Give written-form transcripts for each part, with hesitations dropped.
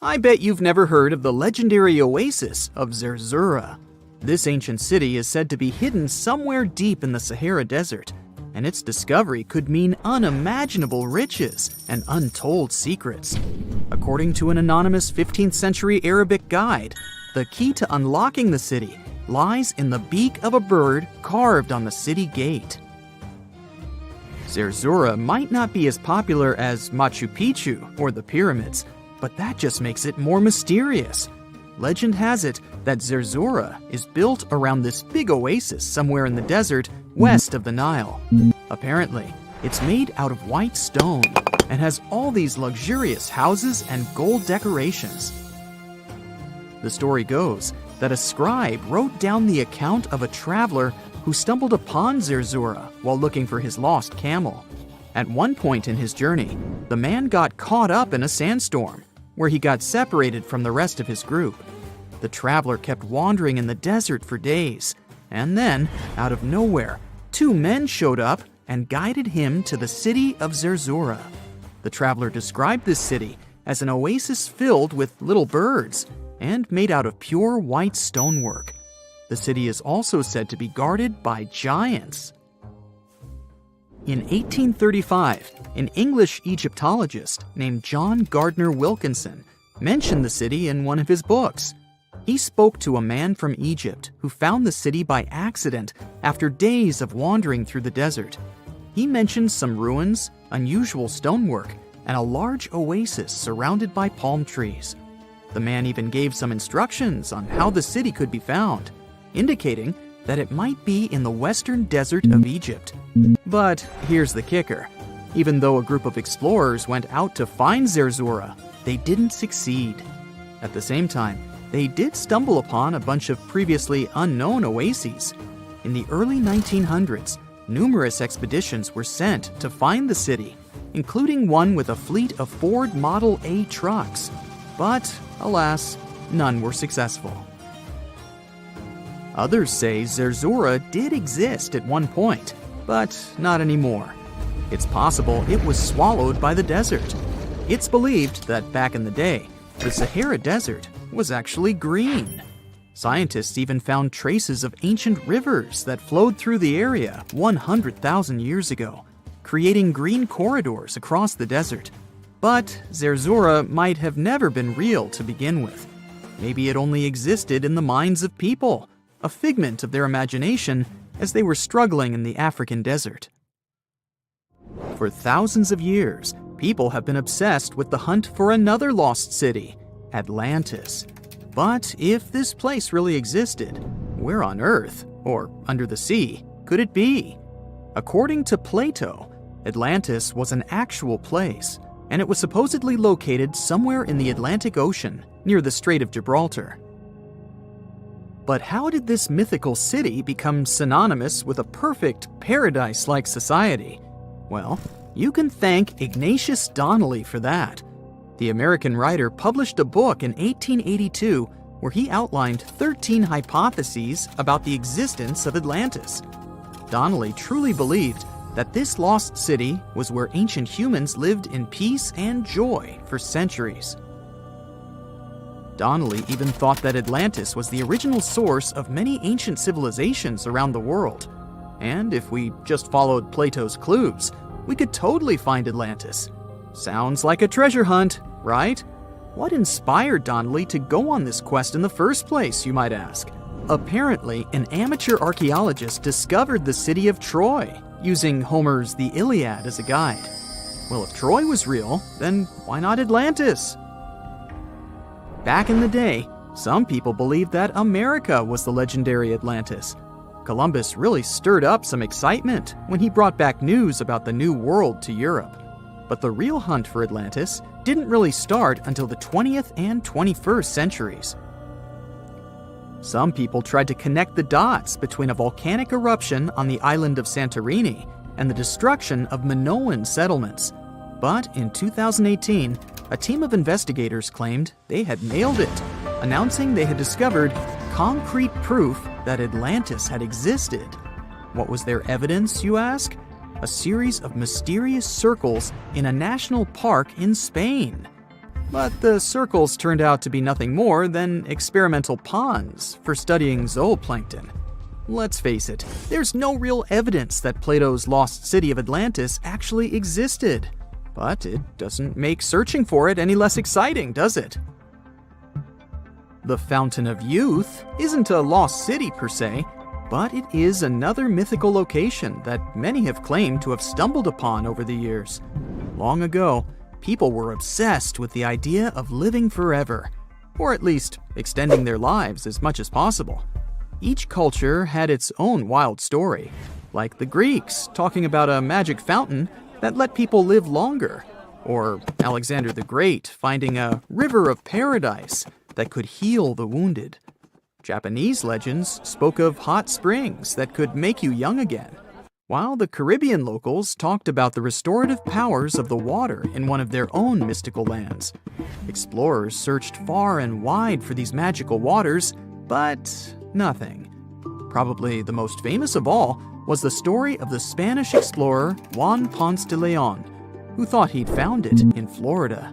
I bet you've never heard of the legendary oasis of Zerzura. This ancient city is said to be hidden somewhere deep in the Sahara Desert, and its discovery could mean unimaginable riches and untold secrets. According to an anonymous 15th century Arabic guide, the key to unlocking the city lies in the beak of a bird carved on the city gate. Zerzura might not be as popular as Machu Picchu or the pyramids, but that just makes it more mysterious. Legend has it that Zerzura is built around this big oasis somewhere in the desert west of the Nile. Apparently, it's made out of white stone and has all these luxurious houses and gold decorations. The story goes that a scribe wrote down the account of a traveler who stumbled upon Zerzura while looking for his lost camel. At one point in his journey, the man got caught up in a sandstorm, where he got separated from the rest of his group. The traveler kept wandering in the desert for days, and then, out of nowhere, two men showed up and guided him to the city of Zerzura. The traveler described this city as an oasis filled with little birds and made out of pure white stonework. The city is also said to be guarded by giants. In 1835, an English Egyptologist named John Gardner Wilkinson mentioned the city in one of his books. He spoke to a man from Egypt who found the city by accident after days of wandering through the desert. He mentioned some ruins, unusual stonework, and a large oasis surrounded by palm trees. The man even gave some instructions on how the city could be found, indicating that it might be in the western desert of Egypt. But here's the kicker. Even though a group of explorers went out to find Zerzura, they didn't succeed. At the same time, they did stumble upon a bunch of previously unknown oases. In the early 1900s, numerous expeditions were sent to find the city, including one with a fleet of Ford Model A trucks. But, alas, none were successful. Others say Zerzura did exist at one point, but not anymore. It's possible it was swallowed by the desert. It's believed that back in the day, the Sahara Desert was actually green. Scientists even found traces of ancient rivers that flowed through the area 100,000 years ago, creating green corridors across the desert. But Zerzura might have never been real to begin with. Maybe it only existed in the minds of people, a figment of their imagination as they were struggling in the African desert. For thousands of years, people have been obsessed with the hunt for another lost city, Atlantis. But if this place really existed, where on Earth, or under the sea, could it be? According to Plato, Atlantis was an actual place, and it was supposedly located somewhere in the Atlantic Ocean, near the Strait of Gibraltar. But how did this mythical city become synonymous with a perfect, paradise-like society? Well, you can thank Ignatius Donnelly for that. The American writer published a book in 1882 where he outlined 13 hypotheses about the existence of Atlantis. Donnelly truly believed that this lost city was where ancient humans lived in peace and joy for centuries. Donnelly even thought that Atlantis was the original source of many ancient civilizations around the world. And if we just followed Plato's clues, we could totally find Atlantis. Sounds like a treasure hunt, right? What inspired Donnelly to go on this quest in the first place, you might ask? Apparently, an amateur archaeologist discovered the city of Troy, using Homer's The Iliad as a guide. Well, if Troy was real, then why not Atlantis? Back in the day, some people believed that America was the legendary Atlantis. Columbus really stirred up some excitement when he brought back news about the New World to Europe. But the real hunt for Atlantis didn't really start until the 20th and 21st centuries. Some people tried to connect the dots between a volcanic eruption on the island of Santorini and the destruction of Minoan settlements. But in 2018, a team of investigators claimed they had nailed it, announcing they had discovered concrete proof that Atlantis had existed. What was their evidence, you ask? A series of mysterious circles in a national park in Spain. But the circles turned out to be nothing more than experimental ponds for studying zooplankton. Let's face it, there's no real evidence that Plato's lost city of Atlantis actually existed. But it doesn't make searching for it any less exciting, does it? The Fountain of Youth isn't a lost city per se, but it is another mythical location that many have claimed to have stumbled upon over the years. Long ago, people were obsessed with the idea of living forever, or at least extending their lives as much as possible. Each culture had its own wild story, like the Greeks talking about a magic fountain that let people live longer, or Alexander the Great finding a river of paradise that could heal the wounded. Japanese legends spoke of hot springs that could make you young again, while the Caribbean locals talked about the restorative powers of the water in one of their own mystical lands. Explorers searched far and wide for these magical waters, but nothing. Probably the most famous of all was the story of the Spanish explorer Juan Ponce de Leon, who thought he'd found it in Florida.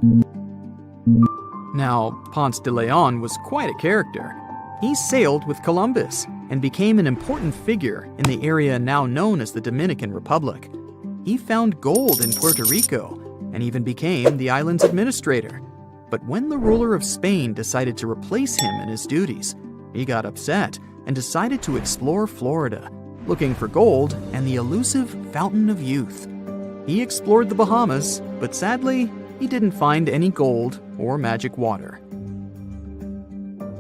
Now, Ponce de Leon was quite a character. He sailed with Columbus and became an important figure in the area now known as the Dominican Republic. He found gold in Puerto Rico and even became the island's administrator. But when the ruler of Spain decided to replace him in his duties, he got upset and decided to explore Florida, looking for gold and the elusive Fountain of Youth. He explored the Bahamas, but sadly, he didn't find any gold or magic water.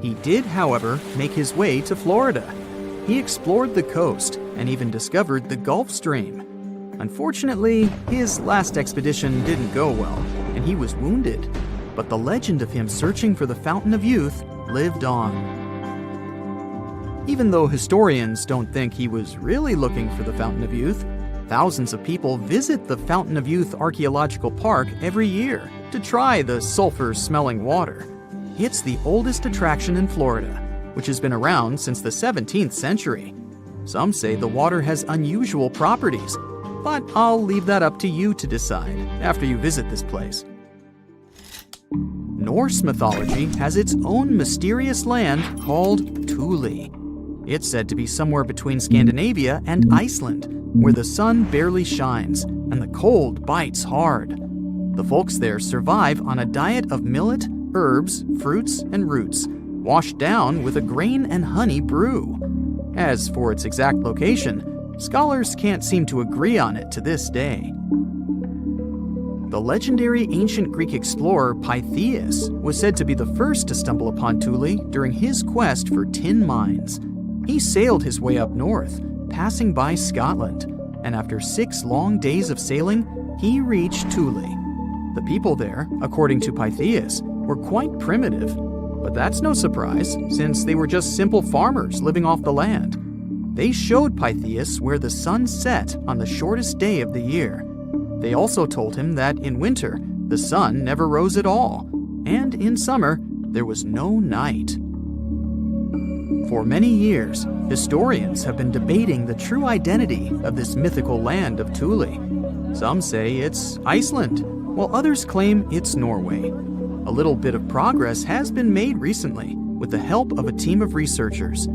He did, however, make his way to Florida. He explored the coast and even discovered the Gulf Stream. Unfortunately, his last expedition didn't go well, and he was wounded. But the legend of him searching for the Fountain of Youth lived on. Even though historians don't think he was really looking for the Fountain of Youth, thousands of people visit the Fountain of Youth Archaeological Park every year to try the sulfur-smelling water. It's the oldest attraction in Florida, which has been around since the 17th century. Some say the water has unusual properties, but I'll leave that up to you to decide after you visit this place. Norse mythology has its own mysterious land called Thule. It's said to be somewhere between Scandinavia and Iceland, where the sun barely shines and the cold bites hard. The folks there survive on a diet of millet, herbs, fruits, and roots, washed down with a grain and honey brew. As for its exact location, scholars can't seem to agree on it to this day. The legendary ancient Greek explorer Pytheas was said to be the first to stumble upon Thule during his quest for tin mines. He sailed his way up north, passing by Scotland, and after 6 long days of sailing, he reached Thule. The people there, according to Pytheas, were quite primitive, but that's no surprise since they were just simple farmers living off the land. They showed Pytheas where the sun set on the shortest day of the year. They also told him that in winter, the sun never rose at all, and in summer, there was no night. For many years, historians have been debating the true identity of this mythical land of Thule. Some say it's Iceland, while others claim it's Norway. A little bit of progress has been made recently with the help of a team of researchers.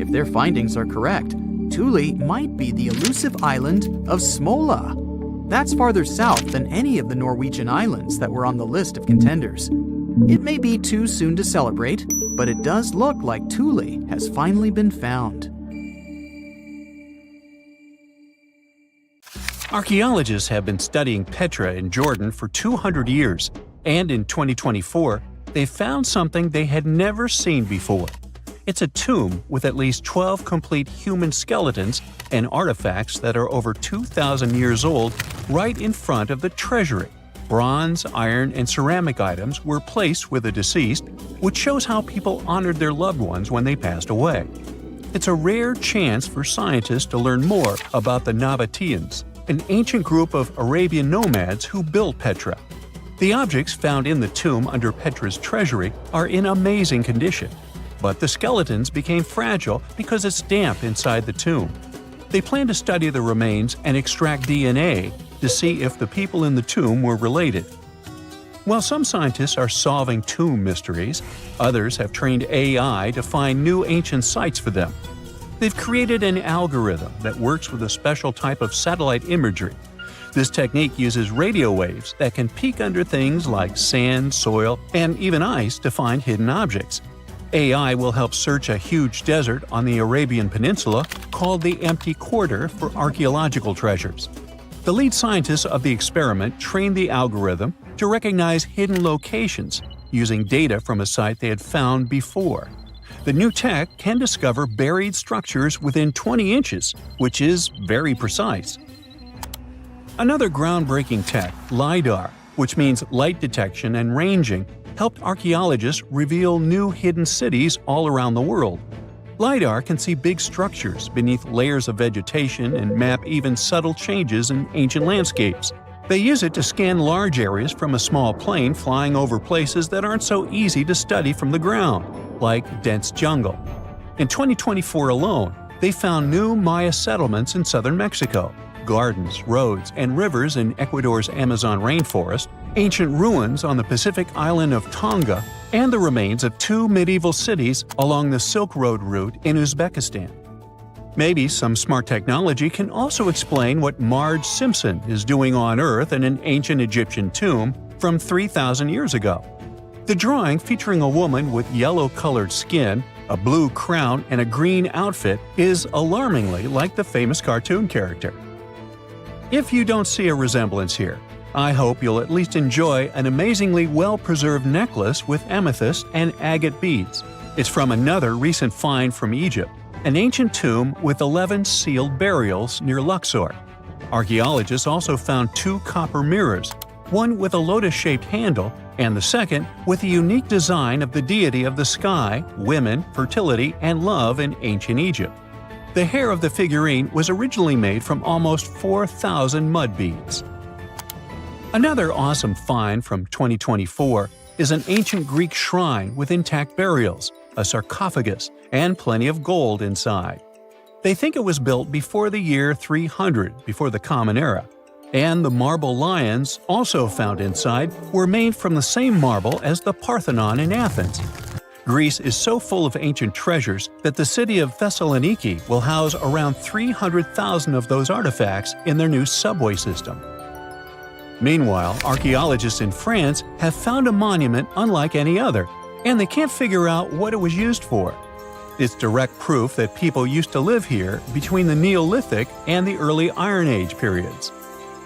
If their findings are correct, Thule might be the elusive island of Smola. That's farther south than any of the Norwegian islands that were on the list of contenders. It may be too soon to celebrate, but it does look like Thule has finally been found. Archaeologists have been studying Petra in Jordan for 200 years, and in 2024, they found something they had never seen before. It's a tomb with at least 12 complete human skeletons and artifacts that are over 2,000 years old right in front of the treasury. Bronze, iron, and ceramic items were placed with the deceased, which shows how people honored their loved ones when they passed away. It's a rare chance for scientists to learn more about the Nabateans, an ancient group of Arabian nomads who built Petra. The objects found in the tomb under Petra's treasury are in amazing condition, but the skeletons became fragile because it's damp inside the tomb. They plan to study the remains and extract DNA to see if the people in the tomb were related. While some scientists are solving tomb mysteries, others have trained AI to find new ancient sites for them. They've created an algorithm that works with a special type of satellite imagery. This technique uses radio waves that can peek under things like sand, soil, and even ice to find hidden objects. AI will help search a huge desert on the Arabian Peninsula called the Empty Quarter for archaeological treasures. The lead scientists of the experiment trained the algorithm to recognize hidden locations using data from a site they had found before. The new tech can discover buried structures within 20 inches, which is very precise. Another groundbreaking tech, LiDAR, which means light detection and ranging, helped archaeologists reveal new hidden cities all around the world. LiDAR can see big structures beneath layers of vegetation and map even subtle changes in ancient landscapes. They use it to scan large areas from a small plane flying over places that aren't so easy to study from the ground, like dense jungle. In 2024 alone, they found new Maya settlements in southern Mexico, gardens, roads, and rivers in Ecuador's Amazon rainforest, ancient ruins on the Pacific island of Tonga, and the remains of 2 medieval cities along the Silk Road route in Uzbekistan. Maybe some smart technology can also explain what Marge Simpson is doing on Earth in an ancient Egyptian tomb from 3,000 years ago. The drawing, featuring a woman with yellow-colored skin, a blue crown, and a green outfit, is alarmingly like the famous cartoon character. If you don't see a resemblance here, I hope you'll at least enjoy an amazingly well-preserved necklace with amethyst and agate beads. It's from another recent find from Egypt, an ancient tomb with 11 sealed burials near Luxor. Archaeologists also found 2 copper mirrors, one with a lotus-shaped handle and the second with a unique design of the deity of the sky, women, fertility, and love in ancient Egypt. The hair of the figurine was originally made from almost 4,000 mud beads. Another awesome find from 2024 is an ancient Greek shrine with intact burials, a sarcophagus, and plenty of gold inside. They think it was built before the year 300 before the Common Era, and the marble lions, also found inside, were made from the same marble as the Parthenon in Athens. Greece is so full of ancient treasures that the city of Thessaloniki will house around 300,000 of those artifacts in their new subway system. Meanwhile, archaeologists in France have found a monument unlike any other, and they can't figure out what it was used for. It's direct proof that people used to live here between the Neolithic and the early Iron Age periods.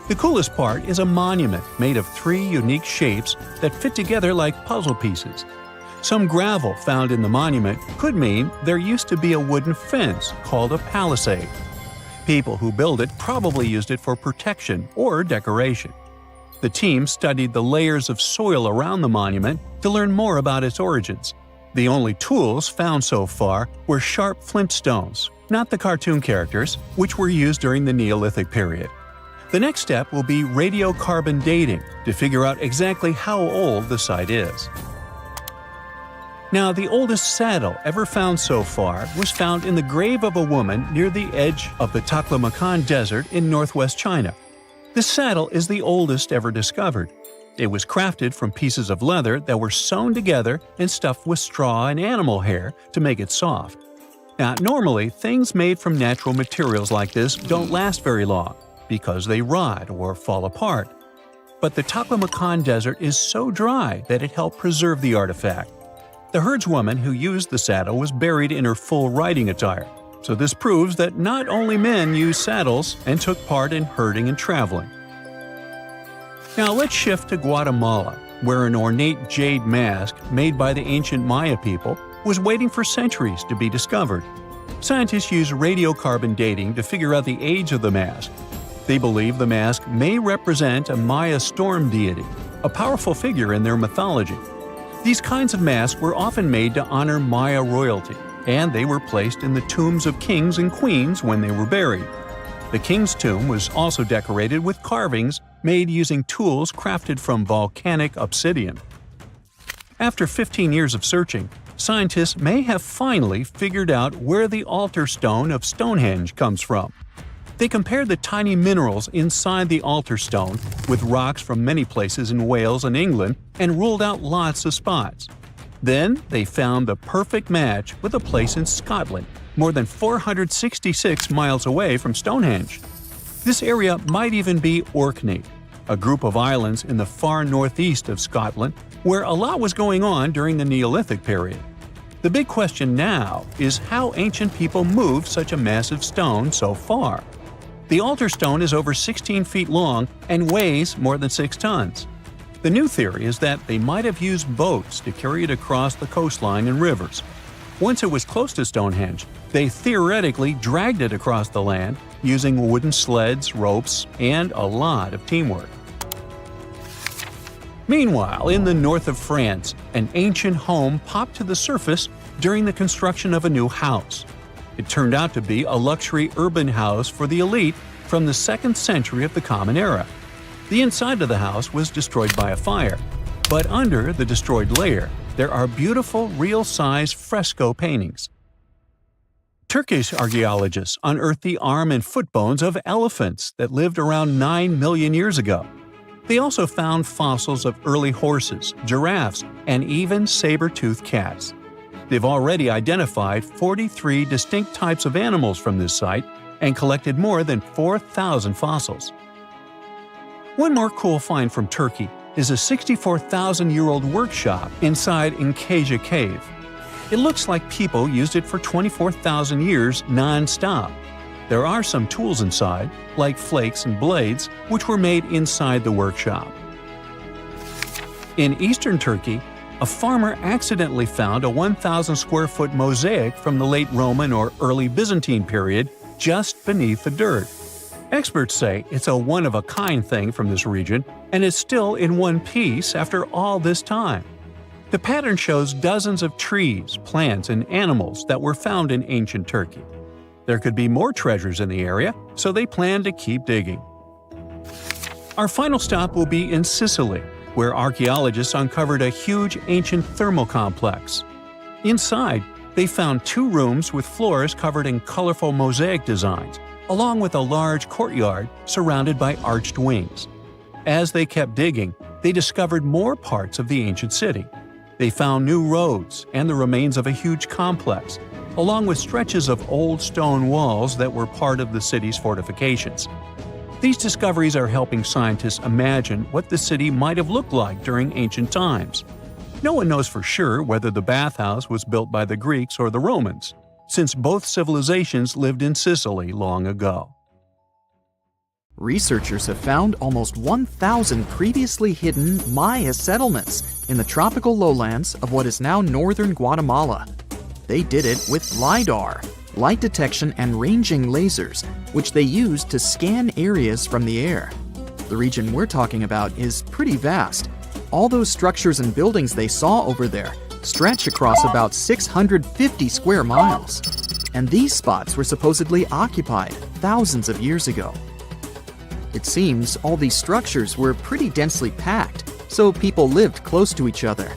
The coolest part is a monument made of 3 unique shapes that fit together like puzzle pieces. Some gravel found in the monument could mean there used to be a wooden fence called a palisade. People who built it probably used it for protection or decoration. The team studied the layers of soil around the monument to learn more about its origins. The only tools found so far were sharp flint stones, not the cartoon characters, which were used during the Neolithic period. The next step will be radiocarbon dating to figure out exactly how old the site is. Now, the oldest saddle ever found so far was found in the grave of a woman near the edge of the Taklamakan Desert in northwest China. This saddle is the oldest ever discovered. It was crafted from pieces of leather that were sewn together and stuffed with straw and animal hair to make it soft. Now, normally, things made from natural materials like this don't last very long because they rot or fall apart. But the Taklamakan Desert is so dry that it helped preserve the artifact. The herdswoman who used the saddle was buried in her full riding attire, so this proves that not only men used saddles and took part in herding and traveling. Now let's shift to Guatemala, where an ornate jade mask made by the ancient Maya people was waiting for centuries to be discovered. Scientists use radiocarbon dating to figure out the age of the mask. They believe the mask may represent a Maya storm deity, a powerful figure in their mythology. These kinds of masks were often made to honor Maya royalty, and they were placed in the tombs of kings and queens when they were buried. The king's tomb was also decorated with carvings made using tools crafted from volcanic obsidian. After 15 years of searching, scientists may have finally figured out where the altar stone of Stonehenge comes from. They compared the tiny minerals inside the altar stone with rocks from many places in Wales and England and ruled out lots of spots. Then they found the perfect match with a place in Scotland, more than 466 miles away from Stonehenge. This area might even be Orkney, a group of islands in the far northeast of Scotland where a lot was going on during the Neolithic period. The big question now is how ancient people moved such a massive stone so far. The altar stone is over 16 feet long and weighs more than 6 tons. The new theory is that they might have used boats to carry it across the coastline and rivers. Once it was close to Stonehenge, they theoretically dragged it across the land using wooden sleds, ropes, and a lot of teamwork. Meanwhile, in the north of France, an ancient home popped to the surface during the construction of a new house. It turned out to be a luxury urban house for the elite from the 2nd century of the Common Era. The inside of the house was destroyed by a fire, but under the destroyed layer, there are beautiful, real-size fresco paintings. Turkish archaeologists unearthed the arm and foot bones of elephants that lived around 9 million years ago. They also found fossils of early horses, giraffes, and even saber-toothed cats. They've already identified 43 distinct types of animals from this site and collected more than 4,000 fossils. One more cool find from Turkey is a 64,000-year-old workshop inside Enkaja Cave. It looks like people used it for 24,000 years non-stop. There are some tools inside, like flakes and blades, which were made inside the workshop. In eastern Turkey, a farmer accidentally found a 1,000-square-foot mosaic from the late Roman or early Byzantine period just beneath the dirt. Experts say it's a one-of-a-kind thing from this region, and it's still in one piece after all this time. The pattern shows dozens of trees, plants, and animals that were found in ancient Turkey. There could be more treasures in the area, so they plan to keep digging. Our final stop will be in Sicily, where archaeologists uncovered a huge ancient thermal complex. Inside, they found 2 rooms with floors covered in colorful mosaic designs, along with a large courtyard surrounded by arched wings. As they kept digging, they discovered more parts of the ancient city. They found new roads and the remains of a huge complex, along with stretches of old stone walls that were part of the city's fortifications. These discoveries are helping scientists imagine what the city might have looked like during ancient times. No one knows for sure whether the bathhouse was built by the Greeks or the Romans, since both civilizations lived in Sicily long ago. Researchers have found almost 1,000 previously hidden Maya settlements in the tropical lowlands of what is now northern Guatemala. They did it with LiDAR, light detection and ranging lasers, which they used to scan areas from the air. The region we're talking about is pretty vast. All those structures and buildings they saw over there stretch across about 650 square miles. And these spots were supposedly occupied thousands of years ago. It seems all these structures were pretty densely packed, so people lived close to each other.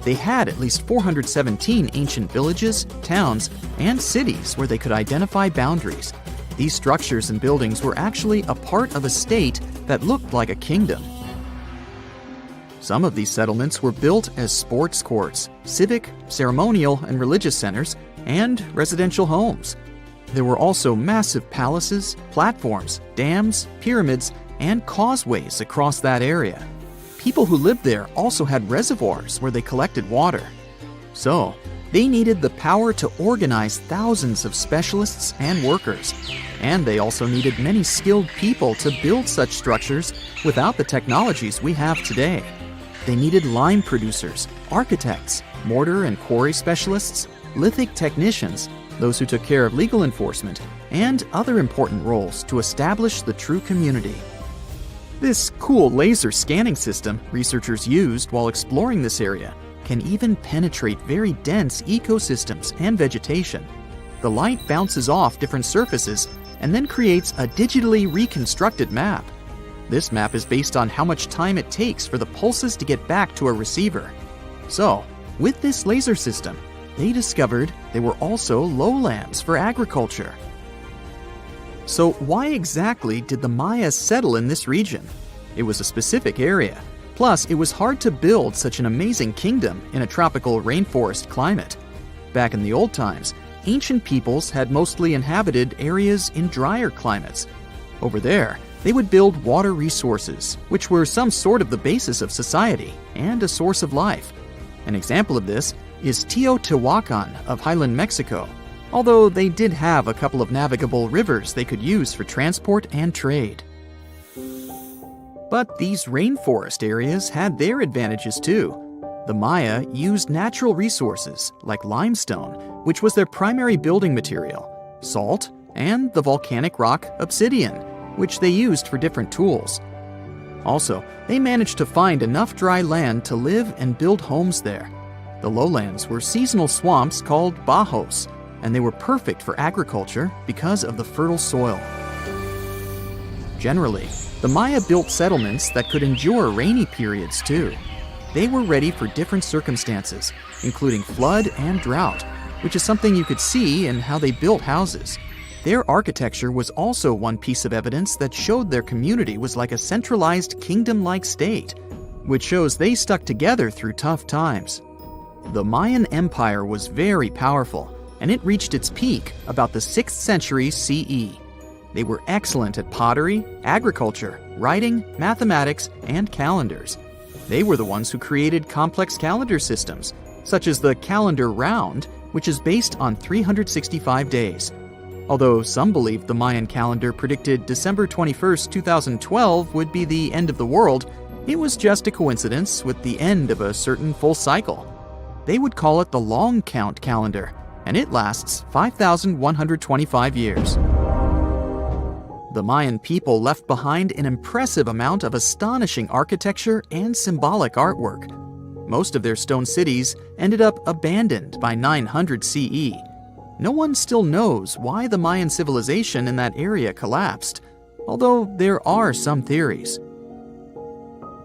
They had at least 417 ancient villages, towns, and cities where they could identify boundaries. These structures and buildings were actually a part of a state that looked like a kingdom. Some of these settlements were built as sports courts, civic, ceremonial, and religious centers, and residential homes. There were also massive palaces, platforms, dams, pyramids, and causeways across that area. People who lived there also had reservoirs where they collected water. So, they needed the power to organize thousands of specialists and workers. And they also needed many skilled people to build such structures without the technologies we have today. They needed lime producers, architects, mortar and quarry specialists, lithic technicians, those who took care of legal enforcement, and other important roles to establish the true community. This cool laser scanning system researchers used while exploring this area can even penetrate very dense ecosystems and vegetation. The light bounces off different surfaces and then creates a digitally reconstructed map. This map is based on how much time it takes for the pulses to get back to a receiver. So, with this laser system, they discovered there were also lowlands for agriculture. So why exactly did the Maya settle in this region? It was a specific area. Plus, it was hard to build such an amazing kingdom in a tropical rainforest climate. Back in the old times, ancient peoples had mostly inhabited areas in drier climates. Over there, they would build water resources, which were some sort of the basis of society and a source of life. An example of this is Teotihuacan of Highland Mexico, although they did have a couple of navigable rivers they could use for transport and trade. But these rainforest areas had their advantages too. The Maya used natural resources like limestone, which was their primary building material, salt, and the volcanic rock obsidian, which they used for different tools. Also, they managed to find enough dry land to live and build homes there. The lowlands were seasonal swamps called bajos, and they were perfect for agriculture because of the fertile soil. Generally, the Maya built settlements that could endure rainy periods too. They were ready for different circumstances, including flood and drought, which is something you could see in how they built houses. Their architecture was also one piece of evidence that showed their community was like a centralized kingdom-like state, which shows they stuck together through tough times. The Mayan Empire was very powerful, and it reached its peak about the 6th century CE. They were excellent at pottery, agriculture, writing, mathematics, and calendars. They were the ones who created complex calendar systems, such as the calendar round, which is based on 365 days. Although some believe the Mayan calendar predicted December 21st, 2012 would be the end of the world, it was just a coincidence with the end of a certain full cycle. They would call it the long count calendar, and it lasts 5,125 years. The Mayan people left behind an impressive amount of astonishing architecture and symbolic artwork. Most of their stone cities ended up abandoned by 900 CE. No one still knows why the Mayan civilization in that area collapsed, although there are some theories.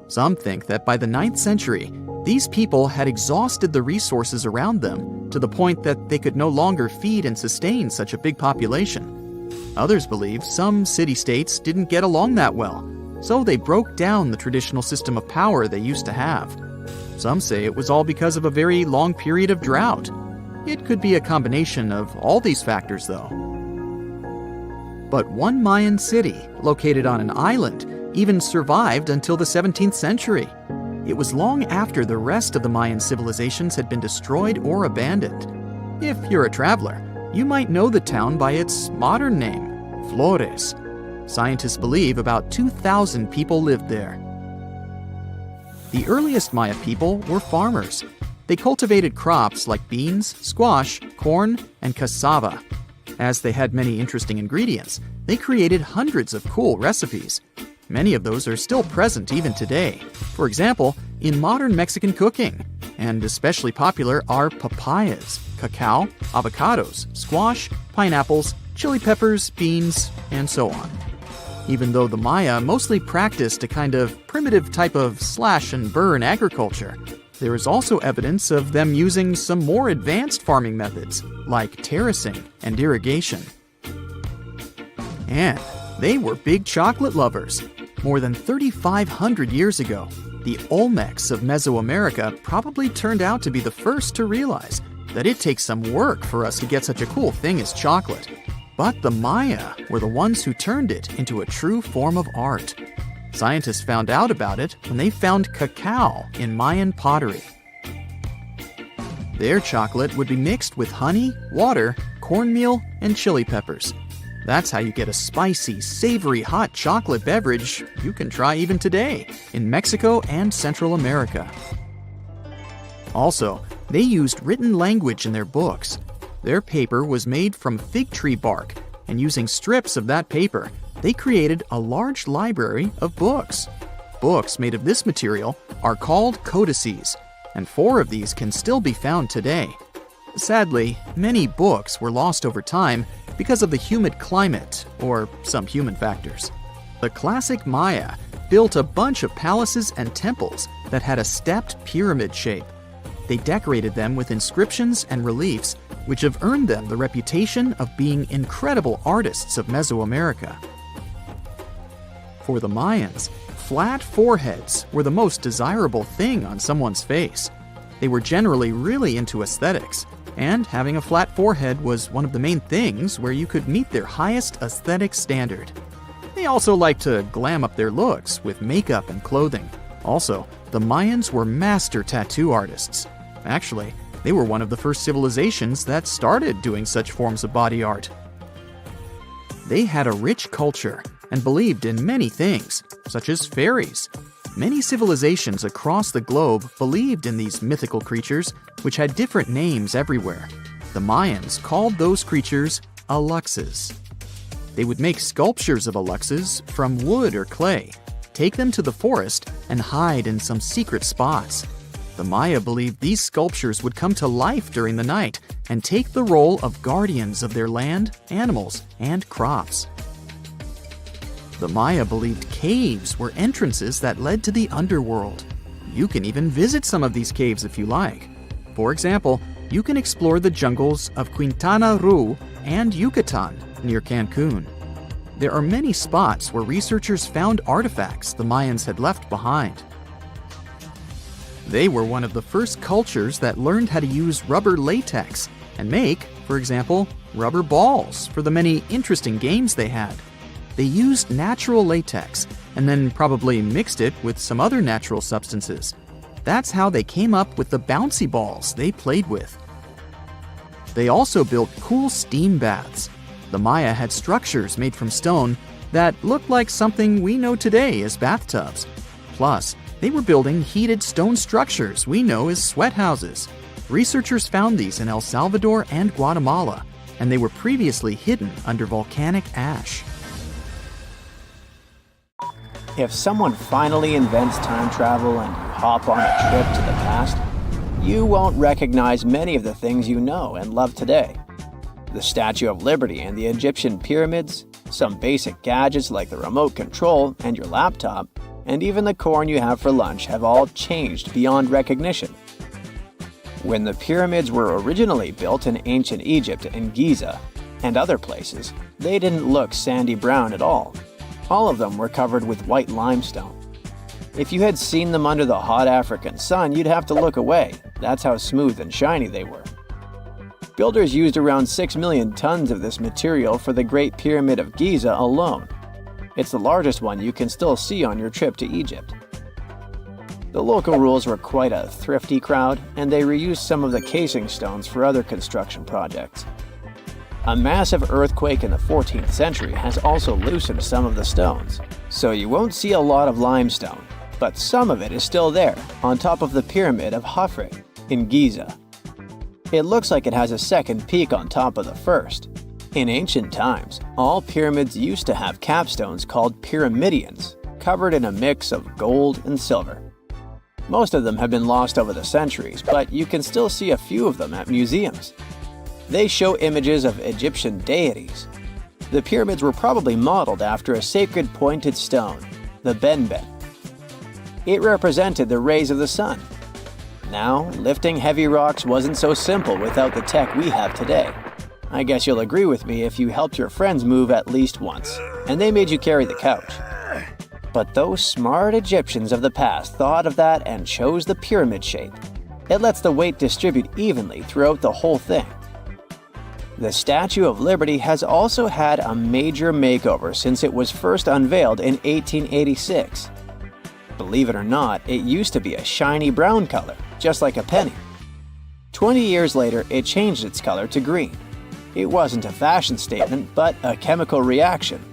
Some think that by the 9th century, these people had exhausted the resources around them to the point that they could no longer feed and sustain such a big population. Others believe some city-states didn't get along that well, so they broke down the traditional system of power they used to have. Some say it was all because of a very long period of drought. It could be a combination of all these factors, though. But one Mayan city, located on an island, even survived until the 17th century. It was long after the rest of the Mayan civilizations had been destroyed or abandoned. If you're a traveler, you might know the town by its modern name, Flores. Scientists believe about 2,000 people lived there. The earliest Maya people were farmers. They cultivated crops like beans, squash, corn, and cassava. As they had many interesting ingredients, they created hundreds of cool recipes. Many of those are still present even today. For example, in modern Mexican cooking. And especially popular are papayas, cacao, avocados, squash, pineapples, chili peppers, beans, and so on. Even though the Maya mostly practiced a kind of primitive type of slash-and-burn agriculture, there is also evidence of them using some more advanced farming methods, like terracing and irrigation. And they were big chocolate lovers. More than 3,500 years ago, the Olmecs of Mesoamerica probably turned out to be the first to realize that it takes some work for us to get such a cool thing as chocolate. But the Maya were the ones who turned it into a true form of art. Scientists found out about it when they found cacao in Mayan pottery. Their chocolate would be mixed with honey, water, cornmeal, and chili peppers. That's how you get a spicy, savory, hot chocolate beverage you can try even today in Mexico and Central America. Also, they used written language in their books. Their paper was made from fig tree bark, and using strips of that paper, they created a large library of books. Books made of this material are called codices, and 4 of these can still be found today. Sadly, many books were lost over time because of the humid climate or some human factors. The classic Maya built a bunch of palaces and temples that had a stepped pyramid shape. They decorated them with inscriptions and reliefs which have earned them the reputation of being incredible artists of Mesoamerica. For the Mayans, flat foreheads were the most desirable thing on someone's face. They were generally really into aesthetics, and having a flat forehead was one of the main things where you could meet their highest aesthetic standard. They also liked to glam up their looks with makeup and clothing. Also, the Mayans were master tattoo artists. Actually, they were one of the first civilizations that started doing such forms of body art. They had a rich culture and believed in many things, such as fairies. Many civilizations across the globe believed in these mythical creatures, which had different names everywhere. The Mayans called those creatures aluxes. They would make sculptures of aluxes from wood or clay, take them to the forest, and hide in some secret spots. The Maya believed these sculptures would come to life during the night and take the role of guardians of their land, animals, and crops. The Maya believed caves were entrances that led to the underworld. You can even visit some of these caves if you like. For example, you can explore the jungles of Quintana Roo and Yucatan near Cancun. There are many spots where researchers found artifacts the Mayans had left behind. They were one of the first cultures that learned how to use rubber latex and make, for example, rubber balls for the many interesting games they had. They used natural latex and then probably mixed it with some other natural substances. That's how they came up with the bouncy balls they played with. They also built cool steam baths. The Maya had structures made from stone that looked like something we know today as bathtubs. Plus, they were building heated stone structures we know as sweat houses. Researchers found these in El Salvador and Guatemala, and they were previously hidden under volcanic ash. If someone finally invents time travel and you hop on a trip to the past, you won't recognize many of the things you know and love today. The Statue of Liberty and the Egyptian pyramids, some basic gadgets like the remote control and your laptop, and even the corn you have for lunch have all changed beyond recognition. When the pyramids were originally built in ancient Egypt and Giza and other places, they didn't look sandy brown at all. All of them were covered with white limestone. If you had seen them under the hot African sun, you'd have to look away. That's how smooth and shiny they were. Builders used around 6 million tons of this material for the Great Pyramid of Giza alone. It's the largest one you can still see on your trip to Egypt. The local rules were quite a thrifty crowd, and they reused some of the casing stones for other construction projects. A massive earthquake in the 14th century has also loosened some of the stones, so you won't see a lot of limestone, but some of it is still there, on top of the Pyramid of Khafre in Giza. It looks like it has a second peak on top of the first. In ancient times, all pyramids used to have capstones called pyramidions, covered in a mix of gold and silver. Most of them have been lost over the centuries, but you can still see a few of them at museums. They show images of Egyptian deities. The pyramids were probably modeled after a sacred pointed stone, the benben. It represented the rays of the sun. Now, lifting heavy rocks wasn't so simple without the tech we have today. I guess you'll agree with me if you helped your friends move at least once, and they made you carry the couch. But those smart Egyptians of the past thought of that and chose the pyramid shape. It lets the weight distribute evenly throughout the whole thing. The Statue of Liberty has also had a major makeover since it was first unveiled in 1886. Believe it or not, it used to be a shiny brown color, just like a penny. 20 years later, it changed its color to green. It wasn't a fashion statement, but a chemical reaction.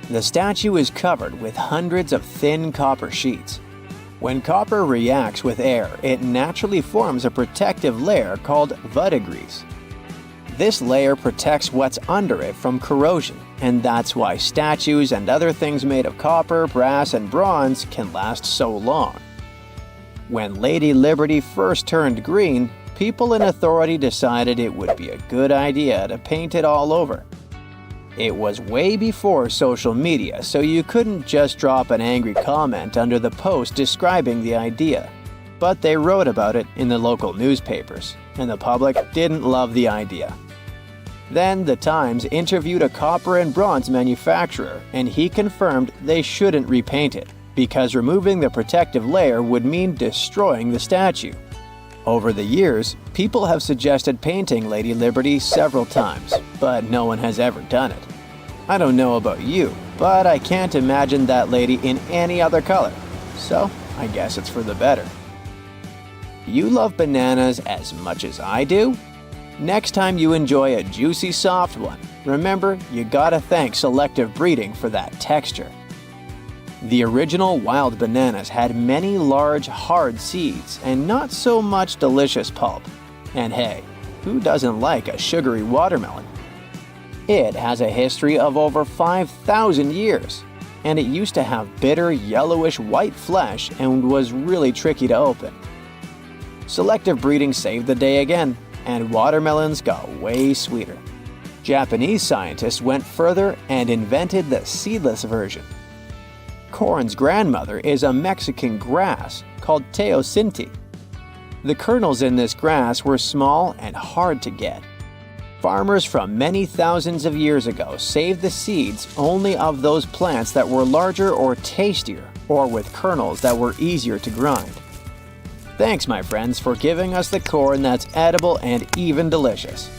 The statue is covered with hundreds of thin copper sheets. When copper reacts with air, it naturally forms a protective layer called verdigris. This layer protects what's under it from corrosion, and that's why statues and other things made of copper, brass, and bronze can last so long. When Lady Liberty first turned green, people in authority decided it would be a good idea to paint it all over. It was way before social media, so you couldn't just drop an angry comment under the post describing the idea. But they wrote about it in the local newspapers, and the public didn't love the idea. Then the Times interviewed a copper and bronze manufacturer, and he confirmed they shouldn't repaint it, because removing the protective layer would mean destroying the statue. Over the years, people have suggested painting Lady Liberty several times, but no one has ever done it. I don't know about you, but I can't imagine that lady in any other color, so I guess it's for the better. You love bananas as much as I do? Next time you enjoy a juicy soft one, remember you gotta thank selective breeding for that texture. The original wild bananas had many large, hard seeds and not so much delicious pulp. And hey, who doesn't like a sugary watermelon? It has a history of over 5,000 years, and it used to have bitter, yellowish white flesh and was really tricky to open. Selective breeding saved the day again, and watermelons got way sweeter. Japanese scientists went further and invented the seedless version. Corn's grandmother is a Mexican grass called teosinte. The kernels in this grass were small and hard to get. Farmers from many thousands of years ago saved the seeds only of those plants that were larger or tastier, or with kernels that were easier to grind. Thanks, my friends, for giving us the corn that's edible and even delicious.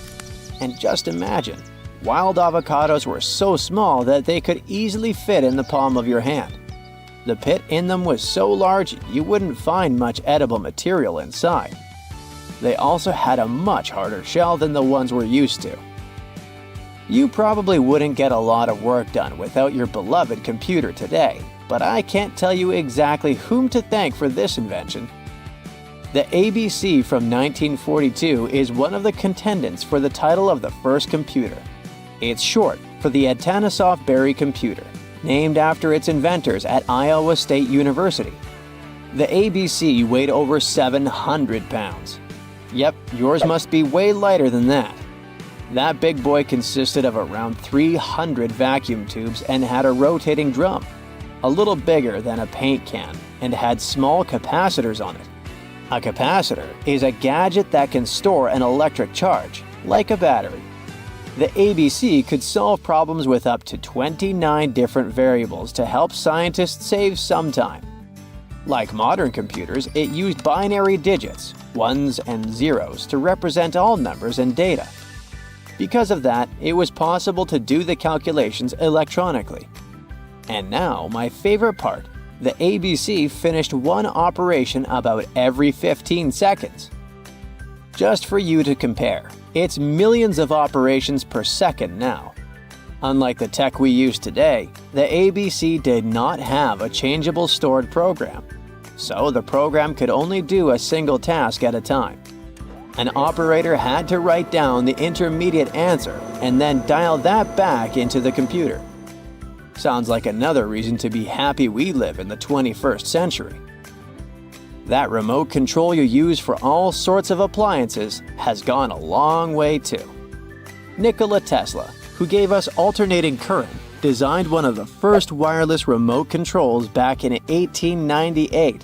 And just imagine, wild avocados were so small that they could easily fit in the palm of your hand. The pit in them was so large you wouldn't find much edible material inside. They also had a much harder shell than the ones we're used to. You probably wouldn't get a lot of work done without your beloved computer today, but I can't tell you exactly whom to thank for this invention. The ABC from 1942 is one of the contendants for the title of the first computer. It's short for the Atanasoff Berry computer, named after its inventors at Iowa State University. The ABC weighed over 700 pounds. Yep, yours must be way lighter than that. That big boy consisted of around 300 vacuum tubes and had a rotating drum, a little bigger than a paint can, and had small capacitors on it. A capacitor is a gadget that can store an electric charge, like a battery. The ABC could solve problems with up to 29 different variables to help scientists save some time. Like modern computers, it used binary digits, ones and zeros, to represent all numbers and data. Because of that, it was possible to do the calculations electronically. And now, my favorite part, the ABC finished one operation about every 15 seconds. Just for you to compare, it's millions of operations per second now. Unlike the tech we use today, the ABC did not have a changeable stored program, so the program could only do a single task at a time. An operator had to write down the intermediate answer and then dial that back into the computer. Sounds like another reason to be happy we live in the 21st century. That remote control you use for all sorts of appliances has gone a long way too. Nikola Tesla, who gave us alternating current, designed one of the first wireless remote controls back in 1898.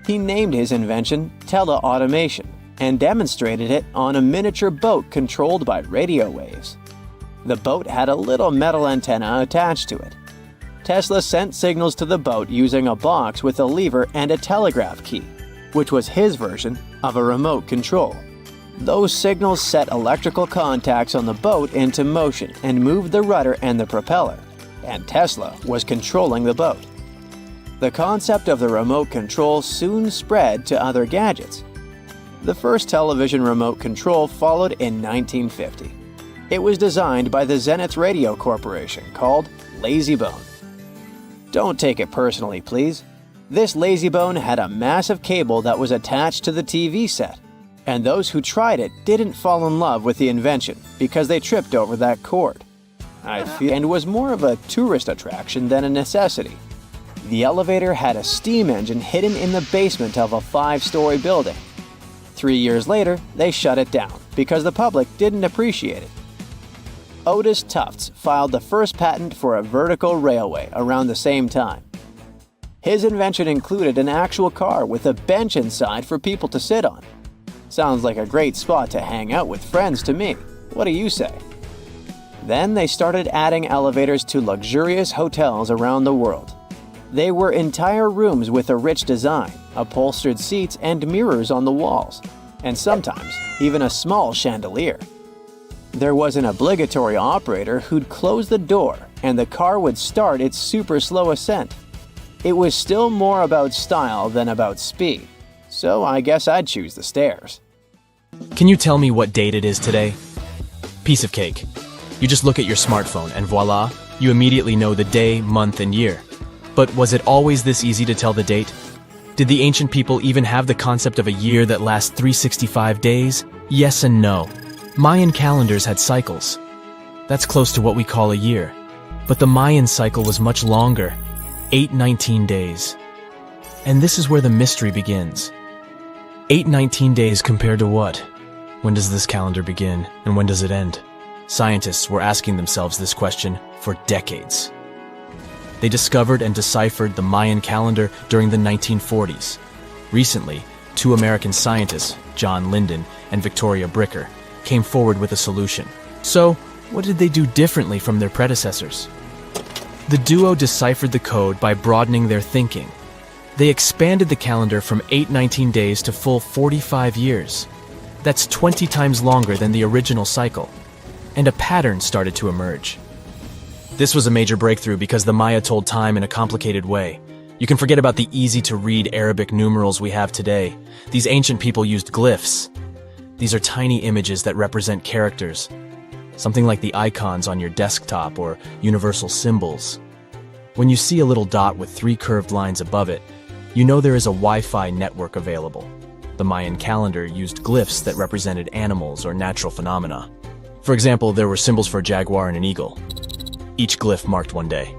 He named his invention teleautomation and demonstrated it on a miniature boat controlled by radio waves. The boat had a little metal antenna attached to it. Tesla sent signals to the boat using a box with a lever and a telegraph key, which was his version of a remote control. Those signals set electrical contacts on the boat into motion and moved the rudder and the propeller, and Tesla was controlling the boat. The concept of the remote control soon spread to other gadgets. The first television remote control followed in 1950. It was designed by the Zenith Radio Corporation called LazyBone. Don't take it personally, please. This LazyBone had a massive cable that was attached to the TV set, and those who tried it didn't fall in love with the invention because they tripped over that cord. I feel and was more of a tourist attraction than a necessity. The elevator had a steam engine hidden in the basement of a 5-story building. 3 years later, they shut it down because the public didn't appreciate it. Otis Tufts filed the first patent for a vertical railway around the same time. His invention included an actual car with a bench inside for people to sit on. Sounds like a great spot to hang out with friends to me. What do you say? Then they started adding elevators to luxurious hotels around the world. They were entire rooms with a rich design, upholstered seats and mirrors on the walls, and sometimes even a small chandelier. There was an obligatory operator who'd close the door and the car would start its super slow ascent. It was still more about style than about speed, so I guess I'd choose the stairs. Can you tell me what date it is today? Piece of cake. You just look at your smartphone and voila, you immediately know the day, month, and year. But was it always this easy to tell the date? Did the ancient people even have the concept of a year that lasts 365 days? Yes and no. Mayan calendars had cycles. That's close to what we call a year. But the Mayan cycle was much longer, 819 days. And this is where the mystery begins. 819 days compared to what? When does this calendar begin, and when does it end? Scientists were asking themselves this question for decades. They discovered and deciphered the Mayan calendar during the 1940s. Recently, two American scientists, John Linden and Victoria Bricker, came forward with a solution. So, what did they do differently from their predecessors? The duo deciphered the code by broadening their thinking. They expanded the calendar from 819 days to full 45 years. That's 20 times longer than the original cycle. And a pattern started to emerge. This was a major breakthrough because the Maya told time in a complicated way. You can forget about the easy-to-read Arabic numerals we have today. These ancient people used glyphs. These are tiny images that represent characters, something like the icons on your desktop or universal symbols. When you see a little dot with 3 curved lines above it, you know there is a Wi-Fi network available. The Mayan calendar used glyphs that represented animals or natural phenomena. For example, there were symbols for a jaguar and an eagle. Each glyph marked one day.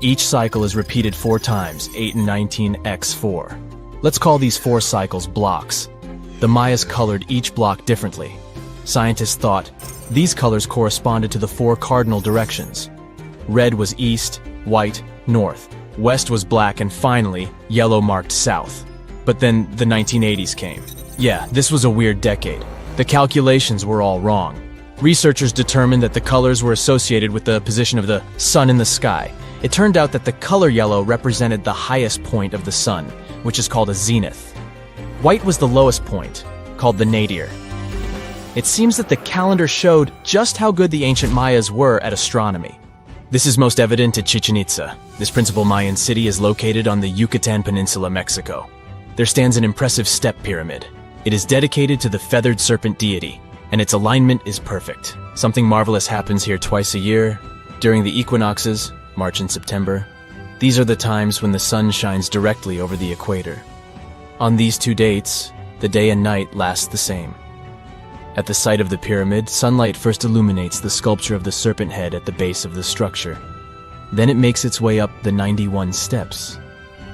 Each cycle is repeated 4 times, 8 and 19 x 4. Let's call these 4 cycles blocks. The Mayas colored each block differently. Scientists thought these colors corresponded to the 4 cardinal directions. Red was east, white, north. West was black, and finally, yellow marked south. But then the 1980s came. Yeah, this was a weird decade. The calculations were all wrong. Researchers determined that the colors were associated with the position of the sun in the sky. It turned out that the color yellow represented the highest point of the sun, which is called a zenith. White was the lowest point, called the nadir. It seems that the calendar showed just how good the ancient Mayas were at astronomy. This is most evident at Chichen Itza. This principal Mayan city is located on the Yucatan Peninsula, Mexico. There stands an impressive step pyramid. It is dedicated to the feathered serpent deity, and its alignment is perfect. Something marvelous happens here twice a year, during the equinoxes, March and September. These are the times when the sun shines directly over the equator. On these 2 dates, the day and night last the same. At the site of the pyramid, sunlight first illuminates the sculpture of the serpent head at the base of the structure. Then it makes its way up the 91 steps.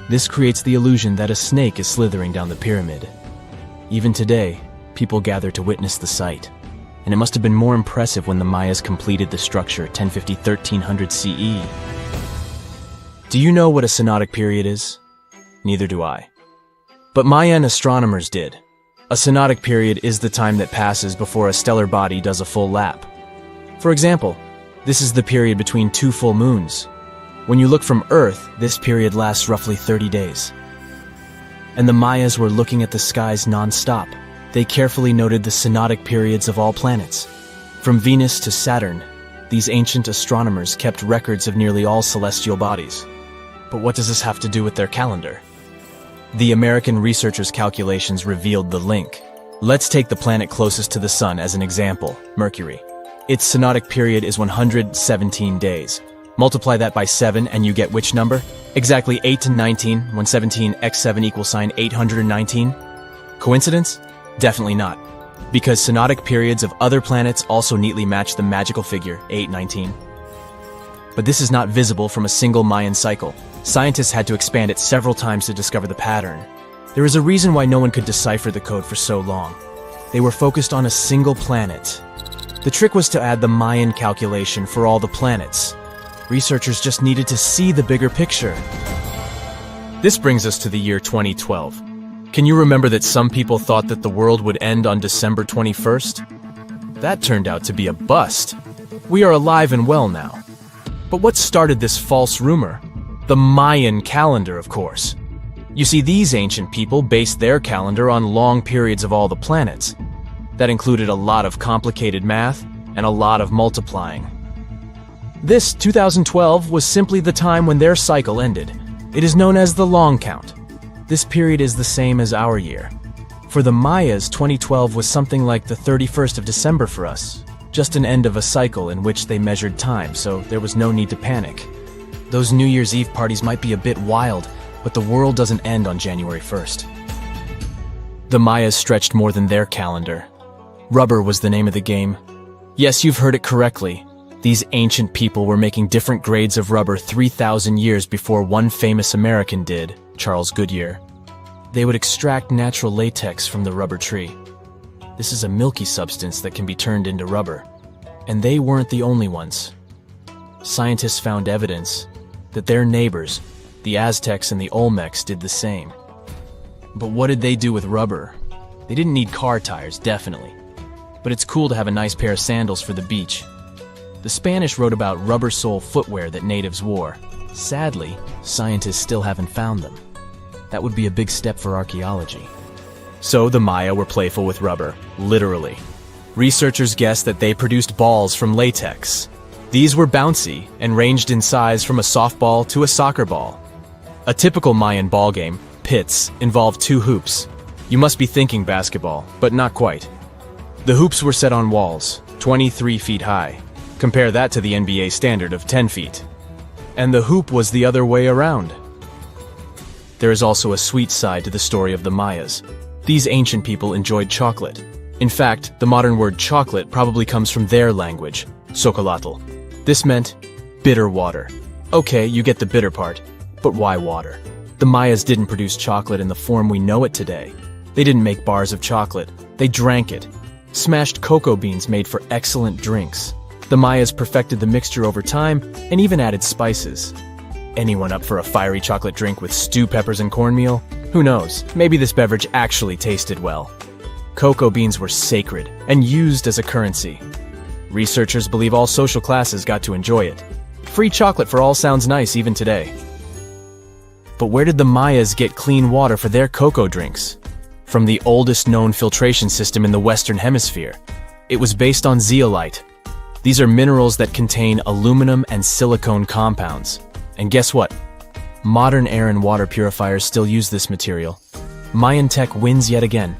This creates the illusion that a snake is slithering down the pyramid. Even today, people gather to witness the sight. And it must have been more impressive when the Mayas completed the structure 1050-1300 CE. Do you know what a synodic period is? Neither do I. But Mayan astronomers did. A synodic period is the time that passes before a stellar body does a full lap. For example, this is the period between 2 full moons. When you look from Earth, this period lasts roughly 30 days. And the Mayas were looking at the skies non-stop. They carefully noted the synodic periods of all planets. From Venus to Saturn, these ancient astronomers kept records of nearly all celestial bodies. But what does this have to do with their calendar? The American researchers' calculations revealed the link. Let's take the planet closest to the sun as an example, Mercury. Its synodic period is 117 days. Multiply that by 7 and you get which number? Exactly 8 to 19, 117 x 7 equals sign 819? Coincidence? Definitely not. Because synodic periods of other planets also neatly match the magical figure 819. But this is not visible from a single Mayan cycle. Scientists had to expand it several times to discover the pattern. There is a reason why no one could decipher the code for so long. They were focused on a single planet. The trick was to add the Mayan calculation for all the planets. Researchers just needed to see the bigger picture. This brings us to the year 2012. Can you remember that some people thought that the world would end on December 21st? That turned out to be a bust. We are alive and well now. But what started this false rumor? The Mayan calendar, of course. You see, these ancient people based their calendar on long periods of all the planets. That included a lot of complicated math and a lot of multiplying. This 2012 was simply the time when their cycle ended. It is known as the long count. This period is the same as our year. For the Mayas, 2012 was something like the 31st of December for us, just an end of a cycle in which they measured time, so there was no need to panic. Those New Year's Eve parties might be a bit wild, but the world doesn't end on January 1st. The Mayas stretched more than their calendar. Rubber was the name of the game. Yes, you've heard it correctly. These ancient people were making different grades of rubber 3,000 years before one famous American did, Charles Goodyear. They would extract natural latex from the rubber tree. This is a milky substance that can be turned into rubber. And they weren't the only ones. Scientists found evidence that their neighbors, the Aztecs and the Olmecs, did the same. But what did they do with rubber? They didn't need car tires, definitely. But it's cool to have a nice pair of sandals for the beach. The Spanish wrote about rubber sole footwear that natives wore. Sadly, scientists still haven't found them. That would be a big step for archaeology. So the Maya were playful with rubber, literally. Researchers guessed that they produced balls from latex. These were bouncy and ranged in size from a softball to a soccer ball. A typical Mayan ball game, pits, involved 2 hoops. You must be thinking basketball, but not quite. The hoops were set on walls, 23 feet high. Compare that to the NBA standard of 10 feet. And the hoop was the other way around. There is also a sweet side to the story of the Mayas. These ancient people enjoyed chocolate. In fact, the modern word chocolate probably comes from their language, xocolotl. This meant bitter water. Okay, you get the bitter part, but why water? The Mayas didn't produce chocolate in the form we know it today. They didn't make bars of chocolate. They drank it. Smashed cocoa beans made for excellent drinks. The Mayas perfected the mixture over time and even added spices. Anyone up for a fiery chocolate drink with stew peppers and cornmeal? Who knows, maybe this beverage actually tasted well. Cocoa beans were sacred and used as a currency. Researchers believe all social classes got to enjoy it. Free chocolate for all sounds nice even today. But where did the Mayas get clean water for their cocoa drinks? From the oldest known filtration system in the Western Hemisphere. It was based on zeolite. These are minerals that contain aluminum and silicone compounds. And guess what? Modern air and water purifiers still use this material. Mayan tech wins yet again.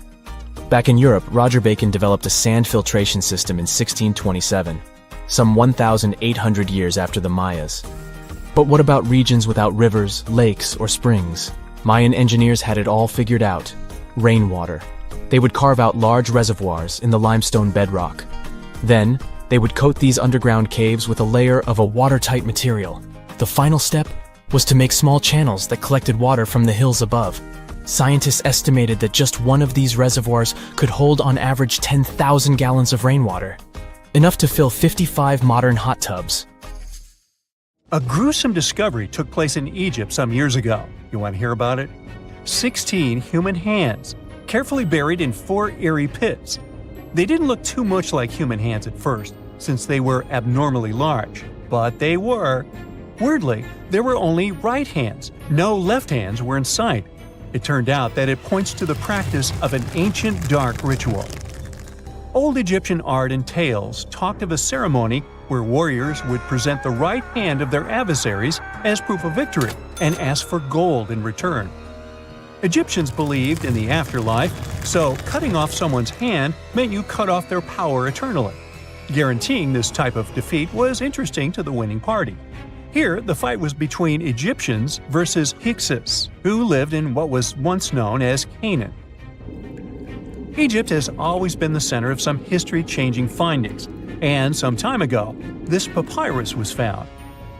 Back in Europe, Roger Bacon developed a sand filtration system in 1627, some 1,800 years after the Mayas. But what about regions without rivers, lakes, or springs? Mayan engineers had it all figured out. Rainwater. They would carve out large reservoirs in the limestone bedrock. Then, they would coat these underground caves with a layer of a watertight material. The final step was to make small channels that collected water from the hills above. Scientists estimated that just one of these reservoirs could hold on average 10,000 gallons of rainwater, enough to fill 55 modern hot tubs. A gruesome discovery took place in Egypt some years ago. You want to hear about it? 16 human hands, carefully buried in 4 eerie pits. They didn't look too much like human hands at first, since they were abnormally large, but they were. Weirdly, there were only right hands. No left hands were in sight. It turned out that it points to the practice of an ancient dark ritual. Old Egyptian art and tales talked of a ceremony where warriors would present the right hand of their adversaries as proof of victory and ask for gold in return. Egyptians believed in the afterlife, so cutting off someone's hand meant you cut off their power eternally. Guaranteeing this type of defeat was interesting to the winning party. Here, the fight was between Egyptians versus Hyksos, who lived in what was once known as Canaan. Egypt has always been the center of some history-changing findings, and some time ago, this papyrus was found.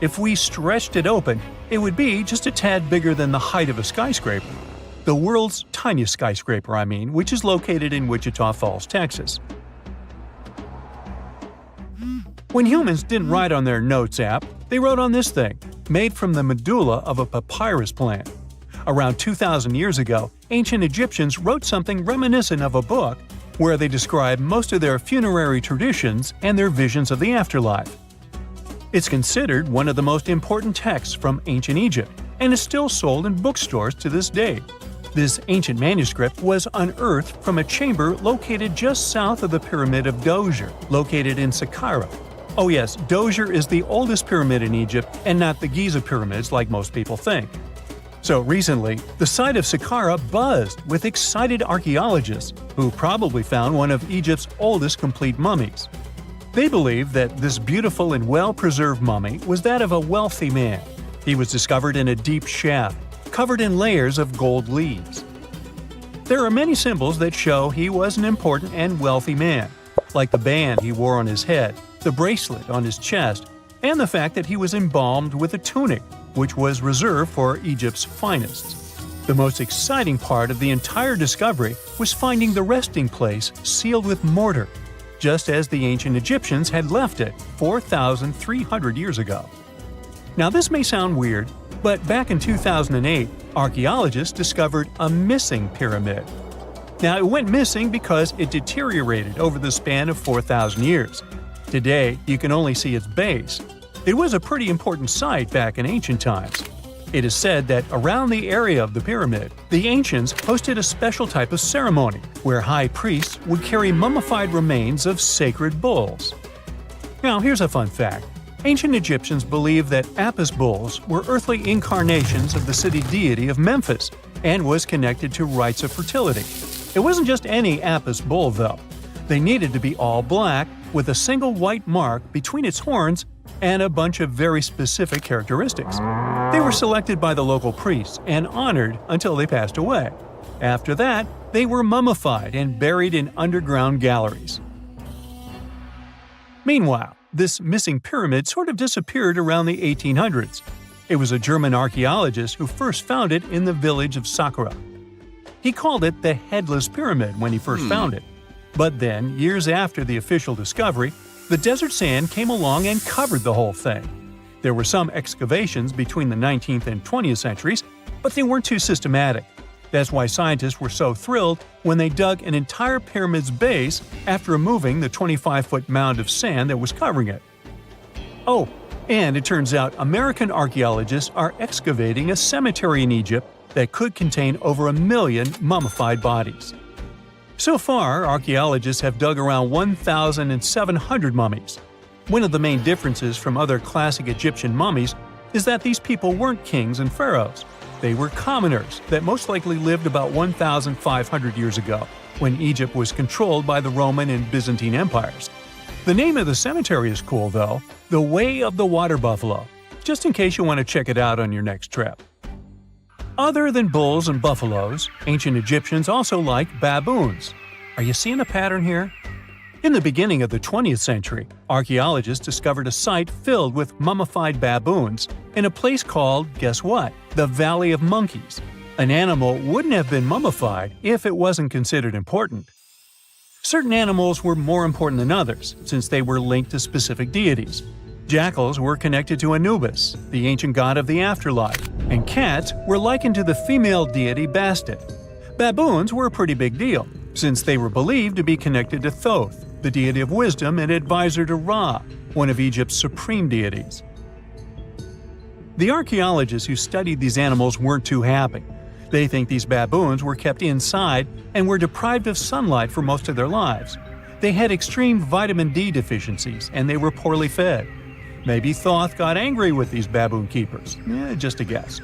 If we stretched it open, it would be just a tad bigger than the height of a skyscraper. The world's tiniest skyscraper, which is located in Wichita Falls, Texas. When humans didn't write on their notes app, they wrote on this thing, made from the medulla of a papyrus plant. Around 2,000 years ago, ancient Egyptians wrote something reminiscent of a book where they describe most of their funerary traditions and their visions of the afterlife. It's considered one of the most important texts from ancient Egypt and is still sold in bookstores to this day. This ancient manuscript was unearthed from a chamber located just south of the Pyramid of Djoser, located in Saqqara. Oh yes, Djoser is the oldest pyramid in Egypt and not the Giza pyramids like most people think. So recently, the site of Saqqara buzzed with excited archaeologists who probably found one of Egypt's oldest complete mummies. They believe that this beautiful and well-preserved mummy was that of a wealthy man. He was discovered in a deep shaft, covered in layers of gold leaves. There are many symbols that show he was an important and wealthy man, like the band he wore on his head, the bracelet on his chest, and the fact that he was embalmed with a tunic, which was reserved for Egypt's finest. The most exciting part of the entire discovery was finding the resting place sealed with mortar, just as the ancient Egyptians had left it 4,300 years ago. Now this may sound weird, but back in 2008, archaeologists discovered a missing pyramid. Now it went missing because it deteriorated over the span of 4,000 years. Today, you can only see its base. It was a pretty important site back in ancient times. It is said that around the area of the pyramid, the ancients hosted a special type of ceremony where high priests would carry mummified remains of sacred bulls. Now here's a fun fact. Ancient Egyptians believed that Apis bulls were earthly incarnations of the city deity of Memphis and was connected to rites of fertility. It wasn't just any Apis bull, though. They needed to be all black, with a single white mark between its horns and a bunch of very specific characteristics. They were selected by the local priests and honored until they passed away. After that, they were mummified and buried in underground galleries. Meanwhile, this missing pyramid sort of disappeared around the 1800s. It was a German archaeologist who first found it in the village of Saqqara. He called it the Headless Pyramid when he first found it. But then, years after the official discovery, the desert sand came along and covered the whole thing. There were some excavations between the 19th and 20th centuries, but they weren't too systematic. That's why scientists were so thrilled when they dug an entire pyramid's base after removing the 25-foot mound of sand that was covering it. Oh, and it turns out American archaeologists are excavating a cemetery in Egypt that could contain over 1 million mummified bodies. So far, archaeologists have dug around 1,700 mummies. One of the main differences from other classic Egyptian mummies is that these people weren't kings and pharaohs. They were commoners that most likely lived about 1,500 years ago, when Egypt was controlled by the Roman and Byzantine empires. The name of the cemetery is cool, though, the Way of the Water Buffalo, just in case you want to check it out on your next trip. Other than bulls and buffaloes, ancient Egyptians also liked baboons. Are you seeing a pattern here? In the beginning of the 20th century, archaeologists discovered a site filled with mummified baboons in a place called, guess what? The Valley of Monkeys. An animal wouldn't have been mummified if it wasn't considered important. Certain animals were more important than others, since they were linked to specific deities. Jackals were connected to Anubis, the ancient god of the afterlife, and cats were likened to the female deity Bastet. Baboons were a pretty big deal, since they were believed to be connected to Thoth, the deity of wisdom and advisor to Ra, one of Egypt's supreme deities. The archaeologists who studied these animals weren't too happy. They think these baboons were kept inside and were deprived of sunlight for most of their lives. They had extreme vitamin D deficiencies and they were poorly fed. Maybe Thoth got angry with these baboon keepers. Just a guess.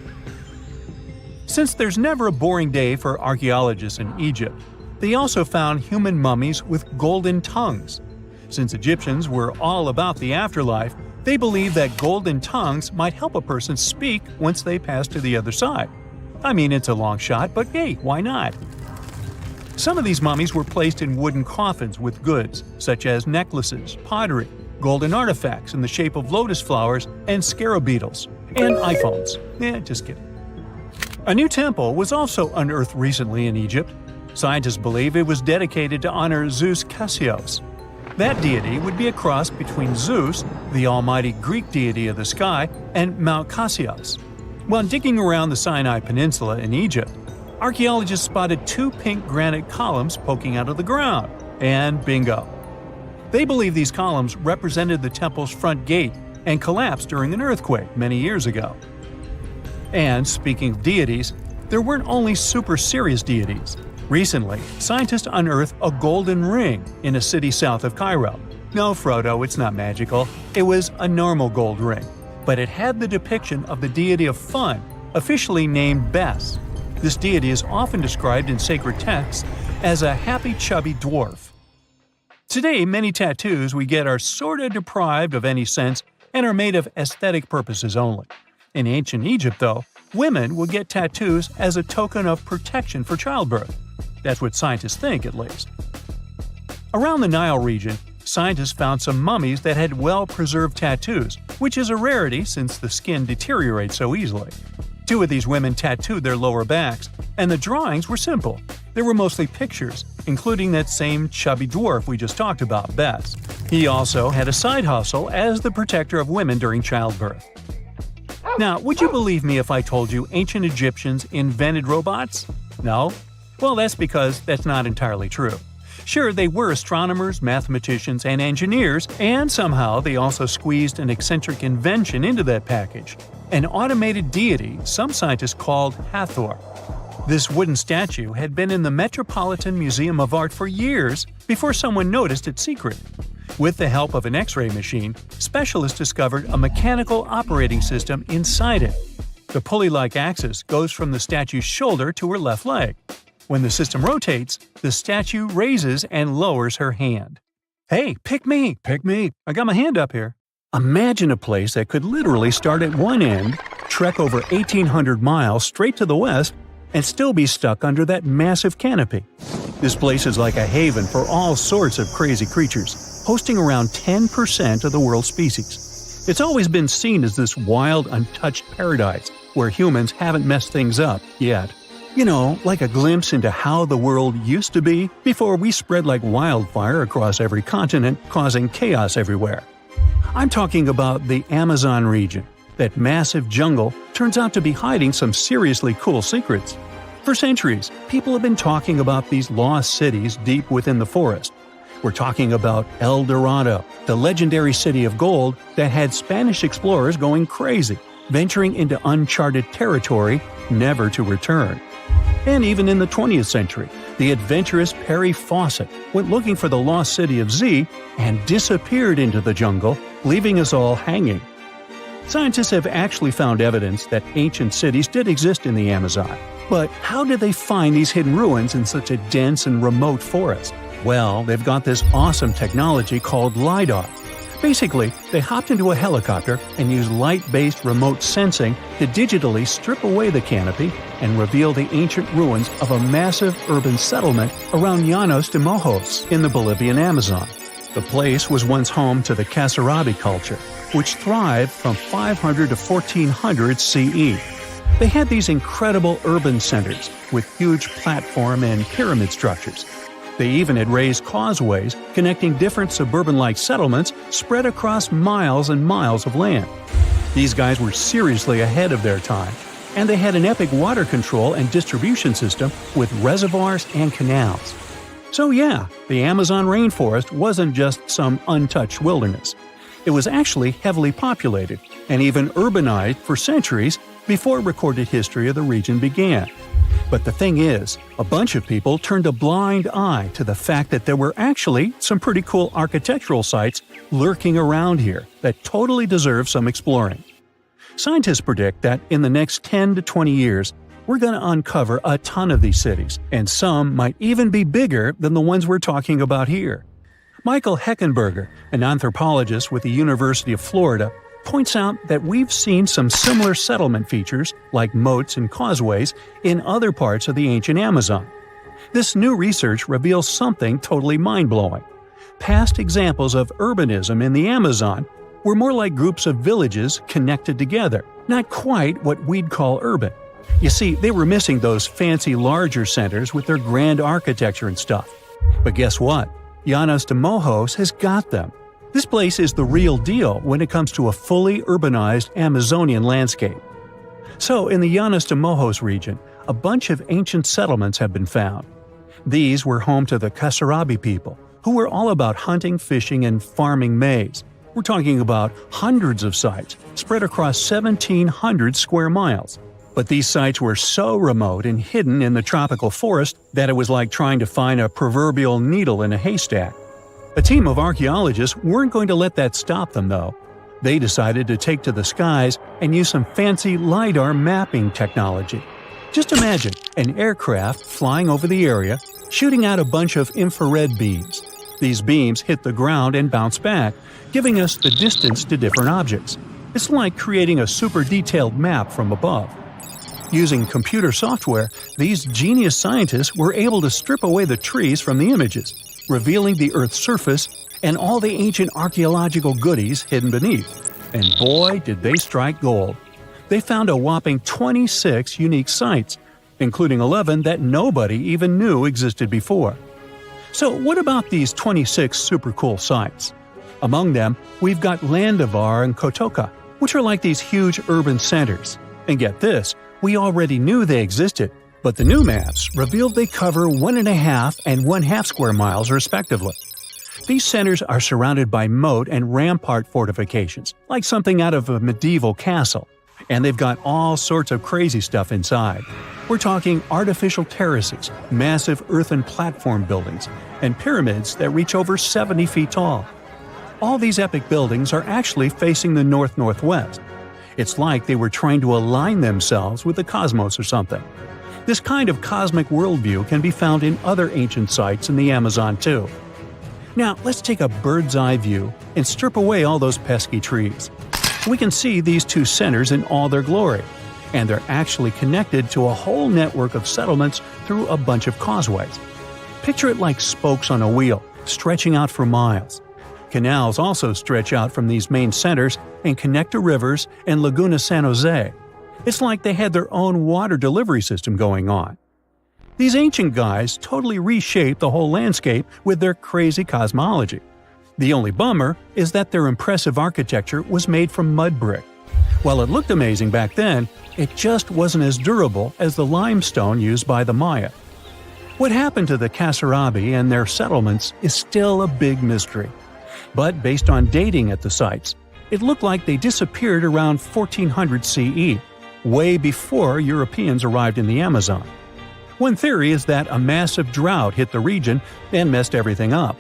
Since there's never a boring day for archaeologists in Egypt, they also found human mummies with golden tongues. Since Egyptians were all about the afterlife, they believed that golden tongues might help a person speak once they pass to the other side. I mean, it's a long shot, but hey, why not? Some of these mummies were placed in wooden coffins with goods, such as necklaces, pottery, golden artifacts in the shape of lotus flowers and scarab beetles, and iPhones. Just kidding. A new temple was also unearthed recently in Egypt. Scientists believe it was dedicated to honor Zeus Cassios. That deity would be a cross between Zeus, the almighty Greek deity of the sky, and Mount Cassios. While digging around the Sinai Peninsula in Egypt, archaeologists spotted 2 pink granite columns poking out of the ground, and bingo. They believe these columns represented the temple's front gate and collapsed during an earthquake many years ago. And speaking of deities, there weren't only super serious deities. Recently, scientists unearthed a golden ring in a city south of Cairo. No, Frodo, it's not magical. It was a normal gold ring, but it had the depiction of the deity of fun, officially named Bes. This deity is often described in sacred texts as a happy chubby dwarf. Today, many tattoos we get are sorta deprived of any sense and are made of aesthetic purposes only. In ancient Egypt, though, women would get tattoos as a token of protection for childbirth. That's what scientists think, at least. Around the Nile region, scientists found some mummies that had well-preserved tattoos, which is a rarity since the skin deteriorates so easily. 2 of these women tattooed their lower backs, and the drawings were simple. They were mostly pictures, including that same chubby dwarf we just talked about, Bes. He also had a side hustle as the protector of women during childbirth. Now, would you believe me if I told you ancient Egyptians invented robots? No? Well, that's because that's not entirely true. Sure, they were astronomers, mathematicians, and engineers, and somehow they also squeezed an eccentric invention into that package. An automated deity some scientists called Hathor. This wooden statue had been in the Metropolitan Museum of Art for years before someone noticed its secret. With the help of an X-ray machine, specialists discovered a mechanical operating system inside it. The pulley-like axis goes from the statue's shoulder to her left leg. When the system rotates, the statue raises and lowers her hand. Hey, pick me! I got my hand up here. Imagine a place that could literally start at one end, trek over 1,800 miles straight to the west, and still be stuck under that massive canopy. This place is like a haven for all sorts of crazy creatures, hosting around 10% of the world's species. It's always been seen as this wild, untouched paradise where humans haven't messed things up yet. You know, like a glimpse into how the world used to be before we spread like wildfire across every continent, causing chaos everywhere. I'm talking about the Amazon region. That massive jungle turns out to be hiding some seriously cool secrets. For centuries, people have been talking about these lost cities deep within the forest. We're talking about El Dorado, the legendary city of gold that had Spanish explorers going crazy, venturing into uncharted territory, never to return. And even in the 20th century, the adventurous Perry Fawcett went looking for the lost city of Z and disappeared into the jungle, leaving us all hanging. Scientists have actually found evidence that ancient cities did exist in the Amazon. But how did they find these hidden ruins in such a dense and remote forest? Well, they've got this awesome technology called LiDAR. Basically, they hopped into a helicopter and used light-based remote sensing to digitally strip away the canopy and reveal the ancient ruins of a massive urban settlement around Llanos de Mojos in the Bolivian Amazon. The place was once home to the Kasarabi culture, which thrived from 500 to 1400 CE. They had these incredible urban centers with huge platform and pyramid structures. They even had raised causeways connecting different suburban-like settlements spread across miles and miles of land. These guys were seriously ahead of their time, and they had an epic water control and distribution system with reservoirs and canals. So yeah, the Amazon rainforest wasn't just some untouched wilderness. It was actually heavily populated and even urbanized for centuries before recorded history of the region began. But the thing is, a bunch of people turned a blind eye to the fact that there were actually some pretty cool architectural sites lurking around here that totally deserve some exploring. Scientists predict that in the next 10 to 20 years, we're going to uncover a ton of these cities, and some might even be bigger than the ones we're talking about here. Michael Heckenberger, an anthropologist with the University of Florida, points out that we've seen some similar settlement features, like moats and causeways, in other parts of the ancient Amazon. This new research reveals something totally mind-blowing. Past examples of urbanism in the Amazon were more like groups of villages connected together, not quite what we'd call urban. You see, they were missing those fancy larger centers with their grand architecture and stuff. But guess what? Llanos de Mojos has got them. This place is the real deal when it comes to a fully urbanized Amazonian landscape. So, in the Llanos de Mojos region, a bunch of ancient settlements have been found. These were home to the Kasarabi people, who were all about hunting, fishing, and farming maize. We're talking about hundreds of sites spread across 1,700 square miles. But these sites were so remote and hidden in the tropical forest that it was like trying to find a proverbial needle in a haystack. A team of archaeologists weren't going to let that stop them, though. They decided to take to the skies and use some fancy LiDAR mapping technology. Just imagine an aircraft flying over the area, shooting out a bunch of infrared beams. These beams hit the ground and bounce back, giving us the distance to different objects. It's like creating a super detailed map from above. Using computer software, these genius scientists were able to strip away the trees from the images, revealing the Earth's surface and all the ancient archaeological goodies hidden beneath. And boy, did they strike gold. They found a whopping 26 unique sites, including 11 that nobody even knew existed before. So what about these 26 super cool sites? Among them, we've got Landavar and Kotoka, which are like these huge urban centers. And get this, we already knew they existed, but the new maps revealed they cover 1.5 and 1/2 square miles respectively. These centers are surrounded by moat and rampart fortifications, like something out of a medieval castle. And they've got all sorts of crazy stuff inside. We're talking artificial terraces, massive earthen platform buildings, and pyramids that reach over 70 feet tall. All these epic buildings are actually facing the north-northwest. It's like they were trying to align themselves with the cosmos or something. This kind of cosmic worldview can be found in other ancient sites in the Amazon too. Now, let's take a bird's eye view and strip away all those pesky trees. We can see these two centers in all their glory, and they're actually connected to a whole network of settlements through a bunch of causeways. Picture it like spokes on a wheel, stretching out for miles. Canals also stretch out from these main centers and connect to rivers and Laguna San Jose. It's like they had their own water delivery system going on. These ancient guys totally reshaped the whole landscape with their crazy cosmology. The only bummer is that their impressive architecture was made from mud brick. While it looked amazing back then, it just wasn't as durable as the limestone used by the Maya. What happened to the Kasarabi and their settlements is still a big mystery. But based on dating at the sites, it looked like they disappeared around 1400 CE, way before Europeans arrived in the Amazon. One theory is that a massive drought hit the region and messed everything up.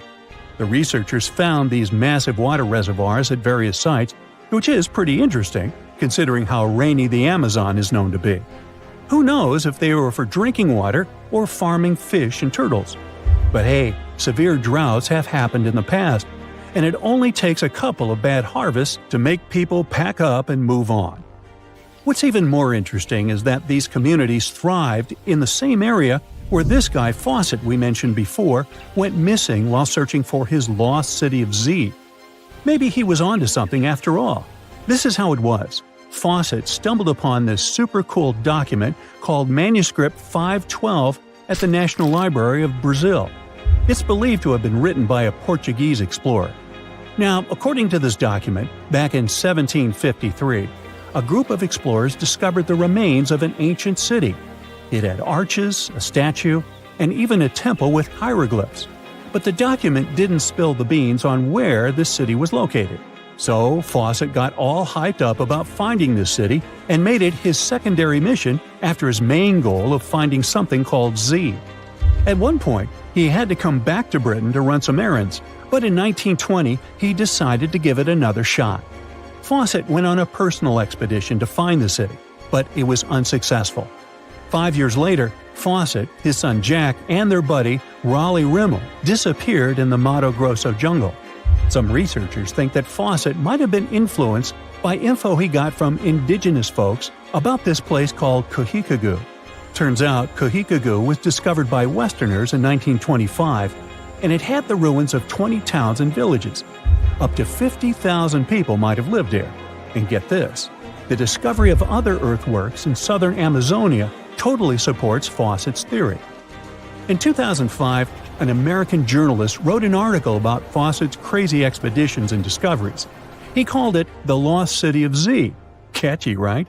The researchers found these massive water reservoirs at various sites, which is pretty interesting, considering how rainy the Amazon is known to be. Who knows if they were for drinking water or farming fish and turtles? But hey, severe droughts have happened in the past, and it only takes a couple of bad harvests to make people pack up and move on. What's even more interesting is that these communities thrived in the same area where this guy Fawcett we mentioned before went missing while searching for his lost city of Z. Maybe he was onto something after all. This is how it was. Fawcett stumbled upon this super cool document called Manuscript 512 at the National Library of Brazil. It's believed to have been written by a Portuguese explorer. Now, according to this document, back in 1753, a group of explorers discovered the remains of an ancient city. It had arches, a statue, and even a temple with hieroglyphs. But the document didn't spill the beans on where this city was located. So Fawcett got all hyped up about finding this city and made it his secondary mission after his main goal of finding something called Z. At one point, he had to come back to Britain to run some errands, but in 1920 he decided to give it another shot. Fawcett went on a personal expedition to find the city, but it was unsuccessful. 5 years later, Fawcett, his son Jack, and their buddy Raleigh Rimmel disappeared in the Mato Grosso jungle. Some researchers think that Fawcett might have been influenced by info he got from indigenous folks about this place called Kohikagu. Turns out Kohikagu was discovered by Westerners in 1925, and it had the ruins of 20 towns and villages. Up to 50,000 people might have lived here. And get this, the discovery of other earthworks in southern Amazonia totally supports Fawcett's theory. In 2005, an American journalist wrote an article about Fawcett's crazy expeditions and discoveries. He called it The Lost City of Z. Catchy, right?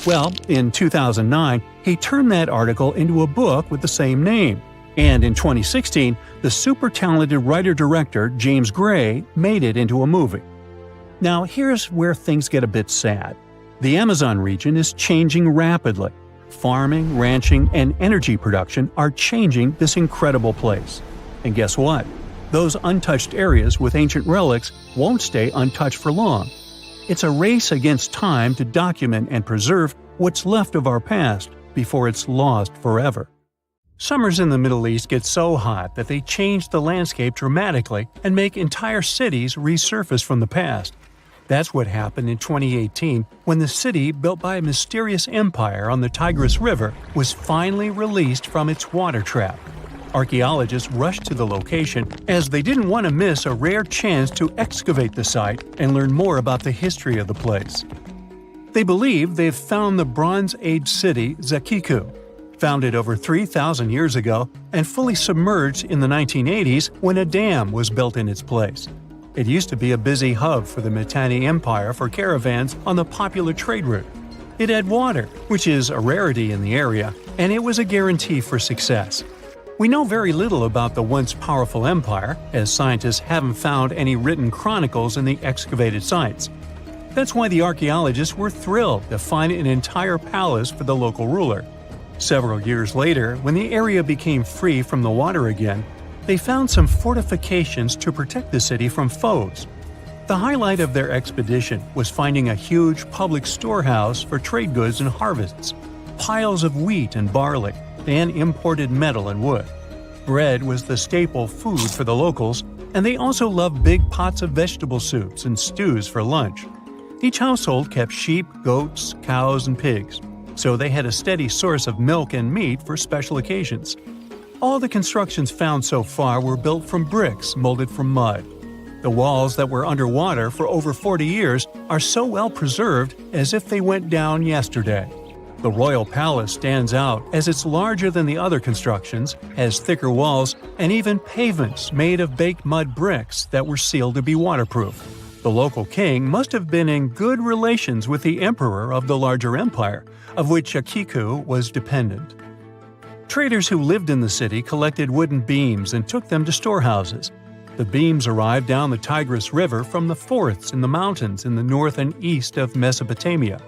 Well, in 2009, he turned that article into a book with the same name. And in 2016, the super talented writer-director James Gray made it into a movie. Now, here's where things get a bit sad. The Amazon region is changing rapidly. Farming, ranching, and energy production are changing this incredible place. And guess what? Those untouched areas with ancient relics won't stay untouched for long. It's a race against time to document and preserve what's left of our past before it's lost forever. Summers in the Middle East get so hot that they change the landscape dramatically and make entire cities resurface from the past. That's what happened in 2018 when the city built by a mysterious empire on the Tigris River was finally released from its water trap. Archaeologists rushed to the location as they didn't want to miss a rare chance to excavate the site and learn more about the history of the place. They believe they've found the Bronze Age city Zekiku, founded over 3,000 years ago and fully submerged in the 1980s when a dam was built in its place. It used to be a busy hub for the Mitanni Empire for caravans on the popular trade route. It had water, which is a rarity in the area, and it was a guarantee for success. We know very little about the once powerful empire, as scientists haven't found any written chronicles in the excavated sites. That's why the archaeologists were thrilled to find an entire palace for the local ruler. Several years later, when the area became free from the water again, they found some fortifications to protect the city from foes. The highlight of their expedition was finding a huge public storehouse for trade goods and harvests, piles of wheat and barley, and imported metal and wood. Bread was the staple food for the locals, and they also loved big pots of vegetable soups and stews for lunch. Each household kept sheep, goats, cows, and pigs, so they had a steady source of milk and meat for special occasions. All the constructions found so far were built from bricks molded from mud. The walls that were underwater for over 40 years are so well preserved as if they went down yesterday. The royal palace stands out as it's larger than the other constructions, has thicker walls, and even pavements made of baked mud bricks that were sealed to be waterproof. The local king must have been in good relations with the emperor of the larger empire, of which Akiku was dependent. Traders who lived in the city collected wooden beams and took them to storehouses. The beams arrived down the Tigris River from the forests in the mountains in the north and east of Mesopotamia.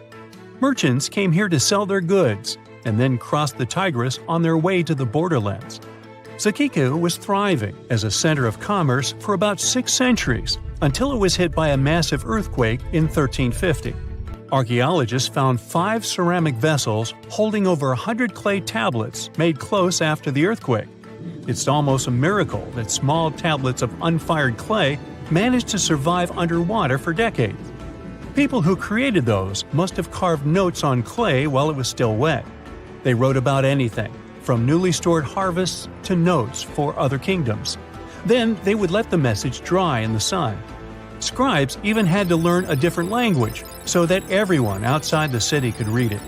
Merchants came here to sell their goods and then crossed the Tigris on their way to the borderlands. Zekiku was thriving as a center of commerce for about 6 centuries until it was hit by a massive earthquake in 1350. Archaeologists found 5 ceramic vessels holding over 100 clay tablets made close after the earthquake. It's almost a miracle that small tablets of unfired clay managed to survive underwater for decades. People who created those must have carved notes on clay while it was still wet. They wrote about anything, from newly stored harvests to notes for other kingdoms. Then they would let the message dry in the sun. Scribes even had to learn a different language so that everyone outside the city could read it.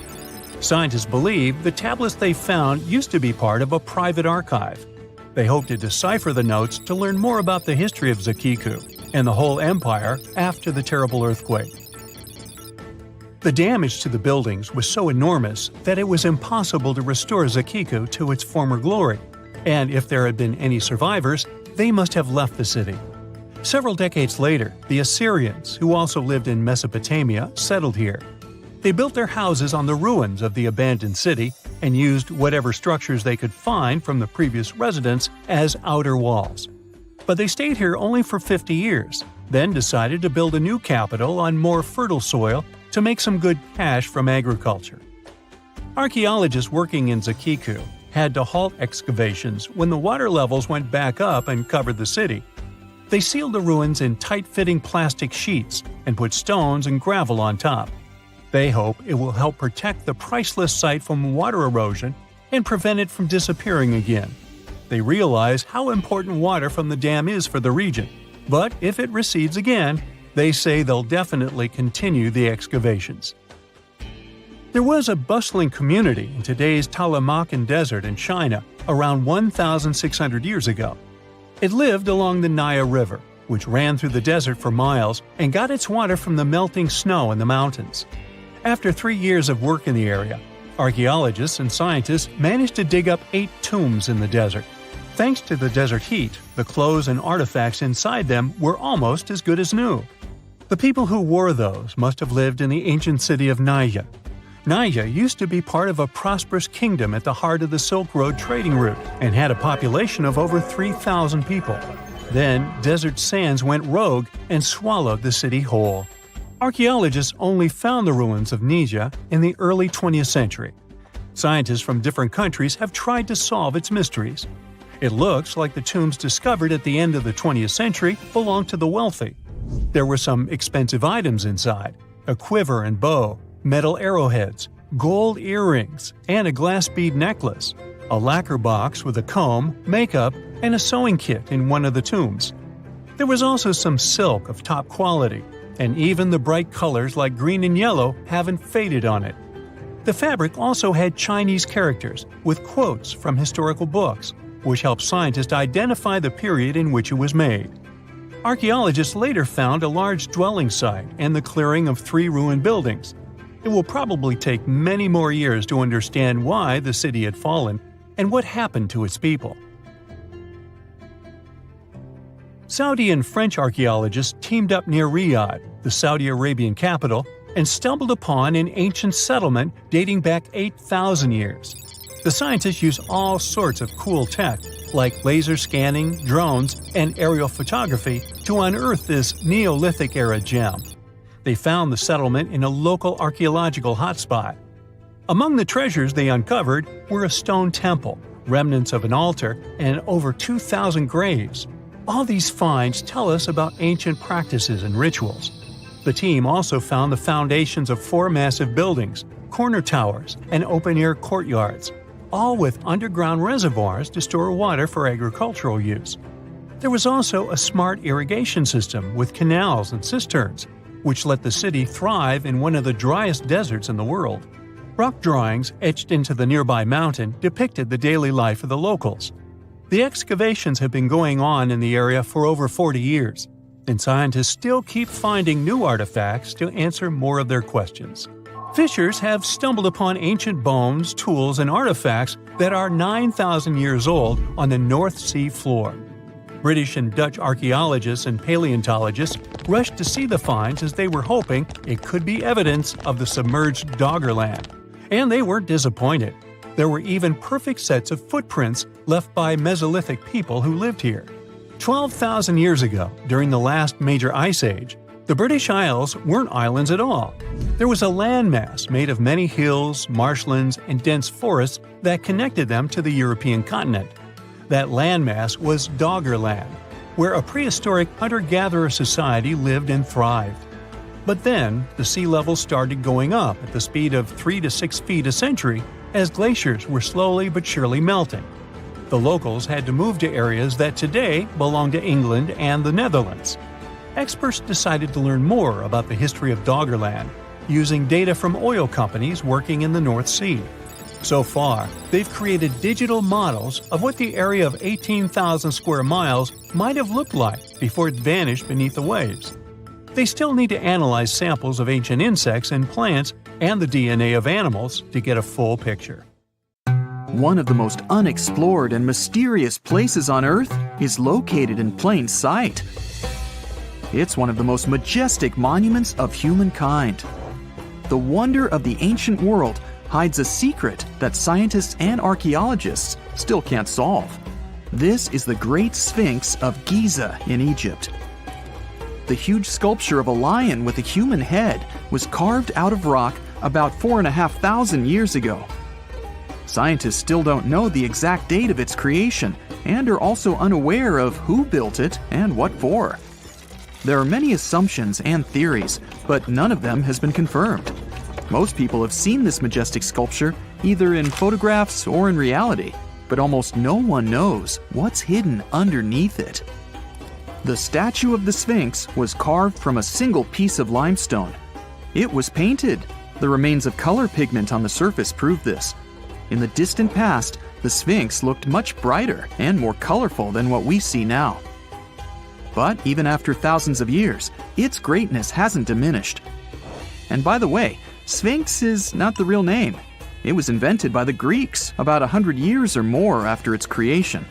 Scientists believe the tablets they found used to be part of a private archive. They hoped to decipher the notes to learn more about the history of Zekiku and the whole empire after the terrible earthquake. The damage to the buildings was so enormous that it was impossible to restore Zekiku to its former glory, and if there had been any survivors, they must have left the city. Several decades later, the Assyrians, who also lived in Mesopotamia, settled here. They built their houses on the ruins of the abandoned city and used whatever structures they could find from the previous residents as outer walls. But they stayed here only for 50 years, then decided to build a new capital on more fertile soil to make some good cash from agriculture. Archaeologists working in Zekiku had to halt excavations when the water levels went back up and covered the city. They sealed the ruins in tight-fitting plastic sheets and put stones and gravel on top. They hope it will help protect the priceless site from water erosion and prevent it from disappearing again. They realize how important water from the dam is for the region, but if it recedes again, they say they'll definitely continue the excavations. There was a bustling community in today's Taklamakan Desert in China around 1,600 years ago. It lived along the Naya River, which ran through the desert for miles and got its water from the melting snow in the mountains. After 3 years of work in the area, archaeologists and scientists managed to dig up 8 tombs in the desert. Thanks to the desert heat, the clothes and artifacts inside them were almost as good as new. The people who wore those must have lived in the ancient city of Naya. Naya used to be part of a prosperous kingdom at the heart of the Silk Road trading route and had a population of over 3,000 people. Then, desert sands went rogue and swallowed the city whole. Archaeologists only found the ruins of Nija in the early 20th century. Scientists from different countries have tried to solve its mysteries. It looks like the tombs discovered at the end of the 20th century belonged to the wealthy. There were some expensive items inside: a quiver and bow, metal arrowheads, gold earrings, and a glass bead necklace, a lacquer box with a comb, makeup, and a sewing kit in one of the tombs. There was also some silk of top quality, and even the bright colors like green and yellow haven't faded on it. The fabric also had Chinese characters with quotes from historical books, which helped scientists identify the period in which it was made. Archaeologists later found a large dwelling site and the clearing of 3 ruined buildings. It will probably take many more years to understand why the city had fallen and what happened to its people. Saudi and French archaeologists teamed up near Riyadh, the Saudi Arabian capital, and stumbled upon an ancient settlement dating back 8,000 years. The scientists used all sorts of cool tech, like laser scanning, drones, and aerial photography, to unearth this Neolithic-era gem. They found the settlement in a local archaeological hotspot. Among the treasures they uncovered were a stone temple, remnants of an altar, and over 2,000 graves. All these finds tell us about ancient practices and rituals. The team also found the foundations of 4 massive buildings, corner towers, and open-air courtyards, all with underground reservoirs to store water for agricultural use. There was also a smart irrigation system with canals and cisterns, which let the city thrive in one of the driest deserts in the world. Rock drawings etched into the nearby mountain depicted the daily life of the locals. The excavations have been going on in the area for over 40 years, and scientists still keep finding new artifacts to answer more of their questions. Fishers have stumbled upon ancient bones, tools, and artifacts that are 9,000 years old on the North Sea floor. British and Dutch archaeologists and paleontologists rushed to see the finds as they were hoping it could be evidence of the submerged Doggerland. And they weren't disappointed. There were even perfect sets of footprints left by Mesolithic people who lived here. 12,000 years ago, during the last major ice age, the British Isles weren't islands at all. There was a landmass made of many hills, marshlands, and dense forests that connected them to the European continent. That landmass was Doggerland, where a prehistoric hunter-gatherer society lived and thrived. But then, the sea level started going up at the speed of 3 to 6 feet a century as glaciers were slowly but surely melting. The locals had to move to areas that today belong to England and the Netherlands. Experts decided to learn more about the history of Doggerland, using data from oil companies working in the North Sea. So far, they've created digital models of what the area of 18,000 square miles might have looked like before it vanished beneath the waves. They still need to analyze samples of ancient insects and plants and the DNA of animals to get a full picture. One of the most unexplored and mysterious places on Earth is located in plain sight. It's one of the most majestic monuments of humankind. The wonder of the ancient world hides a secret that scientists and archaeologists still can't solve. This is the Great Sphinx of Giza in Egypt. The huge sculpture of a lion with a human head was carved out of rock about 4,500 years ago. Scientists still don't know the exact date of its creation and are also unaware of who built it and what for. There are many assumptions and theories, but none of them has been confirmed. Most people have seen this majestic sculpture either in photographs or in reality, but almost no one knows what's hidden underneath it. The statue of the Sphinx was carved from a single piece of limestone. It was painted. The remains of color pigment on the surface prove this. In the distant past, the Sphinx looked much brighter and more colorful than what we see now. But even after thousands of years, its greatness hasn't diminished. And by the way, Sphinx is not the real name. It was invented by the Greeks about 100 years or more after its creation.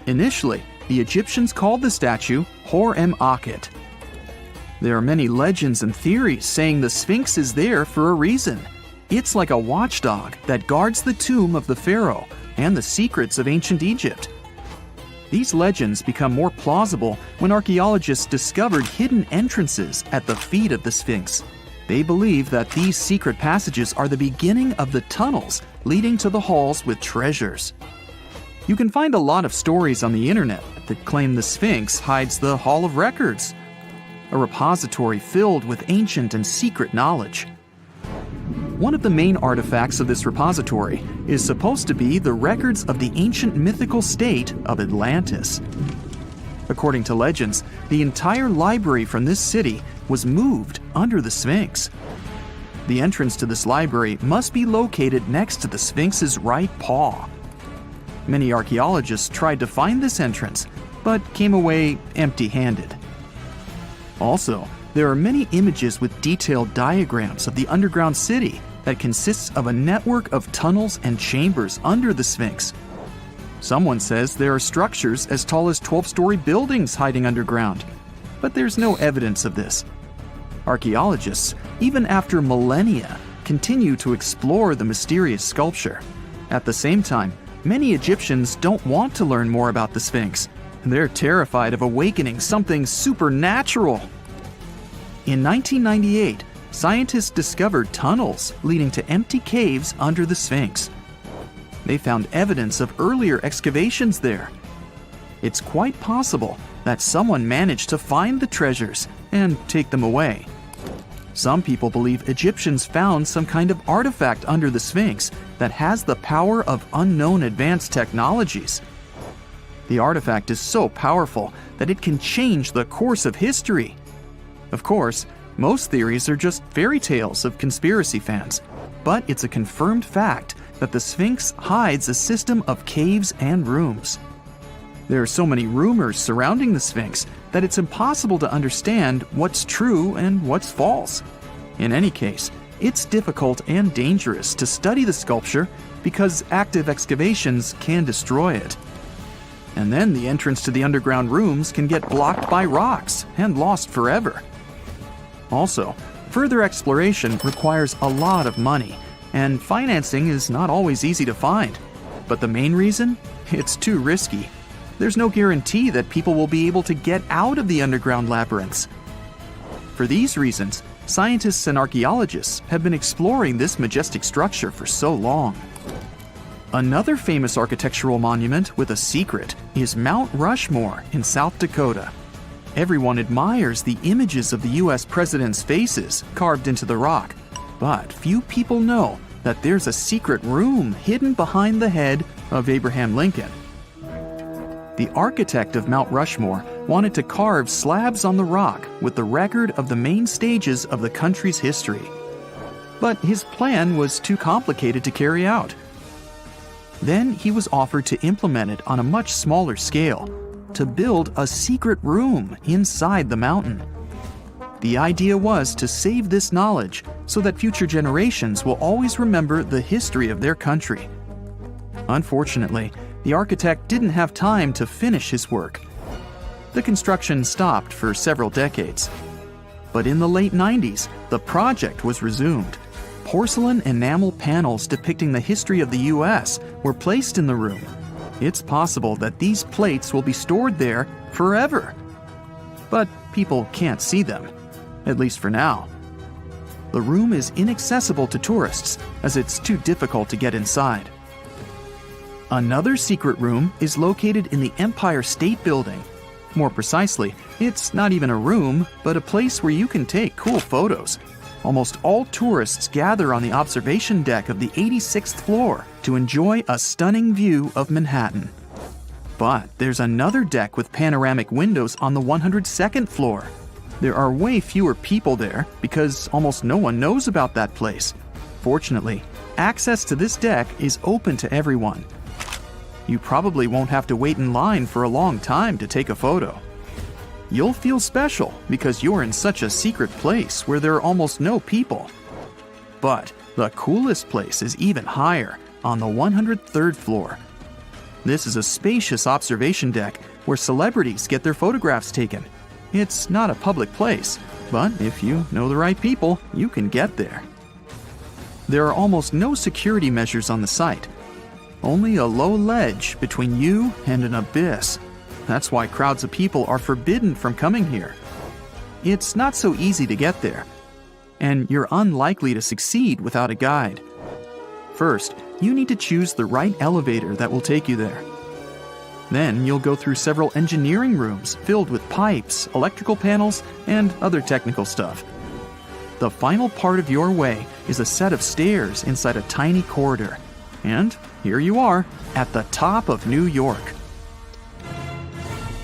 Initially, the Egyptians called the statue Hor-em-Akhet. There are many legends and theories saying the Sphinx is there for a reason. It's like a watchdog that guards the tomb of the pharaoh and the secrets of ancient Egypt. These legends become more plausible when archaeologists discovered hidden entrances at the feet of the Sphinx. They believe that these secret passages are the beginning of the tunnels leading to the halls with treasures. You can find a lot of stories on the internet that claim the Sphinx hides the Hall of Records, a repository filled with ancient and secret knowledge. One of the main artifacts of this repository is supposed to be the records of the ancient mythical state of Atlantis. According to legends, the entire library from this city was moved under the Sphinx. The entrance to this library must be located next to the Sphinx's right paw. Many archaeologists tried to find this entrance, but came away empty-handed. Also, there are many images with detailed diagrams of the underground city that consists of a network of tunnels and chambers under the Sphinx. Someone says there are structures as tall as 12-story buildings hiding underground, but there's no evidence of this. Archaeologists, even after millennia, continue to explore the mysterious sculpture. At the same time, many Egyptians don't want to learn more about the Sphinx. They're terrified of awakening something supernatural. In 1998, scientists discovered tunnels leading to empty caves under the Sphinx. They found evidence of earlier excavations there. It's quite possible that someone managed to find the treasures and take them away. Some people believe Egyptians found some kind of artifact under the Sphinx that has the power of unknown advanced technologies. The artifact is so powerful that it can change the course of history. Of course, most theories are just fairy tales of conspiracy fans, but it's a confirmed fact that the Sphinx hides a system of caves and rooms. There are so many rumors surrounding the Sphinx that it's impossible to understand what's true and what's false. In any case, it's difficult and dangerous to study the sculpture because active excavations can destroy it. And then the entrance to the underground rooms can get blocked by rocks and lost forever. Also, further exploration requires a lot of money, and financing is not always easy to find. But the main reason? It's too risky. There's no guarantee that people will be able to get out of the underground labyrinths. For these reasons, scientists and archaeologists have been exploring this majestic structure for so long. Another famous architectural monument with a secret is Mount Rushmore in South Dakota. Everyone admires the images of the U.S. presidents' faces carved into the rock, but few people know that there's a secret room hidden behind the head of Abraham Lincoln. The architect of Mount Rushmore wanted to carve slabs on the rock with the record of the main stages of the country's history. But his plan was too complicated to carry out. Then he was offered to implement it on a much smaller scale, to build a secret room inside the mountain. The idea was to save this knowledge so that future generations will always remember the history of their country. Unfortunately, the architect didn't have time to finish his work. The construction stopped for several decades. But in the late 90s, the project was resumed. Porcelain enamel panels depicting the history of the U.S. were placed in the room. It's possible that these plates will be stored there forever. But people can't see them, at least for now. The room is inaccessible to tourists, as it's too difficult to get inside. Another secret room is located in the Empire State Building. More precisely, it's not even a room, but a place where you can take cool photos. Almost all tourists gather on the observation deck of the 86th floor to enjoy a stunning view of Manhattan. But there's another deck with panoramic windows on the 102nd floor. There are way fewer people there because almost no one knows about that place. Fortunately, access to this deck is open to everyone. You probably won't have to wait in line for a long time to take a photo. You'll feel special because you're in such a secret place where there are almost no people. But the coolest place is even higher, on the 103rd floor. This is a spacious observation deck where celebrities get their photographs taken. It's not a public place, but if you know the right people, you can get there. There are almost no security measures on the site. Only a low ledge between you and an abyss. That's why crowds of people are forbidden from coming here. It's not so easy to get there, and you're unlikely to succeed without a guide. First, you need to choose the right elevator that will take you there. Then you'll go through several engineering rooms filled with pipes, electrical panels, and other technical stuff. The final part of your way is a set of stairs inside a tiny corridor. And here you are, at the top of New York.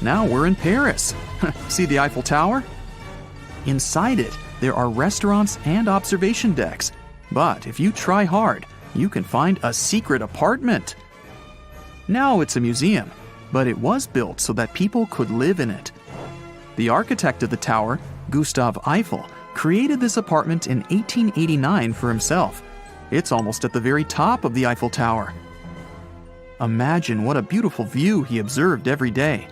Now we're in Paris. See the Eiffel Tower? Inside it, there are restaurants and observation decks. But if you try hard, you can find a secret apartment. Now it's a museum, but it was built so that people could live in it. The architect of the tower, Gustav Eiffel, created this apartment in 1889 for himself. It's almost at the very top of the Eiffel Tower. Imagine what a beautiful view he observed every day.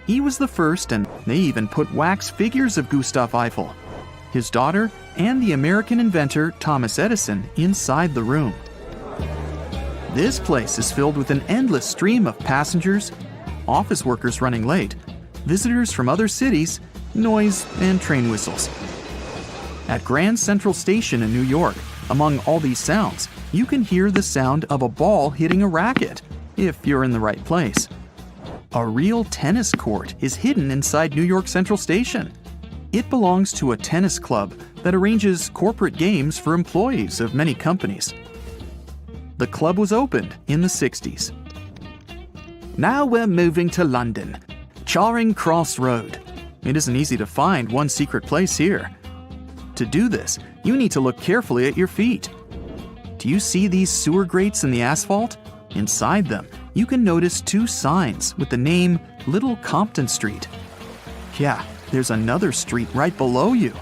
He was the first, and they even put wax figures of Gustav Eiffel, his daughter, and the American inventor Thomas Edison inside the room. This place is filled with an endless stream of passengers, office workers running late, visitors from other cities, noise, and train whistles. At Grand Central Station in New York, among all these sounds, you can hear the sound of a ball hitting a racket, if you're in the right place. A real tennis court is hidden inside New York Central Station. It belongs to a tennis club that arranges corporate games for employees of many companies. The club was opened in the 60s. Now we're moving to London, Charing Cross Road. It isn't easy to find one secret place here. To do this, you need to look carefully at your feet. Do you see these sewer grates in the asphalt? Inside them, you can notice two signs with the name Little Compton Street. Yeah, there's another street right below you.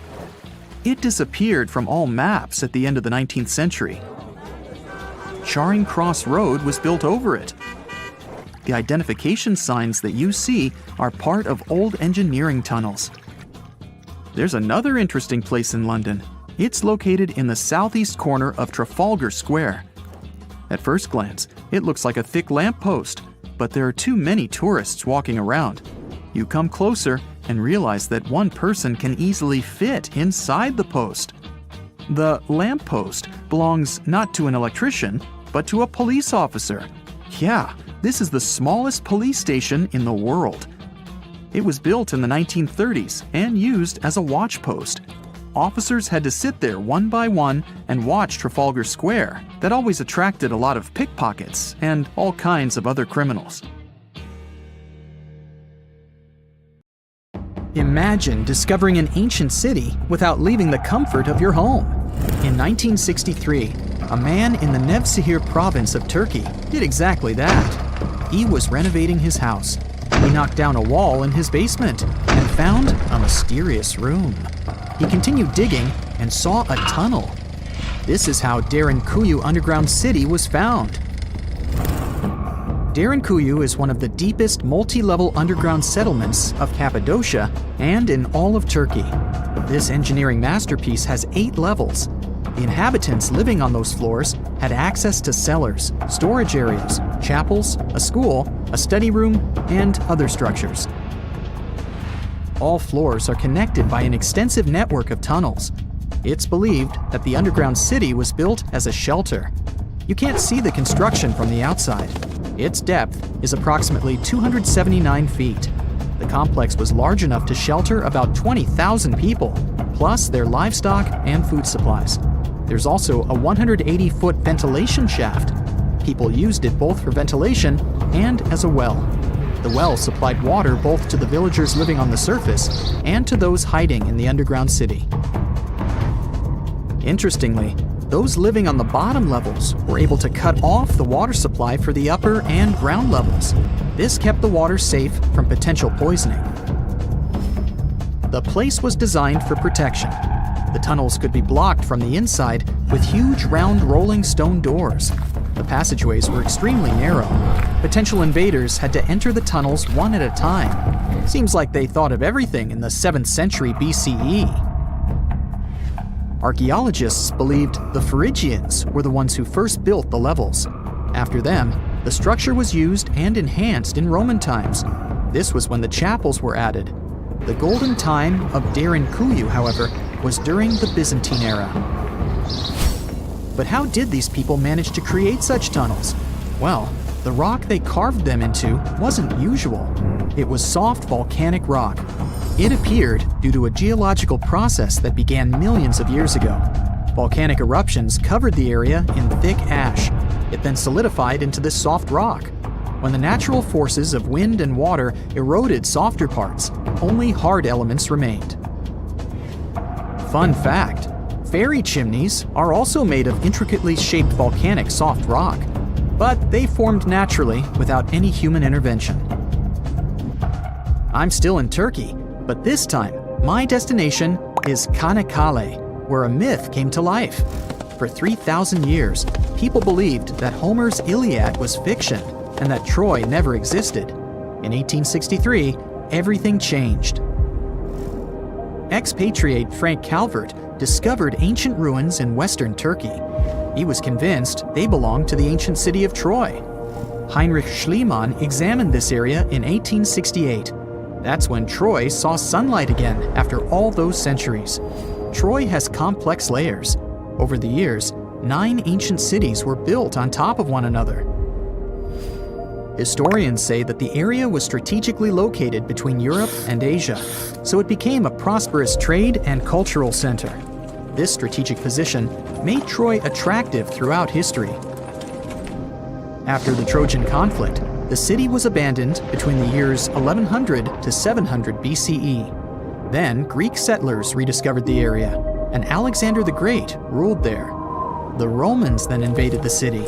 It disappeared from all maps at the end of the 19th century. Charing Cross Road was built over it. The identification signs that you see are part of old engineering tunnels. There's another interesting place in London. It's located in the southeast corner of Trafalgar Square. At first glance, it looks like a thick lamppost, but there are too many tourists walking around. You come closer and realize that one person can easily fit inside the post. The lamppost belongs not to an electrician, but to a police officer. Yeah, this is the smallest police station in the world. It was built in the 1930s and used as a watch post. Officers had to sit there one by one and watch Trafalgar Square. That always attracted a lot of pickpockets and all kinds of other criminals. Imagine discovering an ancient city without leaving the comfort of your home. In 1963, a man in the Nevşehir province of Turkey did exactly that. He was renovating his house. He knocked down a wall in his basement and found a mysterious room. He continued digging and saw a tunnel. This is how Derinkuyu underground city was found. Derinkuyu is one of the deepest multi-level underground settlements of Cappadocia and in all of Turkey. This engineering masterpiece has 8 levels. The inhabitants living on those floors had access to cellars, storage areas, chapels, a school, a study room, and other structures. All floors are connected by an extensive network of tunnels. It's believed that the underground city was built as a shelter. You can't see the construction from the outside. Its depth is approximately 279 feet. The complex was large enough to shelter about 20,000 people, plus their livestock and food supplies. There's also a 180-foot ventilation shaft. People used it both for ventilation and as a well. The well supplied water both to the villagers living on the surface and to those hiding in the underground city. Interestingly, those living on the bottom levels were able to cut off the water supply for the upper and ground levels. This kept the water safe from potential poisoning. The place was designed for protection. The tunnels could be blocked from the inside with huge round rolling stone doors. The passageways were extremely narrow. Potential invaders had to enter the tunnels one at a time. Seems like they thought of everything in the 7th century BCE. Archaeologists believed the Phrygians were the ones who first built the levels. After them, the structure was used and enhanced in Roman times. This was when the chapels were added. The golden time of Derinkuyu, however, was during the Byzantine era. But how did these people manage to create such tunnels? Well, the rock they carved them into wasn't usual. It was soft volcanic rock. It appeared due to a geological process that began millions of years ago. Volcanic eruptions covered the area in thick ash. It then solidified into this soft rock. When the natural forces of wind and water eroded softer parts, only hard elements remained. Fun fact, fairy chimneys are also made of intricately shaped volcanic soft rock, but they formed naturally without any human intervention. I'm still in Turkey, but this time, my destination is Çanakkale, where a myth came to life. For 3,000 years, people believed that Homer's Iliad was fiction and that Troy never existed. In 1863, everything changed. Expatriate Frank Calvert discovered ancient ruins in western Turkey. He was convinced they belonged to the ancient city of Troy. Heinrich Schliemann examined this area in 1868. That's when Troy saw sunlight again after all those centuries. Troy has complex layers. Over the years, 9 ancient cities were built on top of one another. Historians say that the area was strategically located between Europe and Asia, so it became a prosperous trade and cultural center. This strategic position made Troy attractive throughout history. After the Trojan conflict, the city was abandoned between the years 1100 to 700 BCE. Then Greek settlers rediscovered the area, and Alexander the Great ruled there. The Romans then invaded the city.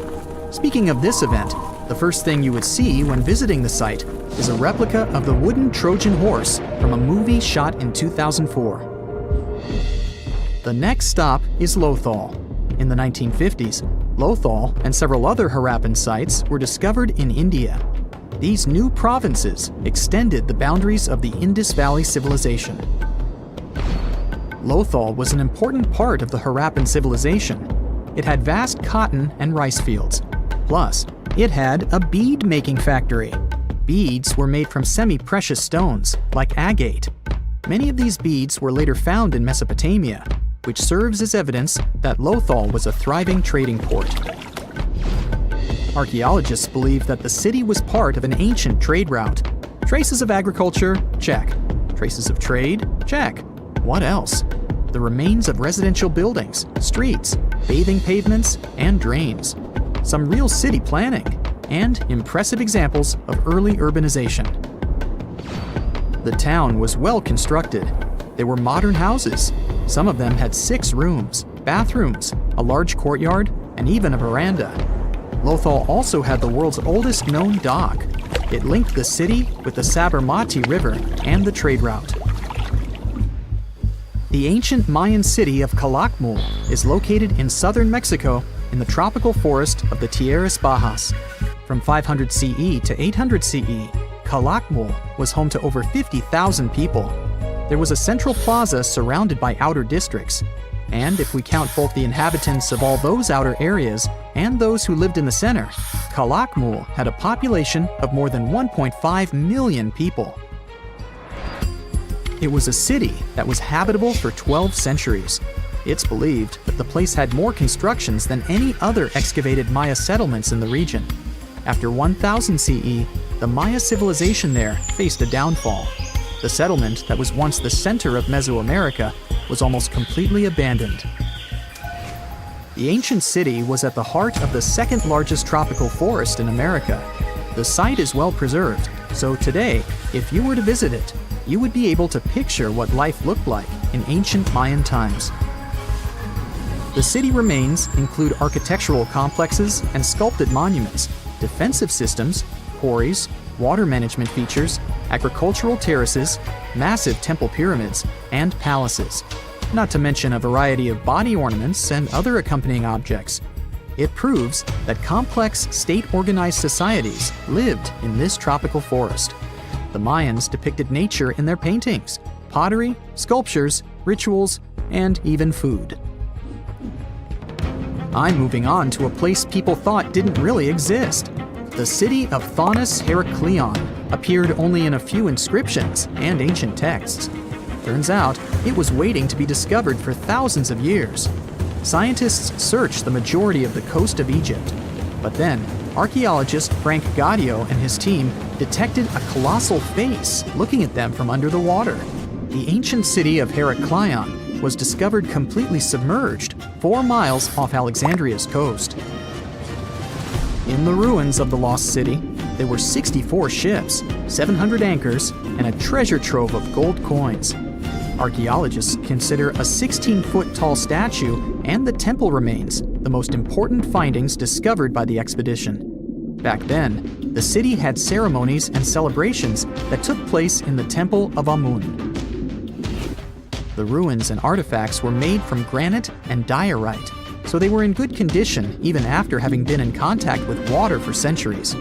Speaking of this event, the first thing you would see when visiting the site is a replica of the wooden Trojan horse from a movie shot in 2004. The next stop is Lothal. In the 1950s, Lothal and several other Harappan sites were discovered in India. These new provinces extended the boundaries of the Indus Valley civilization. Lothal was an important part of the Harappan civilization. It had vast cotton and rice fields. Plus, it had a bead-making factory. Beads were made from semi-precious stones, like agate. Many of these beads were later found in Mesopotamia, which serves as evidence that Lothal was a thriving trading port. Archaeologists believe that the city was part of an ancient trade route. Traces of agriculture? Check. Traces of trade? Check. What else? The remains of residential buildings, streets, bathing pavements, and drains. Some real city planning, and impressive examples of early urbanization. The town was well constructed. There were modern houses. Some of them had 6 rooms, bathrooms, a large courtyard, and even a veranda. Lothal also had the world's oldest known dock. It linked the city with the Sabarmati River and the trade route. The ancient Mayan city of Calakmul is located in southern Mexico in the tropical forest of the Tierras Bajas. From 500 CE to 800 CE, Calakmul was home to over 50,000 people. There was a central plaza surrounded by outer districts. And if we count both the inhabitants of all those outer areas and those who lived in the center, Calakmul had a population of more than 1.5 million people. It was a city that was habitable for 12 centuries. It's believed that the place had more constructions than any other excavated Maya settlements in the region. After 1000 CE, the Maya civilization there faced a downfall. The settlement that was once the center of Mesoamerica was almost completely abandoned. The ancient city was at the heart of the second largest tropical forest in America. The site is well preserved, so today, if you were to visit it, you would be able to picture what life looked like in ancient Mayan times. The city remains include architectural complexes and sculpted monuments, defensive systems, quarries, water management features, agricultural terraces, massive temple pyramids, and palaces. not to mention a variety of body ornaments and other accompanying objects. It proves that complex, state-organized societies lived in this tropical forest. The Mayans depicted nature in their paintings, pottery, sculptures, rituals, and even food. I'm moving on to a place people thought didn't really exist. The city of Thonis-Heracleion appeared only in a few inscriptions and ancient texts. Turns out, it was waiting to be discovered for thousands of years. Scientists searched the majority of the coast of Egypt. But then, archaeologist Frank Gaudio and his team detected a colossal face looking at them from under the water. The ancient city of Heracleion was discovered completely submerged 4 miles off Alexandria's coast. In the ruins of the lost city, there were 64 ships, 700 anchors, and a treasure trove of gold coins. Archaeologists consider a 16-foot-tall statue and the temple remains the most important findings discovered by the expedition. Back then, the city had ceremonies and celebrations that took place in the Temple of Amun. The ruins and artifacts were made from granite and diorite, so they were in good condition even after having been in contact with water for centuries.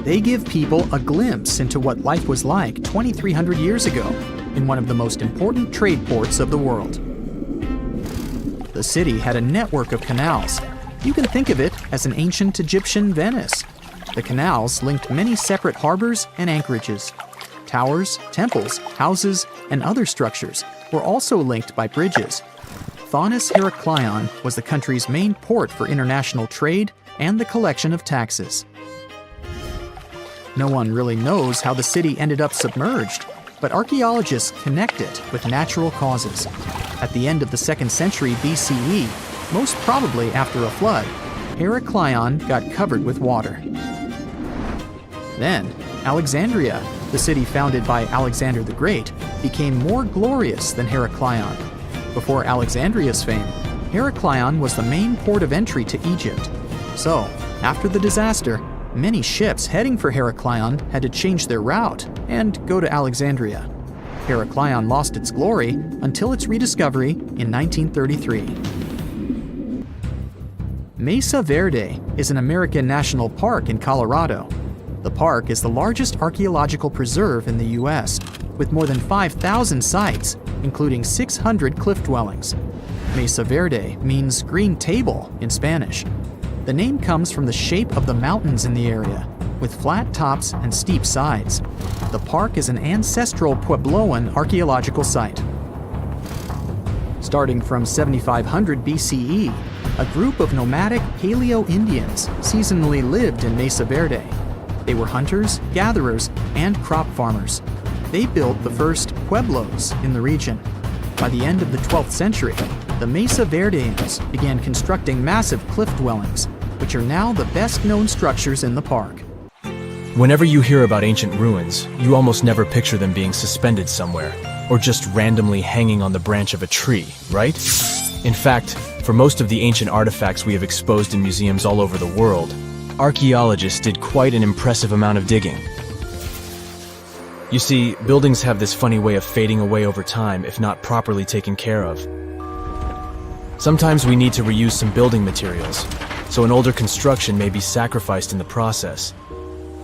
They give people a glimpse into what life was like 2,300 years ago in one of the most important trade ports of the world. The city had a network of canals. You can think of it as an ancient Egyptian Venice. The canals linked many separate harbors and anchorages. Towers, temples, houses, and other structures were also linked by bridges. Thonis-Heracleion was the country's main port for international trade and the collection of taxes. No one really knows how the city ended up submerged, but archaeologists connect it with natural causes. At the end of the 2nd century BCE, most probably after a flood, Heracleion got covered with water. Then, Alexandria, the city founded by Alexander the Great, became more glorious than Heracleion. Before Alexandria's fame, Heracleion was the main port of entry to Egypt. So, after the disaster, many ships heading for Heracleion had to change their route and go to Alexandria. Heracleion lost its glory until its rediscovery in 1933. Mesa Verde is an American national park in Colorado. The park is the largest archaeological preserve in the U.S., with more than 5,000 sites, including 600 cliff dwellings. Mesa Verde means green table in Spanish. The name comes from the shape of the mountains in the area, with flat tops and steep sides. The park is an ancestral Puebloan archaeological site. Starting from 7500 BCE, a group of nomadic Paleo-Indians seasonally lived in Mesa Verde. They were hunters, gatherers, and crop farmers. They built the first pueblos in the region. By the end of the 12th century, the Mesa Verdeans began constructing massive cliff dwellings, which are now the best-known structures in the park. Whenever you hear about ancient ruins, you almost never picture them being suspended somewhere, or just randomly hanging on the branch of a tree, right? In fact, for most of the ancient artifacts we have exposed in museums all over the world, archaeologists did quite an impressive amount of digging. You see, buildings have this funny way of fading away over time if not properly taken care of. Sometimes we need to reuse some building materials, so an older construction may be sacrificed in the process.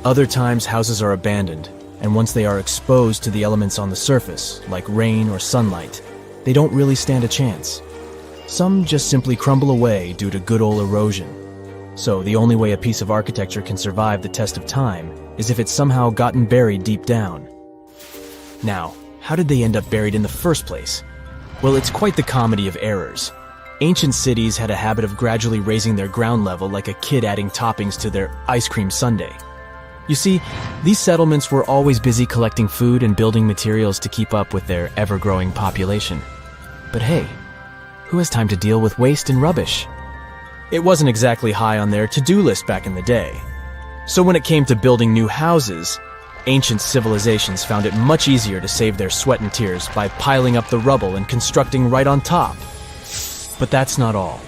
Other times houses are abandoned, and once they are exposed to the elements on the surface, like rain or sunlight, they don't really stand a chance. Some just simply crumble away due to good old erosion. So the only way a piece of architecture can survive the test of time is if it's somehow gotten buried deep down. Now, how did they end up buried in the first place? Well, it's quite the comedy of errors. Ancient cities had a habit of gradually raising their ground level like a kid adding toppings to their ice cream sundae. You see, these settlements were always busy collecting food and building materials to keep up with their ever-growing population. But hey, who has time to deal with waste and rubbish? It wasn't exactly high on their to-do list back in the day. So when it came to building new houses, ancient civilizations found it much easier to save their sweat and tears by piling up the rubble and constructing right on top. But that's not all.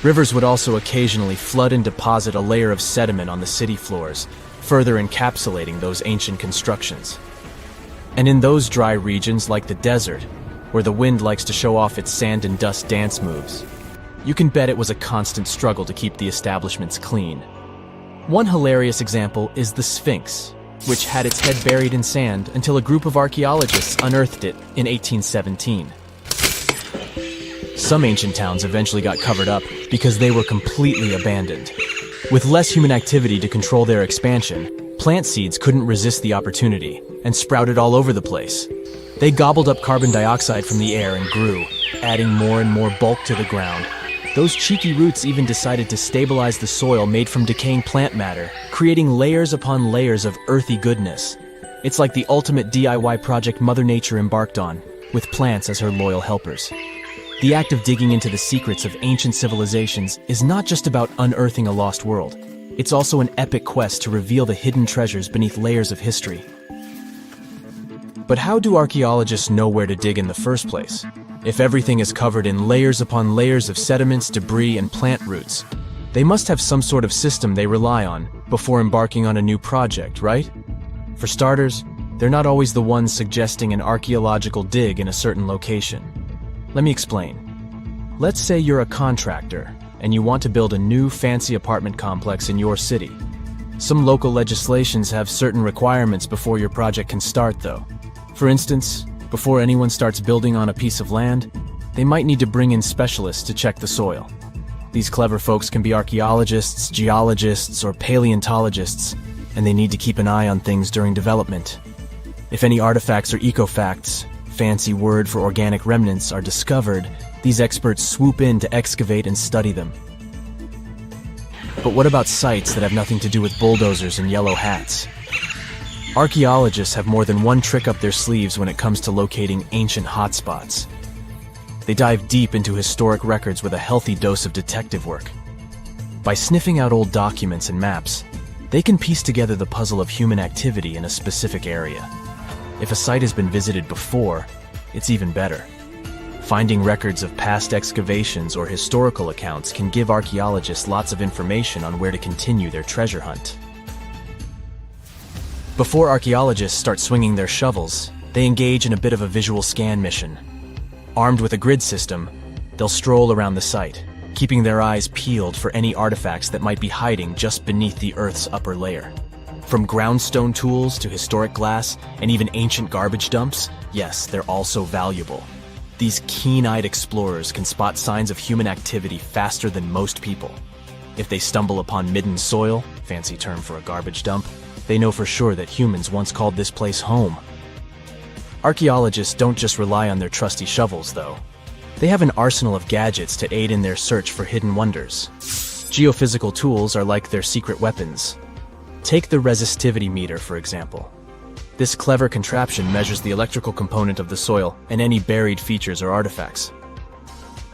Rivers would also occasionally flood and deposit a layer of sediment on the city floors, further encapsulating those ancient constructions. And in those dry regions like the desert, where the wind likes to show off its sand and dust dance moves. You can bet it was a constant struggle to keep the establishments clean. One hilarious example is the Sphinx, which had its head buried in sand until a group of archaeologists unearthed it in 1817. Some ancient towns eventually got covered up because they were completely abandoned. With less human activity to control their expansion, plant seeds couldn't resist the opportunity and sprouted all over the place. They gobbled up carbon dioxide from the air and grew, adding more and more bulk to the ground. Those cheeky roots even decided to stabilize the soil made from decaying plant matter, creating layers upon layers of earthy goodness. It's like the ultimate DIY project Mother Nature embarked on, with plants as her loyal helpers. The act of digging into the secrets of ancient civilizations is not just about unearthing a lost world. It's also an epic quest to reveal the hidden treasures beneath layers of history. But how do archaeologists know where to dig in the first place? If everything is covered in layers upon layers of sediments, debris, and plant roots, they must have some sort of system they rely on before embarking on a new project, right? For starters, they're not always the ones suggesting an archaeological dig in a certain location. Let me explain. Let's say you're a contractor and you want to build a new fancy apartment complex in your city. Some local legislations have certain requirements before your project can start, though. For instance, before anyone starts building on a piece of land, they might need to bring in specialists to check the soil. These clever folks can be archaeologists, geologists, or paleontologists, and they need to keep an eye on things during development. If any artifacts or ecofacts, fancy word for organic remnants, are discovered, these experts swoop in to excavate and study them. But what about sites that have nothing to do with bulldozers and yellow hats? Archaeologists have more than one trick up their sleeves when it comes to locating ancient hotspots. They dive deep into historic records with a healthy dose of detective work. By sniffing out old documents and maps, they can piece together the puzzle of human activity in a specific area. If a site has been visited before, it's even better. Finding records of past excavations or historical accounts can give archaeologists lots of information on where to continue their treasure hunt. Before archaeologists start swinging their shovels, they engage in a bit of a visual scan mission. Armed with a grid system, they'll stroll around the site, keeping their eyes peeled for any artifacts that might be hiding just beneath the Earth's upper layer. From groundstone tools to historic glass and even ancient garbage dumps, yes, they're also valuable. These keen-eyed explorers can spot signs of human activity faster than most people. If they stumble upon midden soil, fancy term for a garbage dump, they know for sure that humans once called this place home. Archaeologists don't just rely on their trusty shovels, though. They have an arsenal of gadgets to aid in their search for hidden wonders. Geophysical tools are like their secret weapons. Take the resistivity meter, for example. This clever contraption measures the electrical component of the soil and any buried features or artifacts.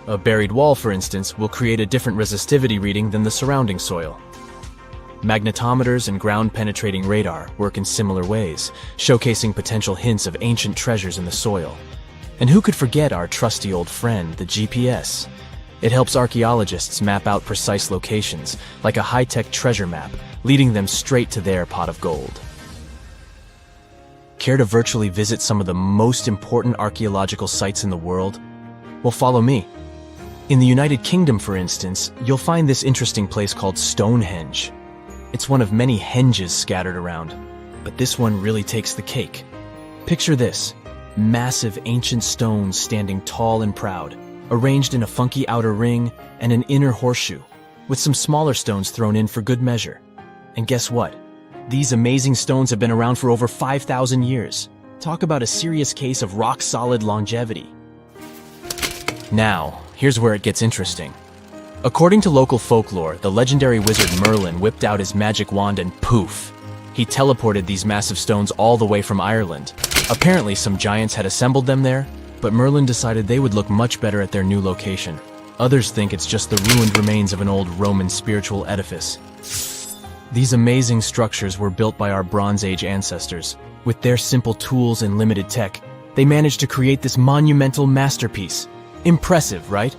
A buried wall, for instance, will create a different resistivity reading than the surrounding soil. Magnetometers and ground-penetrating radar work in similar ways, showcasing potential hints of ancient treasures in the soil. And who could forget our trusty old friend, the GPS? It helps archaeologists map out precise locations, like a high-tech treasure map, leading them straight to their pot of gold. Care to virtually visit some of the most important archaeological sites in the world? Well, follow me. In the United Kingdom, for instance, you'll find this interesting place called Stonehenge. It's one of many henges scattered around, but this one really takes the cake. Picture this: massive ancient stones standing tall and proud, arranged in a funky outer ring and an inner horseshoe, with some smaller stones thrown in for good measure. And guess what? These amazing stones have been around for over 5,000 years. Talk about a serious case of rock-solid longevity. Now, here's where it gets interesting. According to local folklore, the legendary wizard Merlin whipped out his magic wand and poof! He teleported these massive stones all the way from Ireland. Apparently, some giants had assembled them there, but Merlin decided they would look much better at their new location. Others think it's just the ruined remains of an old Roman spiritual edifice. These amazing structures were built by our Bronze Age ancestors. With their simple tools and limited tech, they managed to create this monumental masterpiece. Impressive, right?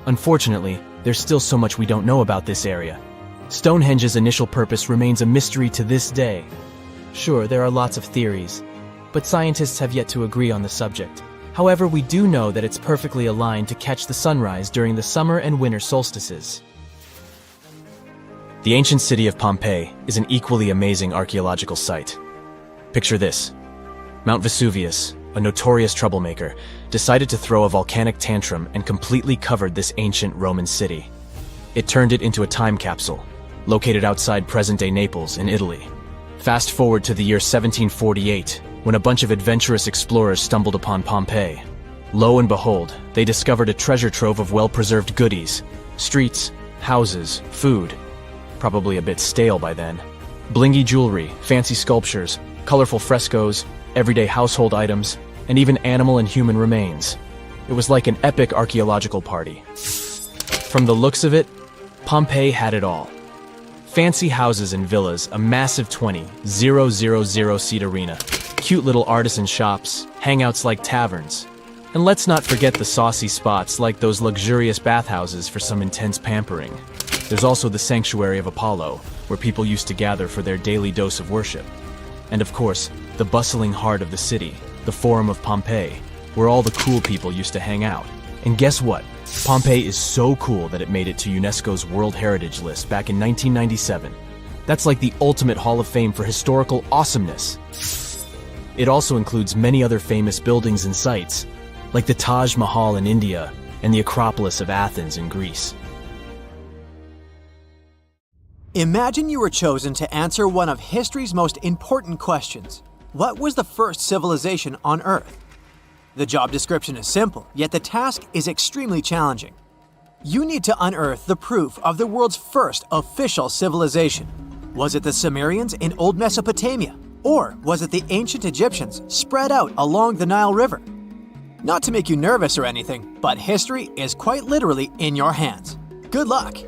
Unfortunately, there's still so much we don't know about this area. Stonehenge's initial purpose remains a mystery to this day. Sure, there are lots of theories, but scientists have yet to agree on the subject. However, we do know that it's perfectly aligned to catch the sunrise during the summer and winter solstices. The ancient city of Pompeii is an equally amazing archaeological site. Picture this. Mount Vesuvius, a notorious troublemaker, decided to throw a volcanic tantrum and completely covered this ancient Roman city. It turned it into a time capsule, located outside present-day Naples in Italy. Fast forward to the year 1748, when a bunch of adventurous explorers stumbled upon Pompeii. Lo and behold, they discovered a treasure trove of well-preserved goodies: streets, houses, food. Probably a bit stale by then. Blingy jewelry, fancy sculptures, colorful frescoes, everyday household items, and even animal and human remains. It was like an epic archaeological party. From the looks of it, Pompeii had it all. Fancy houses and villas, a massive 20,000-seat arena, cute little artisan shops, hangouts like taverns. And let's not forget the saucy spots like those luxurious bathhouses for some intense pampering. There's also the Sanctuary of Apollo, where people used to gather for their daily dose of worship. And of course, the bustling heart of the city, the Forum of Pompeii, where all the cool people used to hang out. And guess what? Pompeii is so cool that it made it to UNESCO's World Heritage List back in 1997. That's like the ultimate Hall of Fame for historical awesomeness. It also includes many other famous buildings and sites, like the Taj Mahal in India and the Acropolis of Athens in Greece. Imagine you were chosen to answer one of history's most important questions. What was the first civilization on Earth? The job description is simple, yet the task is extremely challenging. You need to unearth the proof of the world's first official civilization. Was it the Sumerians in Old Mesopotamia? Or was it the ancient Egyptians spread out along the Nile River? Not to make you nervous or anything, but history is quite literally in your hands. Good luck!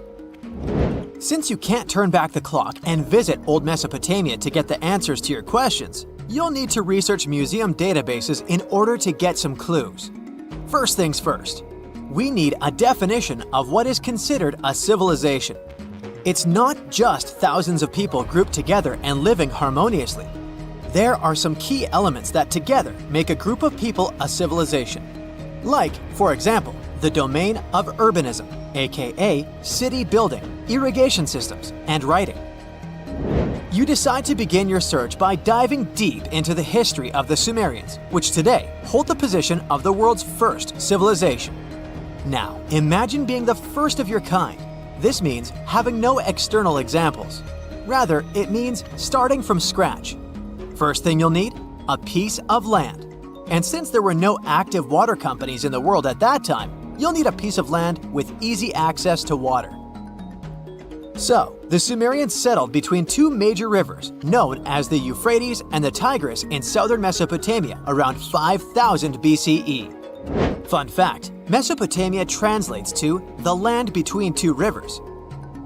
Since you can't turn back the clock and visit Old Mesopotamia to get the answers to your questions, you'll need to research museum databases in order to get some clues. First things first, we need a definition of what is considered a civilization. It's not just thousands of people grouped together and living harmoniously. There are some key elements that together make a group of people a civilization. Like, for example, the domain of urbanism, aka city building, irrigation systems, and writing. You decide to begin your search by diving deep into the history of the Sumerians, which today hold the position of the world's first civilization. Now, imagine being the first of your kind. This means having no external examples. Rather, it means starting from scratch. First thing you'll need? A piece of land. And since there were no active water companies in the world at that time, you'll need a piece of land with easy access to water. So, the Sumerians settled between two major rivers, known as the Euphrates and the Tigris in southern Mesopotamia around 5000 BCE. Fun fact, Mesopotamia translates to the land between two rivers.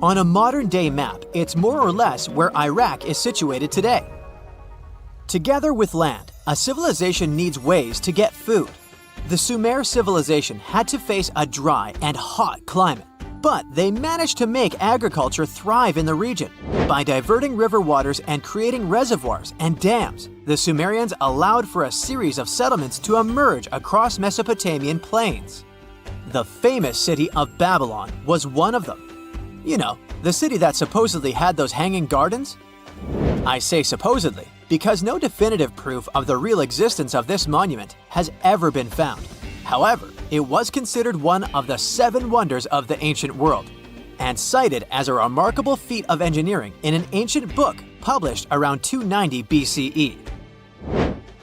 On a modern-day map, it's more or less where Iraq is situated today. Together with land, a civilization needs ways to get food. The Sumer civilization had to face a dry and hot climate, but they managed to make agriculture thrive in the region. By diverting river waters and creating reservoirs and dams, the Sumerians allowed for a series of settlements to emerge across Mesopotamian plains. The famous city of Babylon was one of them. You know, the city that supposedly had those hanging gardens? I say supposedly because no definitive proof of the real existence of this monument has ever been found. However, it was considered one of the 7 wonders of the ancient world, and cited as a remarkable feat of engineering in an ancient book published around 290 BCE.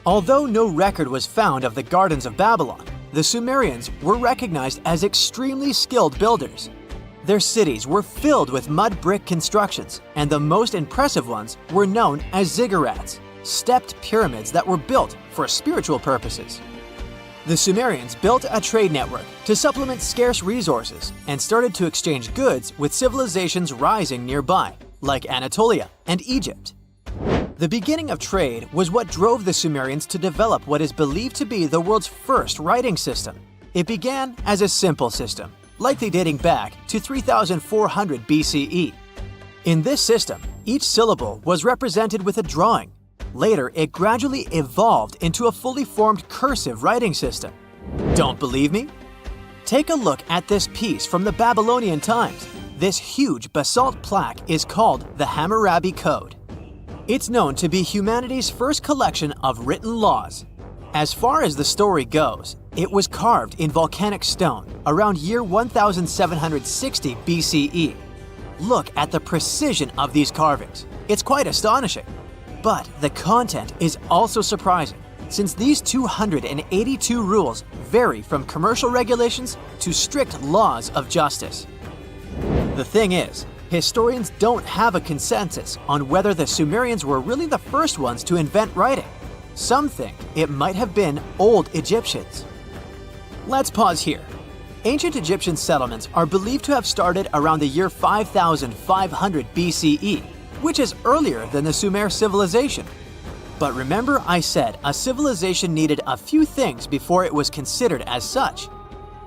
Although no record was found of the Gardens of Babylon, the Sumerians were recognized as extremely skilled builders. Their cities were filled with mud brick constructions, and the most impressive ones were known as ziggurats, stepped pyramids that were built for spiritual purposes. The Sumerians built a trade network to supplement scarce resources and started to exchange goods with civilizations rising nearby, like Anatolia and Egypt. The beginning of trade was what drove the Sumerians to develop what is believed to be the world's first writing system. It began as a simple system, likely dating back to 3400 BCE. In this system, each syllable was represented with a drawing. Later, it gradually evolved into a fully formed cursive writing system, Don't believe me? Take a look at this piece from the Babylonian times. This huge basalt plaque is called the Hammurabi Code. It's known to be humanity's first collection of written laws. As far as the story goes, it was carved in volcanic stone around year 1760 BCE. Look at the precision of these carvings. It's quite astonishing. But the content is also surprising, since these 282 rules vary from commercial regulations to strict laws of justice. The thing is, historians don't have a consensus on whether the Sumerians were really the first ones to invent writing. Some think it might have been old Egyptians. Let's pause here. Ancient Egyptian settlements are believed to have started around the year 5500 BCE, which is earlier than the Sumer civilization. But remember I said a civilization needed a few things before it was considered as such.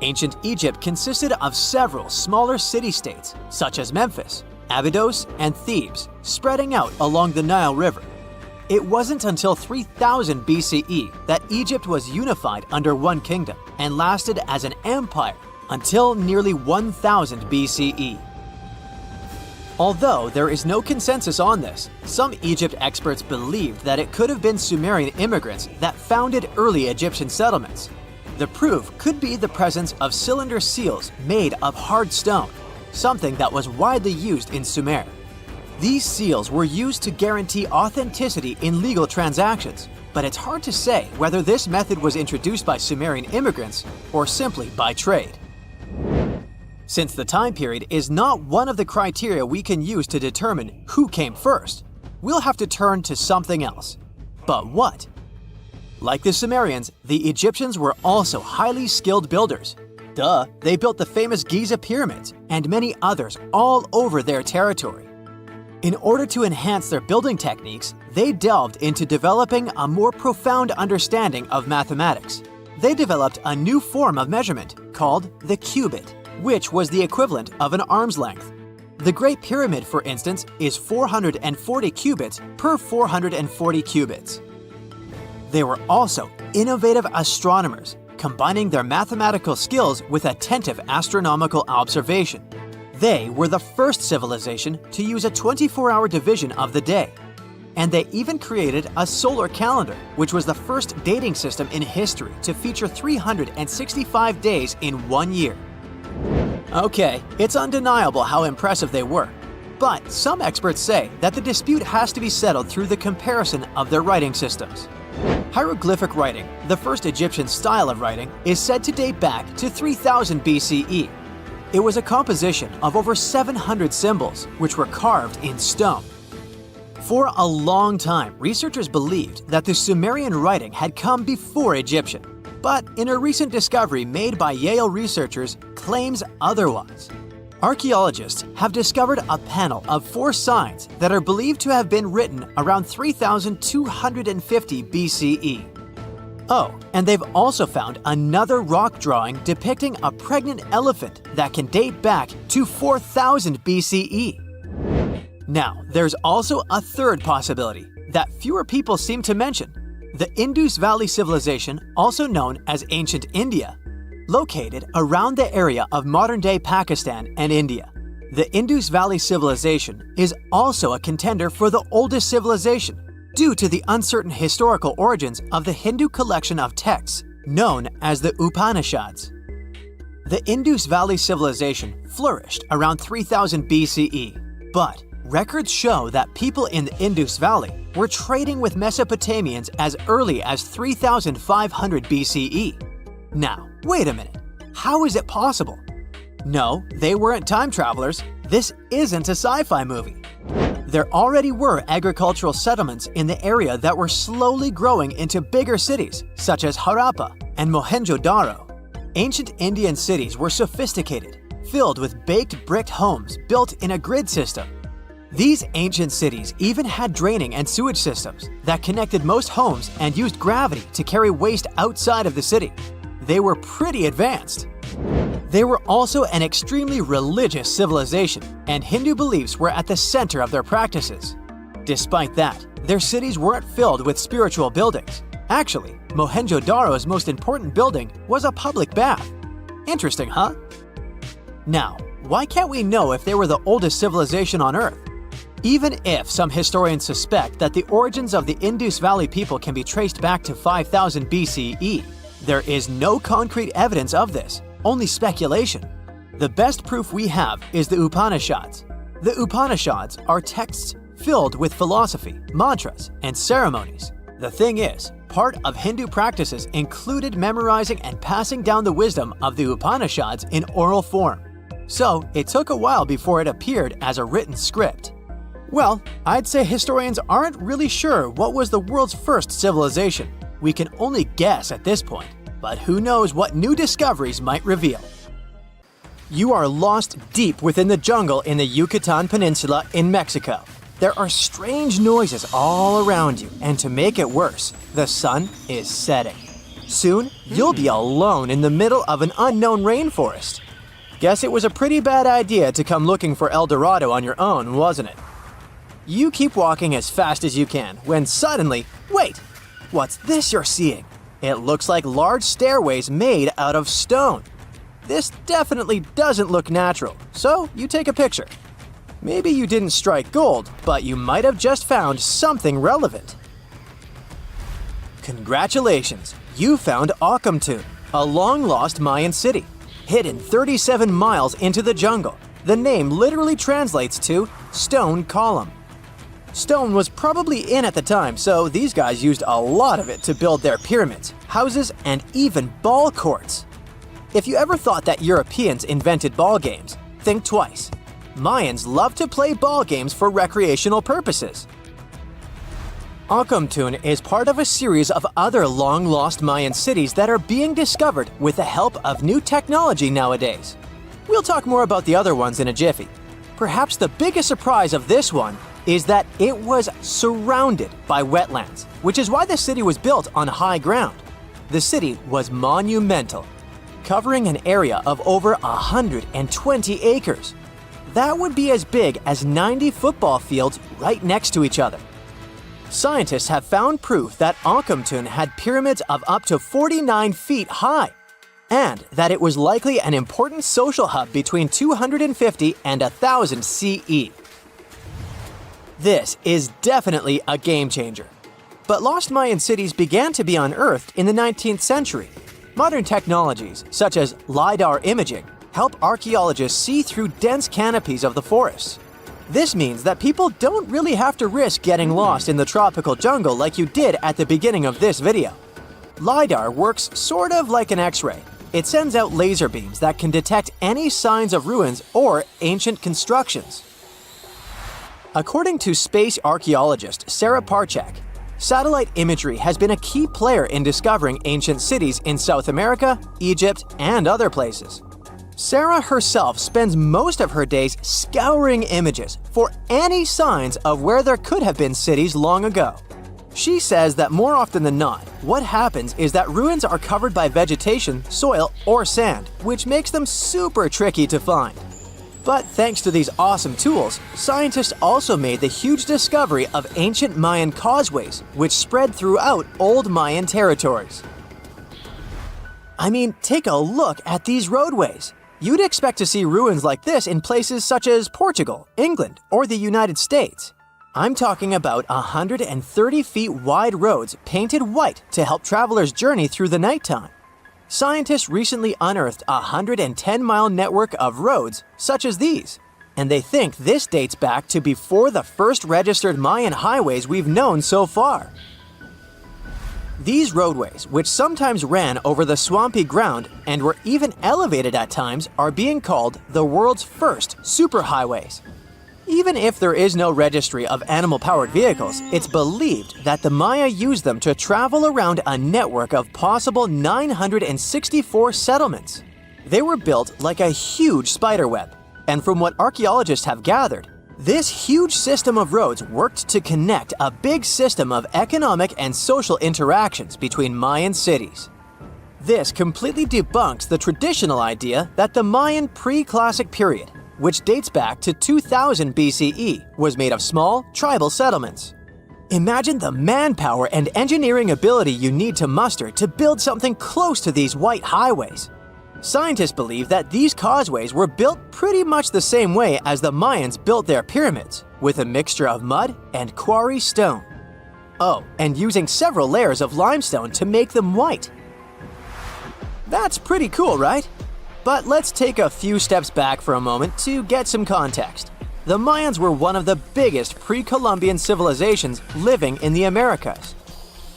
Ancient Egypt consisted of several smaller city-states, such as Memphis, Abydos, and Thebes, spreading out along the Nile River. It wasn't until 3000 BCE that Egypt was unified under one kingdom and lasted as an empire until nearly 1000 BCE. Although there is no consensus on this, some Egypt experts believed that it could have been Sumerian immigrants that founded early Egyptian settlements. The proof could be the presence of cylinder seals made of hard stone, something that was widely used in Sumer. These seals were used to guarantee authenticity in legal transactions, but it's hard to say whether this method was introduced by Sumerian immigrants or simply by trade. Since the time period is not one of the criteria we can use to determine who came first, we'll have to turn to something else. But what? Like the Sumerians, the Egyptians were also highly skilled builders. Duh, they built the famous Giza pyramids and many others all over their territory. In order to enhance their building techniques, they delved into developing a more profound understanding of mathematics. They developed a new form of measurement called the cubit, which was the equivalent of an arm's length. The Great Pyramid, for instance, is 440 cubits per 440 cubits. They were also innovative astronomers, combining their mathematical skills with attentive astronomical observation. They were the first civilization to use a 24-hour division of the day. And they even created a solar calendar, which was the first dating system in history to feature 365 days in 1 year. Okay, it's undeniable how impressive they were. But some experts say that the dispute has to be settled through the comparison of their writing systems. Hieroglyphic writing, the first Egyptian style of writing, is said to date back to 3000 BCE. It was a composition of over 700 symbols, which were carved in stone. For a long time, researchers believed that the Sumerian writing had come before Egyptian, but in a recent discovery made by Yale researchers claims otherwise. Archaeologists have discovered a panel of 4 signs that are believed to have been written around 3250 BCE. Oh, and they've also found another rock drawing depicting a pregnant elephant that can date back to 4000 BCE. Now, there's also a third possibility that fewer people seem to mention: the Indus Valley Civilization, also known as Ancient India, located around the area of modern-day Pakistan and India. The Indus Valley Civilization is also a contender for the oldest civilization, due to the uncertain historical origins of the Hindu collection of texts known as the Upanishads. The Indus Valley Civilization flourished around 3000 BCE, but records show that people in the Indus Valley were trading with Mesopotamians as early as 3500 BCE. Now, wait a minute. How is it possible? No, they weren't time travelers. This isn't a sci-fi movie. There already were agricultural settlements in the area that were slowly growing into bigger cities, such as Harappa and Mohenjo-Daro. Ancient Indian cities were sophisticated, filled with baked bricked homes built in a grid system. These ancient cities even had draining and sewage systems that connected most homes and used gravity to carry waste outside of the city. They were pretty advanced. They were also an extremely religious civilization, and Hindu beliefs were at the center of their practices. Despite that, their cities weren't filled with spiritual buildings. Actually, Mohenjo-Daro's most important building was a public bath. Interesting, huh? Now, why can't we know if they were the oldest civilization on Earth? Even if some historians suspect that the origins of the Indus Valley people can be traced back to 5000 BCE, there is no concrete evidence of this, only speculation. The best proof we have is the Upanishads. The Upanishads are texts filled with philosophy, mantras, and ceremonies. The thing is, part of Hindu practices included memorizing and passing down the wisdom of the Upanishads in oral form. So, it took a while before it appeared as a written script. Well, I'd say historians aren't really sure what was the world's first civilization. We can only guess at this point, but who knows what new discoveries might reveal. You are lost deep within the jungle in the Yucatan Peninsula in Mexico. There are strange noises all around you, and to make it worse, the sun is setting. Soon, you'll be alone in the middle of an unknown rainforest. Guess it was a pretty bad idea to come looking for El Dorado on your own, wasn't it? You keep walking as fast as you can, when suddenly, wait! What's this you're seeing? It looks like large stairways made out of stone. This definitely doesn't look natural, so you take a picture. Maybe you didn't strike gold, but you might have just found something relevant. Congratulations! You found Akamtun, a long-lost Mayan city, hidden 37 miles into the jungle. The name literally translates to stone column. Stone was probably in at the time, so these guys used a lot of it to build their pyramids, houses, and even ball courts. If you ever thought that Europeans invented ball games, think twice. Mayans love to play ball games for recreational purposes. Akamtun is part of a series of other long-lost Mayan cities that are being discovered with the help of new technology nowadays. We'll talk more about the other ones in a jiffy. Perhaps the biggest surprise of this one is that it was surrounded by wetlands, which is why the city was built on high ground. The city was monumental, covering an area of over 120 acres. That would be as big as 90 football fields right next to each other. Scientists have found proof that Akamtun had pyramids of up to 49 feet high, and that it was likely an important social hub between 250 and 1000 CE. This is definitely a game changer. But lost Mayan cities began to be unearthed in the 19th century. Modern technologies, such as LiDAR imaging, help archaeologists see through dense canopies of the forests. This means that people don't really have to risk getting lost in the tropical jungle like you did at the beginning of this video. LiDAR works sort of like an X-ray. It sends out laser beams that can detect any signs of ruins or ancient constructions. According to space archaeologist Sarah Parchak, satellite imagery has been a key player in discovering ancient cities in South America, Egypt, and other places. Sarah herself spends most of her days scouring images for any signs of where there could have been cities long ago. She says that more often than not, what happens is that ruins are covered by vegetation, soil, or sand, which makes them super tricky to find. But thanks to these awesome tools, scientists also made the huge discovery of ancient Mayan causeways, which spread throughout old Mayan territories. I mean, take a look at these roadways. You'd expect to see ruins like this in places such as Portugal, England, or the United States. I'm talking about 130 feet wide roads painted white to help travelers journey through the nighttime. Scientists recently unearthed a 110-mile network of roads such as these, and they think this dates back to before the first registered Mayan highways we've known so far. These roadways, which sometimes ran over the swampy ground and were even elevated at times, are being called the world's first superhighways. Even if there is no registry of animal-powered vehicles, it's believed that the Maya used them to travel around a network of possible 964 settlements. They were built like a huge spiderweb, and from what archaeologists have gathered, this huge system of roads worked to connect a big system of economic and social interactions between Mayan cities. This completely debunks the traditional idea that the Mayan pre-classic period, which dates back to 2000 BCE, was made of small, tribal settlements. Imagine the manpower and engineering ability you need to muster to build something close to these white highways. Scientists believe that these causeways were built pretty much the same way as the Mayans built their pyramids, with a mixture of mud and quarry stone. Oh, and using several layers of limestone to make them white. That's pretty cool, right? But let's take a few steps back for a moment to get some context. The Mayans were one of the biggest pre-Columbian civilizations living in the Americas.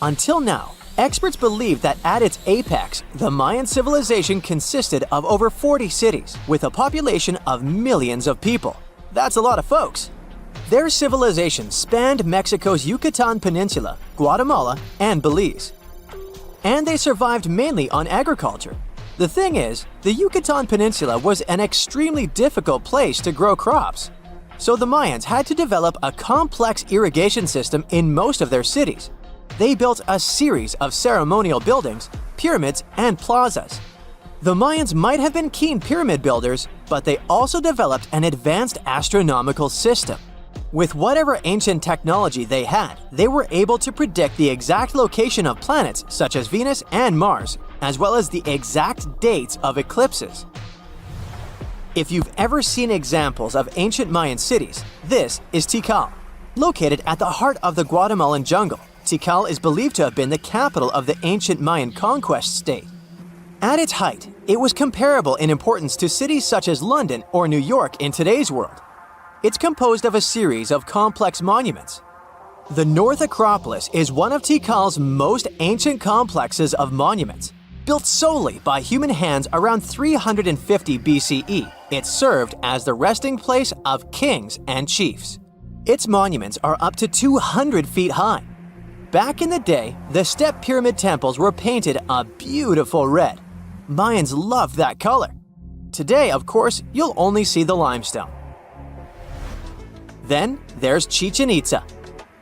Until now, experts believe that at its apex, the Mayan civilization consisted of over 40 cities with a population of millions of people. That's a lot of folks. Their civilization spanned Mexico's Yucatan Peninsula, Guatemala, and Belize. And they survived mainly on agriculture. The thing is, the Yucatan Peninsula was an extremely difficult place to grow crops. So the Mayans had to develop a complex irrigation system in most of their cities. They built a series of ceremonial buildings, pyramids, and plazas. The Mayans might have been keen pyramid builders, but they also developed an advanced astronomical system. With whatever ancient technology they had, they were able to predict the exact location of planets such as Venus and Mars, as well as the exact dates of eclipses. If you've ever seen examples of ancient Mayan cities, this is Tikal. Located at the heart of the Guatemalan jungle, Tikal is believed to have been the capital of the ancient Mayan conquest state. At its height, it was comparable in importance to cities such as London or New York in today's world. It's composed of a series of complex monuments. The North Acropolis is one of Tikal's most ancient complexes of monuments. Built solely by human hands around 350 BCE, it served as the resting place of kings and chiefs. Its monuments are up to 200 feet high. Back in the day, the step pyramid temples were painted a beautiful red. Mayans loved that color. Today, of course, you'll only see the limestone. Then there's Chichen Itza.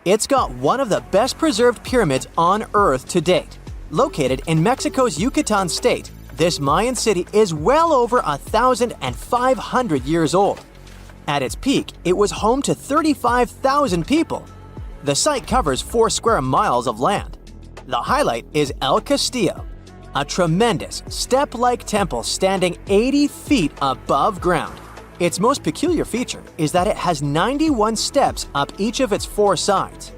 It's got one of the best preserved pyramids on Earth to date. Located in Mexico's Yucatan state, this Mayan city is well over 1,500 years old. At its peak, it was home to 35,000 people. The site covers 4 square miles of land. The highlight is El Castillo, a tremendous step-like temple standing 80 feet above ground. Its most peculiar feature is that it has 91 steps up each of its 4 sides,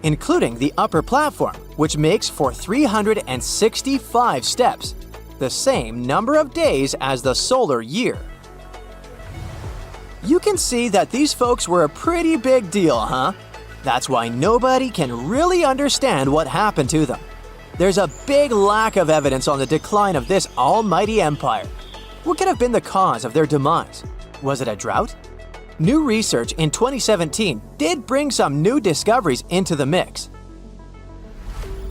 including the upper platform, which makes for 365 steps, the same number of days as the solar year. You can see that these folks were a pretty big deal, huh? That's why nobody can really understand what happened to them. There's a big lack of evidence on the decline of this almighty empire. What could have been the cause of their demise? Was it a drought? New research in 2017 did bring some new discoveries into the mix.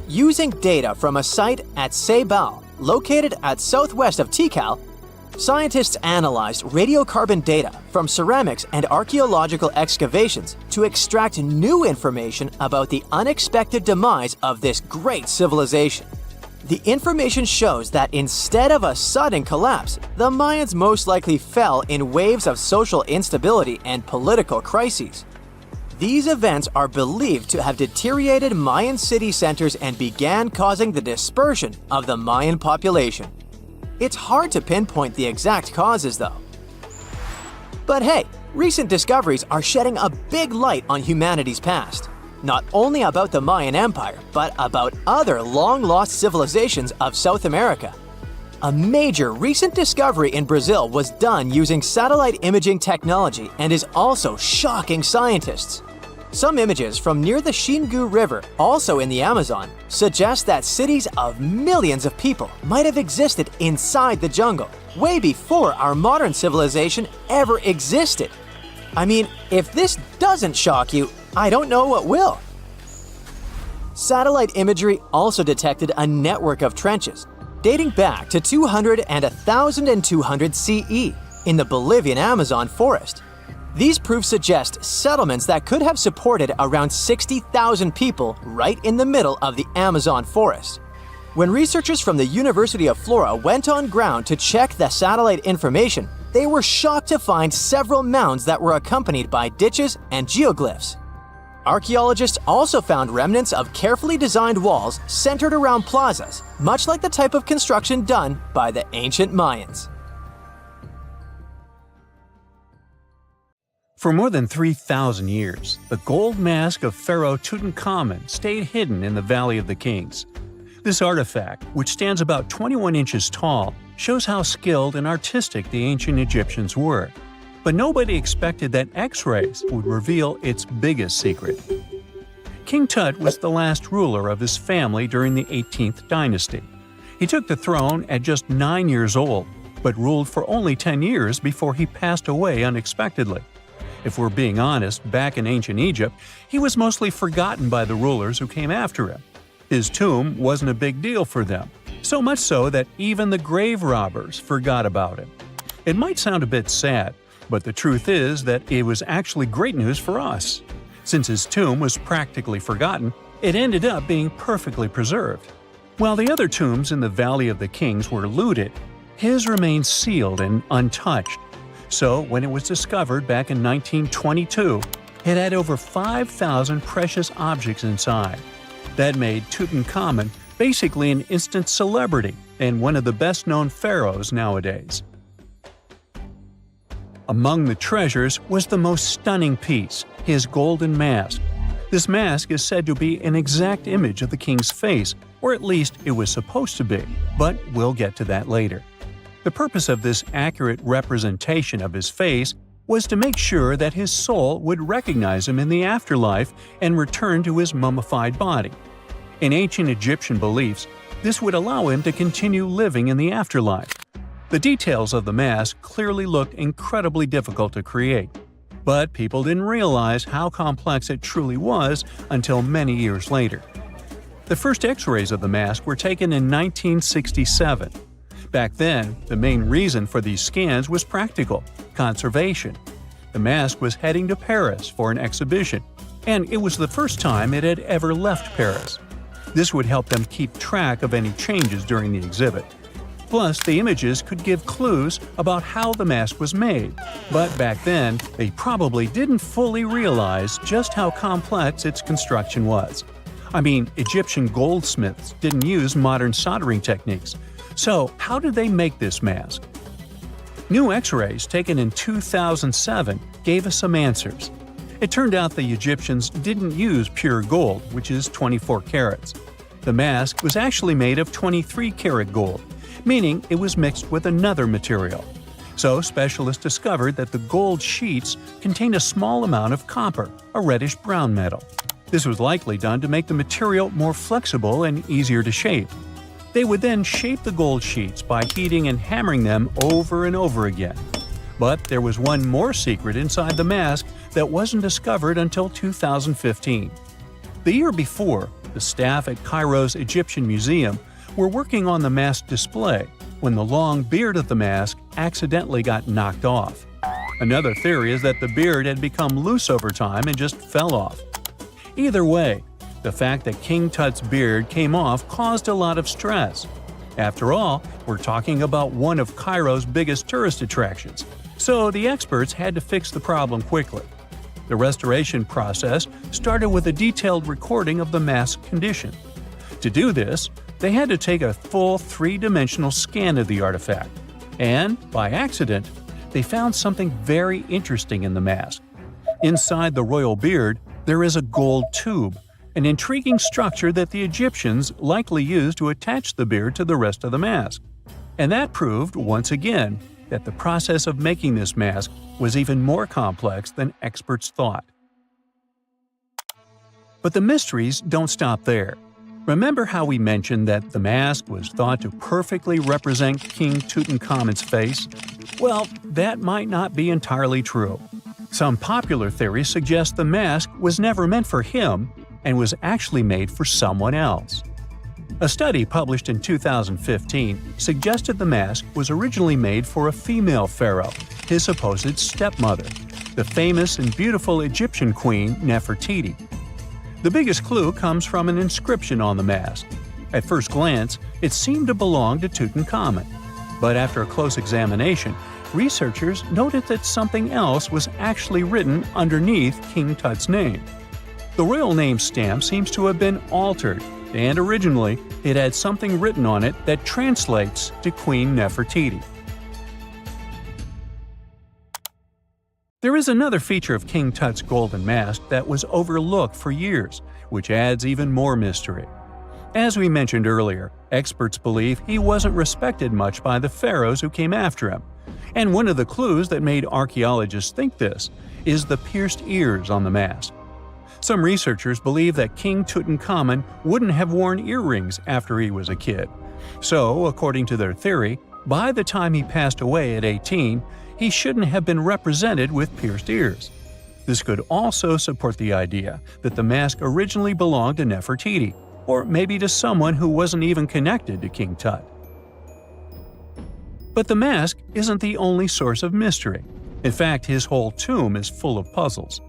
Using data from a site at Ceibal, located at southwest of Tikal, scientists analyzed radiocarbon data from ceramics and archaeological excavations to extract new information about the unexpected demise of this great civilization. The information shows that instead of a sudden collapse, the Mayans most likely fell in waves of social instability and political crises. These events are believed to have deteriorated Mayan city centers and began causing the dispersion of the Mayan population. It's hard to pinpoint the exact causes, though. But hey, recent discoveries are shedding a big light on humanity's past. Not only about the Mayan Empire, but about other long-lost civilizations of South America. A major recent discovery in Brazil was done using satellite imaging technology and is also shocking scientists. Some images from near the Xingu River, also in the Amazon, suggest that cities of millions of people might have existed inside the jungle, way before our modern civilization ever existed. I mean, if this doesn't shock you, I don't know what will. Satellite imagery also detected a network of trenches dating back to 200 and 1200 CE in the Bolivian Amazon forest. These proofs suggest settlements that could have supported around 60,000 people right in the middle of the Amazon forest. When researchers from the University of Florida went on ground to check the satellite information, they were shocked to find several mounds that were accompanied by ditches and geoglyphs. Archaeologists also found remnants of carefully designed walls centered around plazas, much like the type of construction done by the ancient Mayans. For more than 3,000 years, the gold mask of Pharaoh Tutankhamun stayed hidden in the Valley of the Kings. This artifact, which stands about 21 inches tall, shows how skilled and artistic the ancient Egyptians were. But nobody expected that X-rays would reveal its biggest secret. King Tut was the last ruler of his family during the 18th dynasty. He took the throne at just 9 years old, but ruled for only 10 years before he passed away unexpectedly. If we're being honest, back in ancient Egypt, he was mostly forgotten by the rulers who came after him. His tomb wasn't a big deal for them, so much so that even the grave robbers forgot about him. It might sound a bit sad, but the truth is that it was actually great news for us. Since his tomb was practically forgotten, it ended up being perfectly preserved. While the other tombs in the Valley of the Kings were looted, his remained sealed and untouched. So when it was discovered back in 1922, it had over 5,000 precious objects inside. That made Tutankhamun basically an instant celebrity and one of the best-known pharaohs nowadays. Among the treasures was the most stunning piece, his golden mask. This mask is said to be an exact image of the king's face, or at least it was supposed to be, but we'll get to that later. The purpose of this accurate representation of his face was to make sure that his soul would recognize him in the afterlife and return to his mummified body. In ancient Egyptian beliefs, this would allow him to continue living in the afterlife. The details of the mask clearly looked incredibly difficult to create, but people didn't realize how complex it truly was until many years later. The first X-rays of the mask were taken in 1967. Back then, the main reason for these scans was practical – conservation. The mask was heading to Paris for an exhibition, and it was the first time it had ever left Paris. This would help them keep track of any changes during the exhibit. Plus, the images could give clues about how the mask was made. But back then, they probably didn't fully realize just how complex its construction was. I mean, Egyptian goldsmiths didn't use modern soldering techniques. So, how did they make this mask? New X-rays taken in 2007 gave us some answers. It turned out the Egyptians didn't use pure gold, which is 24 carats. The mask was actually made of 23-karat gold, meaning it was mixed with another material. So specialists discovered that the gold sheets contained a small amount of copper, a reddish-brown metal. This was likely done to make the material more flexible and easier to shape. They would then shape the gold sheets by heating and hammering them over and over again. But there was one more secret inside the mask that wasn't discovered until 2015. The year before, the staff at Cairo's Egyptian Museum were working on the mask display when the long beard of the mask accidentally got knocked off. Another theory is that the beard had become loose over time and just fell off. Either way, the fact that King Tut's beard came off caused a lot of stress. After all, we're talking about one of Cairo's biggest tourist attractions, so the experts had to fix the problem quickly. The restoration process started with a detailed recording of the mask's condition. To do this, they had to take a full three-dimensional scan of the artifact. And, by accident, they found something very interesting in the mask. Inside the royal beard, there is a gold tube, an intriguing structure that the Egyptians likely used to attach the beard to the rest of the mask. And that proved, once again, that the process of making this mask was even more complex than experts thought. But the mysteries don't stop there. Remember how we mentioned that the mask was thought to perfectly represent King Tutankhamun's face? Well, that might not be entirely true. Some popular theories suggest the mask was never meant for him and was actually made for someone else. A study published in 2015 suggested the mask was originally made for a female pharaoh, his supposed stepmother, the famous and beautiful Egyptian queen Nefertiti. The biggest clue comes from an inscription on the mask. At first glance, it seemed to belong to Tutankhamun, but after a close examination, researchers noted that something else was actually written underneath King Tut's name. The royal name stamp seems to have been altered, and originally it had something written on it that translates to Queen Nefertiti. There is another feature of King Tut's golden mask that was overlooked for years, which adds even more mystery. As we mentioned earlier, experts believe he wasn't respected much by the pharaohs who came after him. And one of the clues that made archaeologists think this is the pierced ears on the mask. Some researchers believe that King Tutankhamun wouldn't have worn earrings after he was a kid. So, according to their theory, by the time he passed away at 18, he shouldn't have been represented with pierced ears. This could also support the idea that the mask originally belonged to Nefertiti, or maybe to someone who wasn't even connected to King Tut. But the mask isn't the only source of mystery. In fact, his whole tomb is full of puzzles.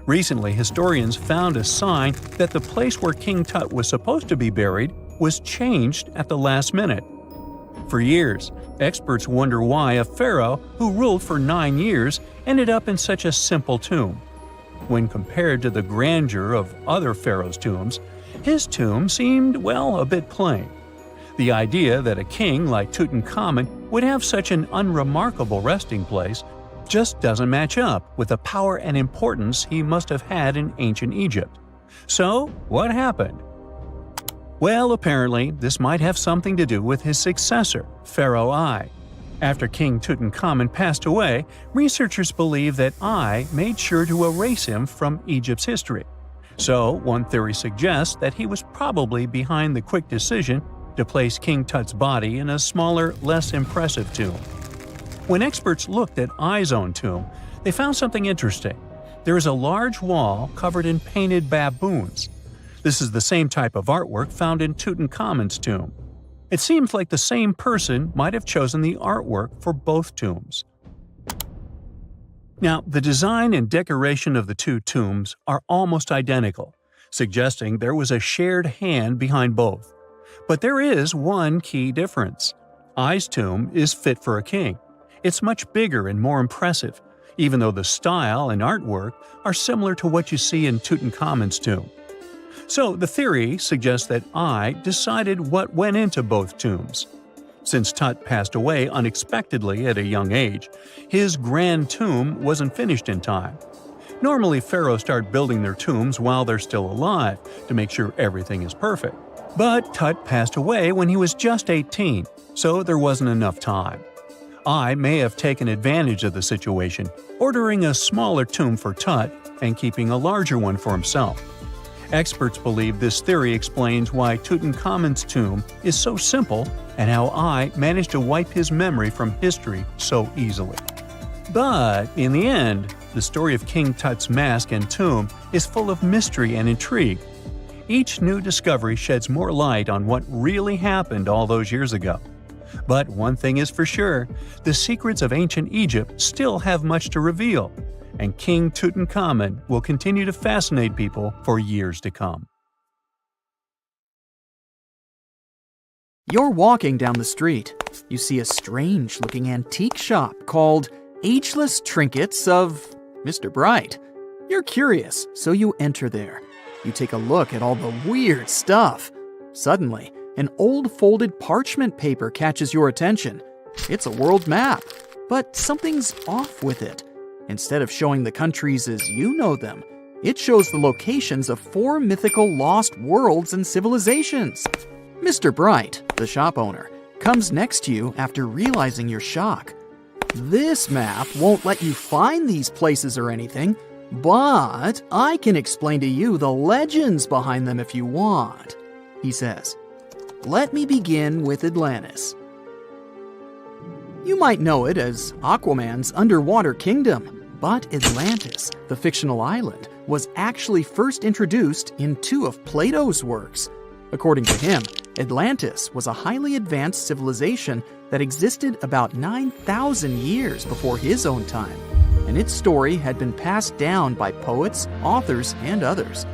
Recently, historians found a sign that the place where King Tut was supposed to be buried was changed at the last minute. For years, experts wonder why a pharaoh who ruled for 9 years ended up in such a simple tomb. When compared to the grandeur of other pharaohs' tombs, his tomb seemed, well, a bit plain. The idea that a king like Tutankhamun would have such an unremarkable resting place just doesn't match up with the power and importance he must have had in ancient Egypt. So, what happened? Well, apparently, this might have something to do with his successor, Pharaoh I. After King Tutankhamun passed away, researchers believe that I made sure to erase him from Egypt's history. So, one theory suggests that he was probably behind the quick decision to place King Tut's body in a smaller, less impressive tomb. When experts looked at I's own tomb, they found something interesting. There is a large wall covered in painted baboons. This is the same type of artwork found in Tutankhamun's tomb. It seems like the same person might have chosen the artwork for both tombs. Now, the design and decoration of the two tombs are almost identical, suggesting there was a shared hand behind both. But there is one key difference. I's tomb is fit for a king. It's much bigger and more impressive, even though the style and artwork are similar to what you see in Tutankhamun's tomb. So the theory suggests that I decided what went into both tombs. Since Tut passed away unexpectedly at a young age, his grand tomb wasn't finished in time. Normally, pharaohs start building their tombs while they're still alive to make sure everything is perfect. But Tut passed away when he was just 18, so there wasn't enough time. I may have taken advantage of the situation, ordering a smaller tomb for Tut and keeping a larger one for himself. Experts believe this theory explains why Tutankhamun's tomb is so simple and how I managed to wipe his memory from history so easily. But in the end, the story of King Tut's mask and tomb is full of mystery and intrigue. Each new discovery sheds more light on what really happened all those years ago. But one thing is for sure, the secrets of ancient Egypt still have much to reveal, and King Tutankhamun will continue to fascinate people for years to come. You're walking down the street. You see a strange-looking antique shop called Ageless Trinkets of Mr. Bright. You're curious, so you enter there. You take a look at all the weird stuff. Suddenly, an old folded parchment paper catches your attention. It's a world map, but something's off with it. Instead of showing the countries as you know them, it shows the locations of 4 mythical lost worlds and civilizations. Mr. Bright, the shop owner, comes next to you after realizing your shock. This map won't let you find these places or anything, but I can explain to you the legends behind them if you want, he says. Let me begin with Atlantis. You might know it as Aquaman's underwater kingdom, but Atlantis, the fictional island, was actually first introduced in 2 of Plato's works. According to him, Atlantis was a highly advanced civilization that existed about 9,000 years before his own time, and its story had been passed down by poets, authors, and others.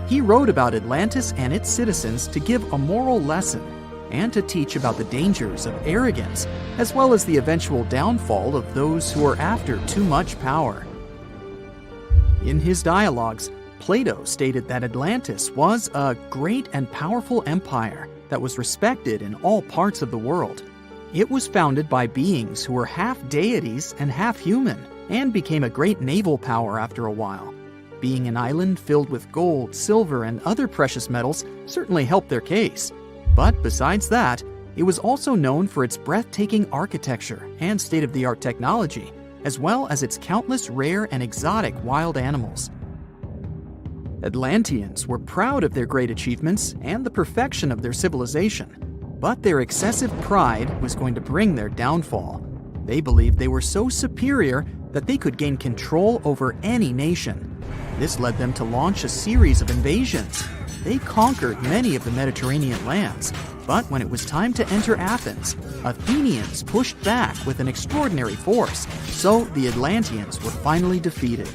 He wrote about Atlantis and its citizens to give a moral lesson and to teach about the dangers of arrogance, as well as the eventual downfall of those who are after too much power. In his dialogues, Plato stated that Atlantis was a great and powerful empire that was respected in all parts of the world. It was founded by beings who were half deities and half human, and became a great naval power after a while. Being an island filled with gold, silver, and other precious metals certainly helped their case. But besides that, it was also known for its breathtaking architecture and state-of-the-art technology, as well as its countless rare and exotic wild animals. Atlanteans were proud of their great achievements and the perfection of their civilization, but their excessive pride was going to bring their downfall. They believed they were so superior that they could gain control over any nation. This led them to launch a series of invasions. They conquered many of the Mediterranean lands, but when it was time to enter Athens, Athenians pushed back with an extraordinary force, so the Atlanteans were finally defeated.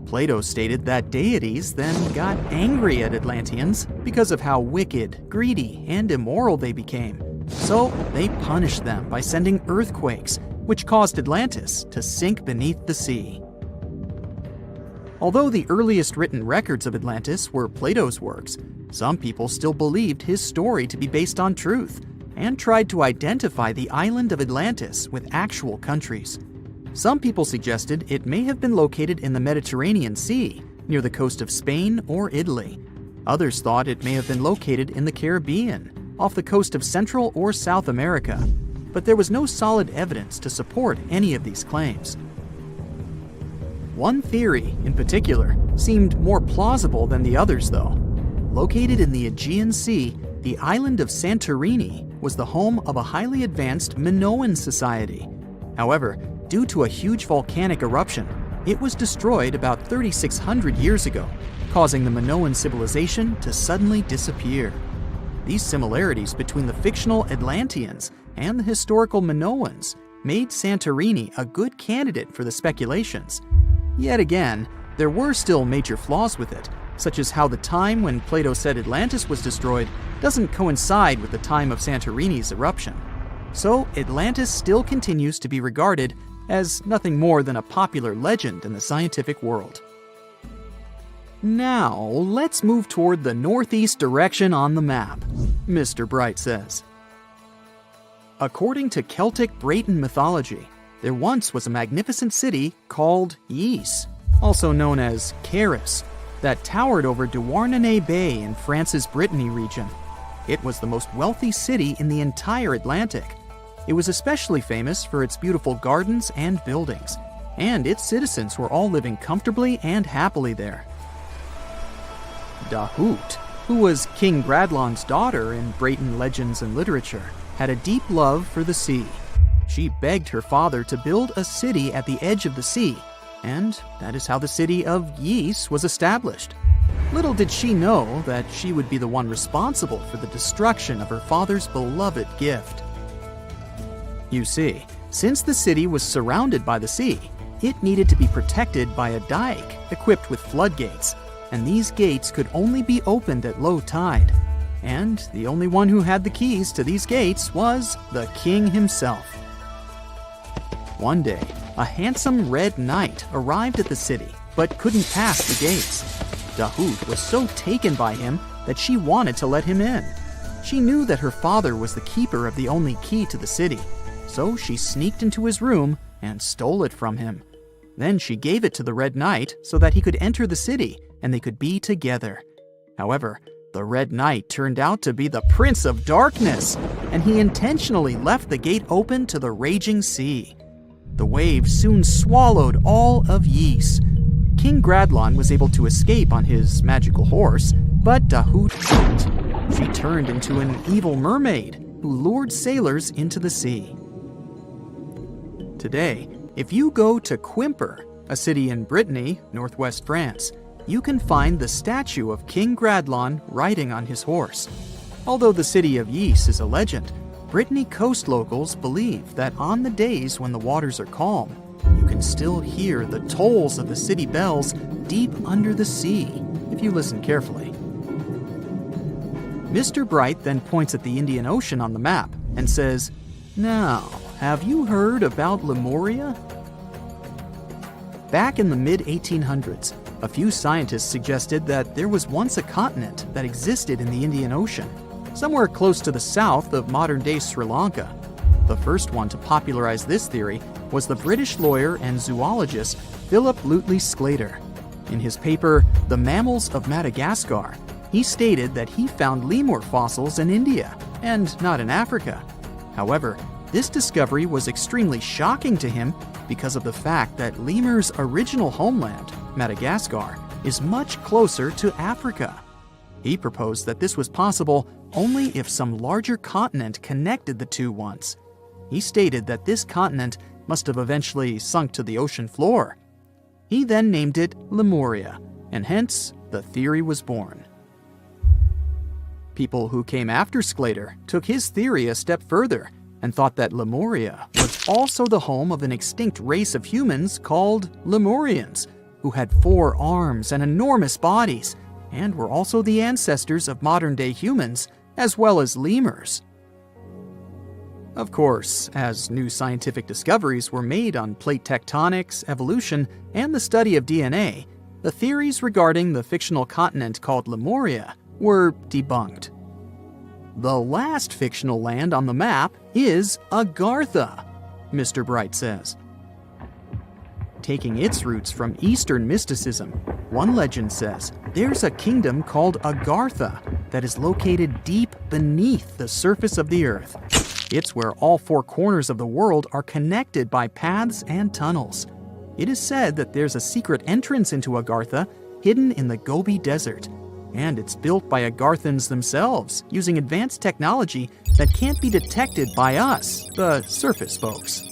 Plato stated that deities then got angry at Atlanteans because of how wicked, greedy, and immoral they became. So they punished them by sending earthquakes, which caused Atlantis to sink beneath the sea. Although the earliest written records of Atlantis were Plato's works, some people still believed his story to be based on truth, and tried to identify the island of Atlantis with actual countries. Some people suggested it may have been located in the Mediterranean Sea, near the coast of Spain or Italy. Others thought it may have been located in the Caribbean, off the coast of Central or South America, but there was no solid evidence to support any of these claims. One theory, in particular, seemed more plausible than the others, though. Located in the Aegean Sea, the island of Santorini was the home of a highly advanced Minoan society. However, due to a huge volcanic eruption, it was destroyed about 3,600 years ago, causing the Minoan civilization to suddenly disappear. These similarities between the fictional Atlanteans and the historical Minoans made Santorini a good candidate for the speculations. Yet again, there were still major flaws with it, such as how the time when Plato said Atlantis was destroyed doesn't coincide with the time of Santorini's eruption. So Atlantis still continues to be regarded as nothing more than a popular legend in the scientific world. Now, let's move toward the northeast direction on the map, Mr. Bright says. According to Celtic Breton mythology, there once was a magnificent city called Ys, also known as Caris, that towered over Douarnenez Bay in France's Brittany region. It was the most wealthy city in the entire Atlantic. It was especially famous for its beautiful gardens and buildings, and its citizens were all living comfortably and happily there. Dahut, who was King Gradlon's daughter in Breton legends and literature, had a deep love for the sea. She begged her father to build a city at the edge of the sea, and that is how the city of Ys was established. Little did she know that she would be the one responsible for the destruction of her father's beloved gift. You see, since the city was surrounded by the sea, it needed to be protected by a dike equipped with floodgates, and these gates could only be opened at low tide. And the only one who had the keys to these gates was the king himself. One day, a handsome red knight arrived at the city, but couldn't pass the gates. Dahut was so taken by him that she wanted to let him in. She knew that her father was the keeper of the only key to the city, so she sneaked into his room and stole it from him. Then she gave it to the Red Knight so that he could enter the city and they could be together. However, the Red Knight turned out to be the Prince of Darkness, and he intentionally left the gate open to the raging sea. The waves soon swallowed all of Ys. King Gradlon was able to escape on his magical horse, but Dahut couldn't. She turned into an evil mermaid who lured sailors into the sea. Today, if you go to Quimper, a city in Brittany, northwest France, you can find the statue of King Gradlon riding on his horse. Although the city of Ys is a legend, Brittany coast locals believe that on the days when the waters are calm, you can still hear the tolls of the city bells deep under the sea, if you listen carefully. Mr. Bright then points at the Indian Ocean on the map and says, "Now, have you heard about Lemuria?" Back in the mid-1800s, A few scientists suggested that there was once a continent that existed in the Indian Ocean, somewhere close to the south of modern-day Sri Lanka. The first one to popularize this theory was the British lawyer and zoologist Philip Lutley Sclater. In his paper, The Mammals of Madagascar, he stated that he found lemur fossils in India, and not in Africa. However, this discovery was extremely shocking to him because of the fact that lemurs' original homeland, Madagascar, is much closer to Africa. He proposed that this was possible only if some larger continent connected the two once. He stated that this continent must have eventually sunk to the ocean floor. He then named it Lemuria, and hence the theory was born. People who came after Sclater took his theory a step further and thought that Lemuria was also the home of an extinct race of humans called Lemurians, who had 4 arms and enormous bodies, and were also the ancestors of modern-day humans, as well as lemurs. Of course, as new scientific discoveries were made on plate tectonics, evolution, and the study of DNA, the theories regarding the fictional continent called Lemuria were debunked. The last fictional land on the map is Agartha, Mr. Bright says. Taking its roots from Eastern mysticism, one legend says there's a kingdom called Agartha that is located deep beneath the surface of the earth. It's where all 4 corners of the world are connected by paths and tunnels. It is said that there's a secret entrance into Agartha hidden in the Gobi Desert, and it's built by Agarthans themselves using advanced technology that can't be detected by us, the surface folks.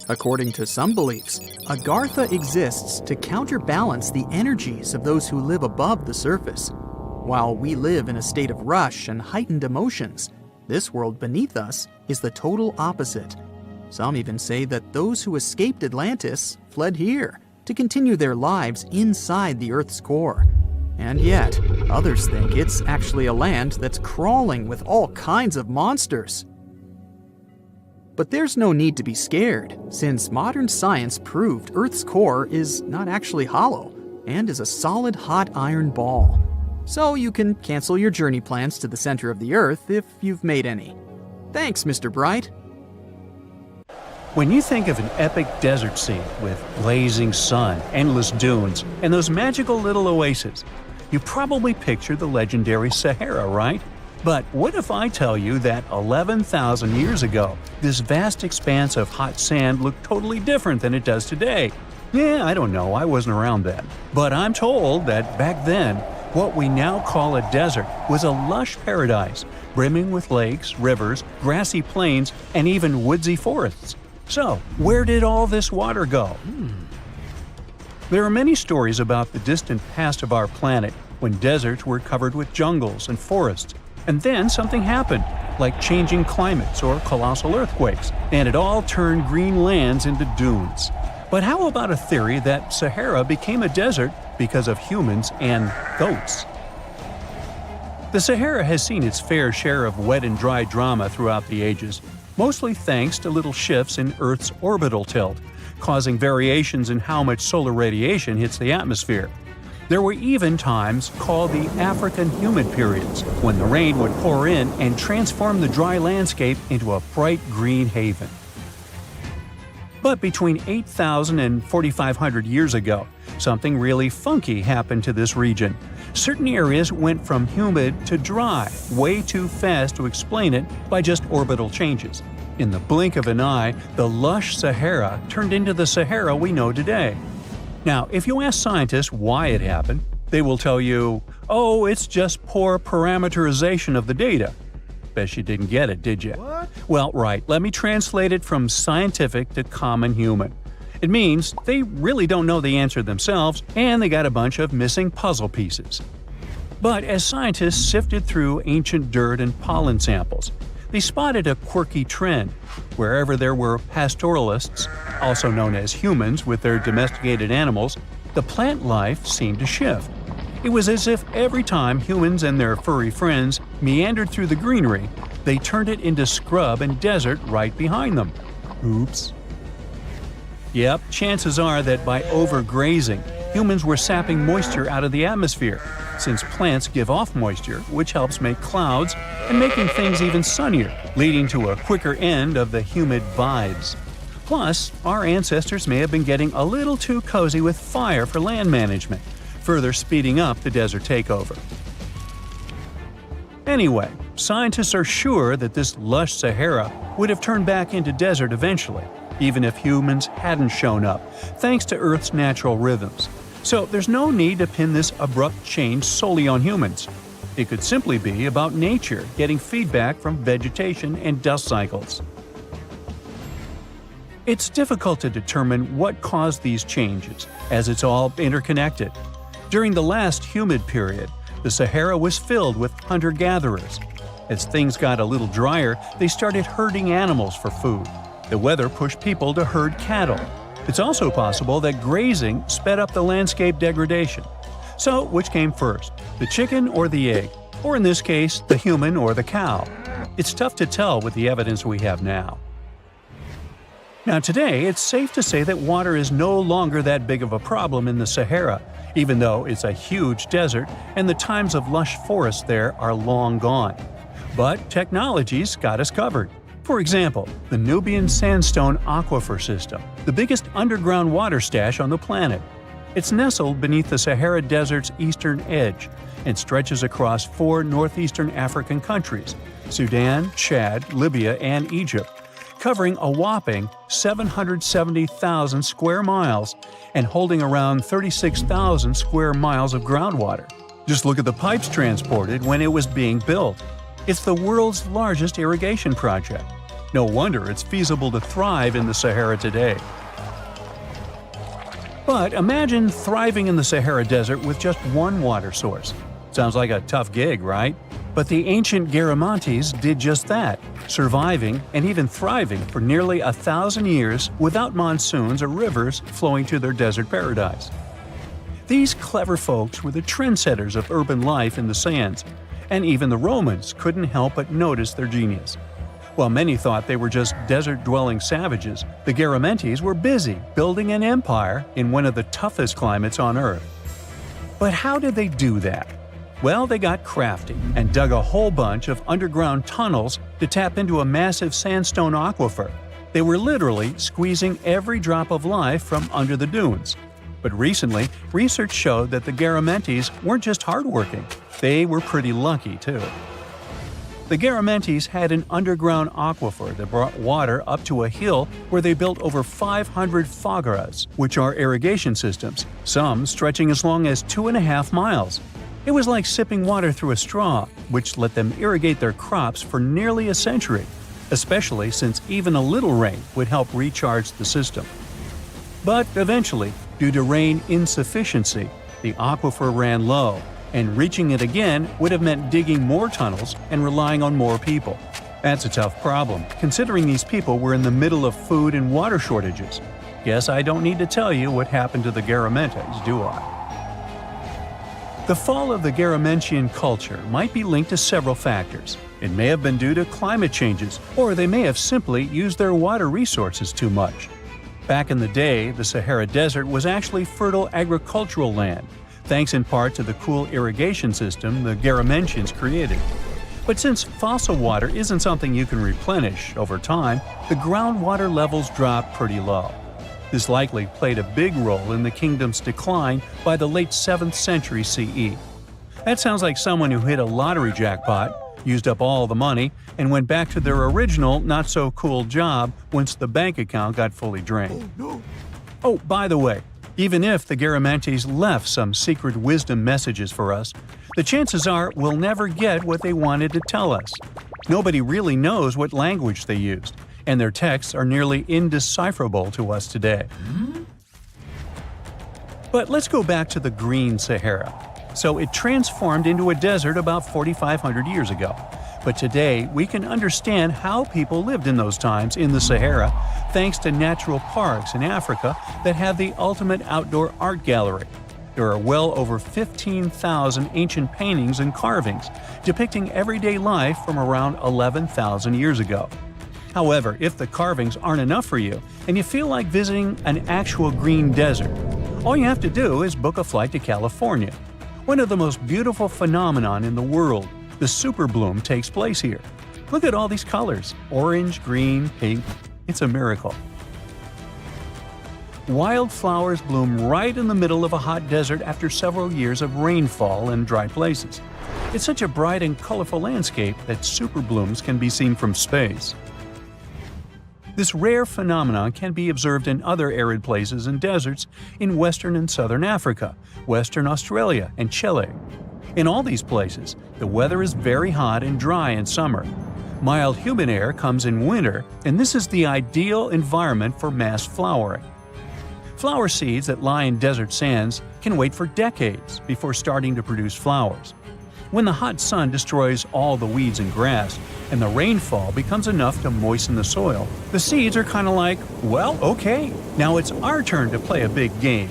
According to some beliefs, Agartha exists to counterbalance the energies of those who live above the surface. While we live in a state of rush and heightened emotions, this world beneath us is the total opposite. Some even say that those who escaped Atlantis fled here to continue their lives inside the Earth's core. And yet, others think it's actually a land that's crawling with all kinds of monsters. But there's no need to be scared, since modern science proved Earth's core is not actually hollow and is a solid hot iron ball. So you can cancel your journey plans to the center of the Earth if you've made any. Thanks, Mr. Bright. When you think of an epic desert scene with blazing sun, endless dunes, and those magical little oases, you probably picture the legendary Sahara, right? But what if I tell you that 11,000 years ago, this vast expanse of hot sand looked totally different than it does today? Yeah, I don't know, I wasn't around then. But I'm told that back then, what we now call a desert was a lush paradise, brimming with lakes, rivers, grassy plains, and even woodsy forests. So, where did all this water go? There are many stories about the distant past of our planet when deserts were covered with jungles and forests, and then something happened, like changing climates or colossal earthquakes, and it all turned green lands into dunes. But how about a theory that Sahara became a desert because of humans and goats? The Sahara has seen its fair share of wet and dry drama throughout the ages, mostly thanks to little shifts in Earth's orbital tilt, causing variations in how much solar radiation hits the atmosphere. There were even times called the African humid periods, when the rain would pour in and transform the dry landscape into a bright green haven. But between 8,000 and 4,500 years ago, something really funky happened to this region. Certain areas went from humid to dry, way too fast to explain it by just orbital changes. In the blink of an eye, the lush Sahara turned into the Sahara we know today. Now, if you ask scientists why it happened, they will tell you, oh, it's just poor parameterization of the data. Bet you didn't get it, did you? What? Well, right, let me translate it from scientific to common human. It means they really don't know the answer themselves, and they got a bunch of missing puzzle pieces. But as scientists sifted through ancient dirt and pollen samples, they spotted a quirky trend. Wherever there were pastoralists, also known as humans with their domesticated animals, the plant life seemed to shift. It was as if every time humans and their furry friends meandered through the greenery, they turned it into scrub and desert right behind them. Oops. Yep, chances are that by overgrazing, humans were sapping moisture out of the atmosphere, since plants give off moisture, which helps make clouds and making things even sunnier, leading to a quicker end of the humid vibes. Plus, our ancestors may have been getting a little too cozy with fire for land management, further speeding up the desert takeover. Anyway, scientists are sure that this lush Sahara would have turned back into desert eventually, even if humans hadn't shown up, thanks to Earth's natural rhythms. So there's no need to pin this abrupt change solely on humans. It could simply be about nature getting feedback from vegetation and dust cycles. It's difficult to determine what caused these changes, as it's all interconnected. During the last humid period, the Sahara was filled with hunter-gatherers. As things got a little drier, they started herding animals for food. The weather pushed people to herd cattle. It's also possible that grazing sped up the landscape degradation. So, which came first, the chicken or the egg? Or in this case, the human or the cow? It's tough to tell with the evidence we have now. Now today, it's safe to say that water is no longer that big of a problem in the Sahara, even though it's a huge desert and the times of lush forests there are long gone. But technology's got us covered. For example, the Nubian Sandstone Aquifer System, the biggest underground water stash on the planet. It's nestled beneath the Sahara Desert's eastern edge and stretches across 4 northeastern African countries – Sudan, Chad, Libya, and Egypt, covering a whopping 770,000 square miles and holding around 36,000 square miles of groundwater. Just look at the pipes transported when it was being built. It's the world's largest irrigation project. No wonder it's feasible to thrive in the Sahara today. But imagine thriving in the Sahara Desert with just one water source. Sounds like a tough gig, right? But the ancient Garamantes did just that, surviving and even thriving for nearly 1,000 years without monsoons or rivers flowing to their desert paradise. These clever folks were the trendsetters of urban life in the sands, and even the Romans couldn't help but notice their genius. While many thought they were just desert-dwelling savages, the Garamantes were busy building an empire in one of the toughest climates on Earth. But how did they do that? Well, they got crafty and dug a whole bunch of underground tunnels to tap into a massive sandstone aquifer. They were literally squeezing every drop of life from under the dunes. But recently, research showed that the Garamantes weren't just hardworking, they were pretty lucky too. The Garamantes had an underground aquifer that brought water up to a hill where they built over 500 fogaras, which are irrigation systems, some stretching as long as 2.5 miles. It was like sipping water through a straw, which let them irrigate their crops for nearly a century, especially since even a little rain would help recharge the system. But eventually, due to rain insufficiency, the aquifer ran low, and reaching it again would have meant digging more tunnels and relying on more people. That's a tough problem, considering these people were in the middle of food and water shortages. Guess I don't need to tell you what happened to the Garamantes, do I? The fall of the Garamantian culture might be linked to several factors. It may have been due to climate changes, or they may have simply used their water resources too much. Back in the day, the Sahara Desert was actually fertile agricultural land, thanks in part to the cool irrigation system the Garamantians created. But since fossil water isn't something you can replenish over time, the groundwater levels dropped pretty low. This likely played a big role in the kingdom's decline by the late 7th century CE. That sounds like someone who hit a lottery jackpot, used up all the money, and went back to their original not-so-cool job once the bank account got fully drained. Oh, by the way, even if the Garamantes left some secret wisdom messages for us, the chances are we'll never get what they wanted to tell us. Nobody really knows what language they used, and their texts are nearly indecipherable to us today. But let's go back to the Green Sahara. So it transformed into a desert about 4,500 years ago. But today, we can understand how people lived in those times in the Sahara thanks to natural parks in Africa that have the ultimate outdoor art gallery. There are well over 15,000 ancient paintings and carvings depicting everyday life from around 11,000 years ago. However, if the carvings aren't enough for you and you feel like visiting an actual green desert, All you have to do is book a flight to California. One of the most beautiful phenomenon in the world, the superbloom, takes place here. Look at all these colors: orange, green, pink. It's a miracle. Wildflowers bloom right in the middle of a hot desert after several years of rainfall in dry places. It's such a bright and colorful landscape that superblooms can be seen from space. This rare phenomenon can be observed in other arid places and deserts in western and southern Africa, western Australia, and Chile. In all these places, the weather is very hot and dry in summer. Mild humid air comes in winter, and this is the ideal environment for mass flowering. Flower seeds that lie in desert sands can wait for decades before starting to produce flowers. When the hot sun destroys all the weeds and grass, and the rainfall becomes enough to moisten the soil, the seeds are kind of like, well, okay, now it's our turn to play a big game.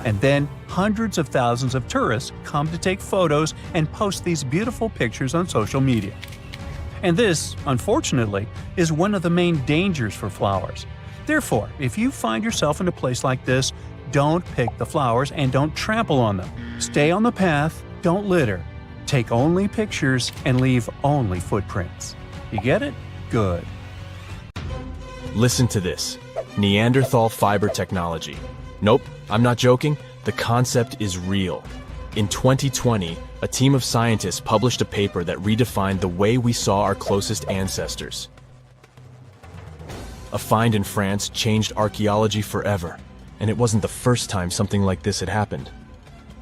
And then hundreds of thousands of tourists come to take photos and post these beautiful pictures on social media. And this, unfortunately, is one of the main dangers for flowers. Therefore, if you find yourself in a place like this, don't pick the flowers and don't trample on them. Stay on the path, don't litter. Take only pictures and leave only footprints. You get it? Good. Listen to this. Neanderthal fiber technology. Nope, I'm not joking. The concept is real. In 2020, a team of scientists published a paper that redefined the way we saw our closest ancestors. A find in France changed archaeology forever, and it wasn't the first time something like this had happened.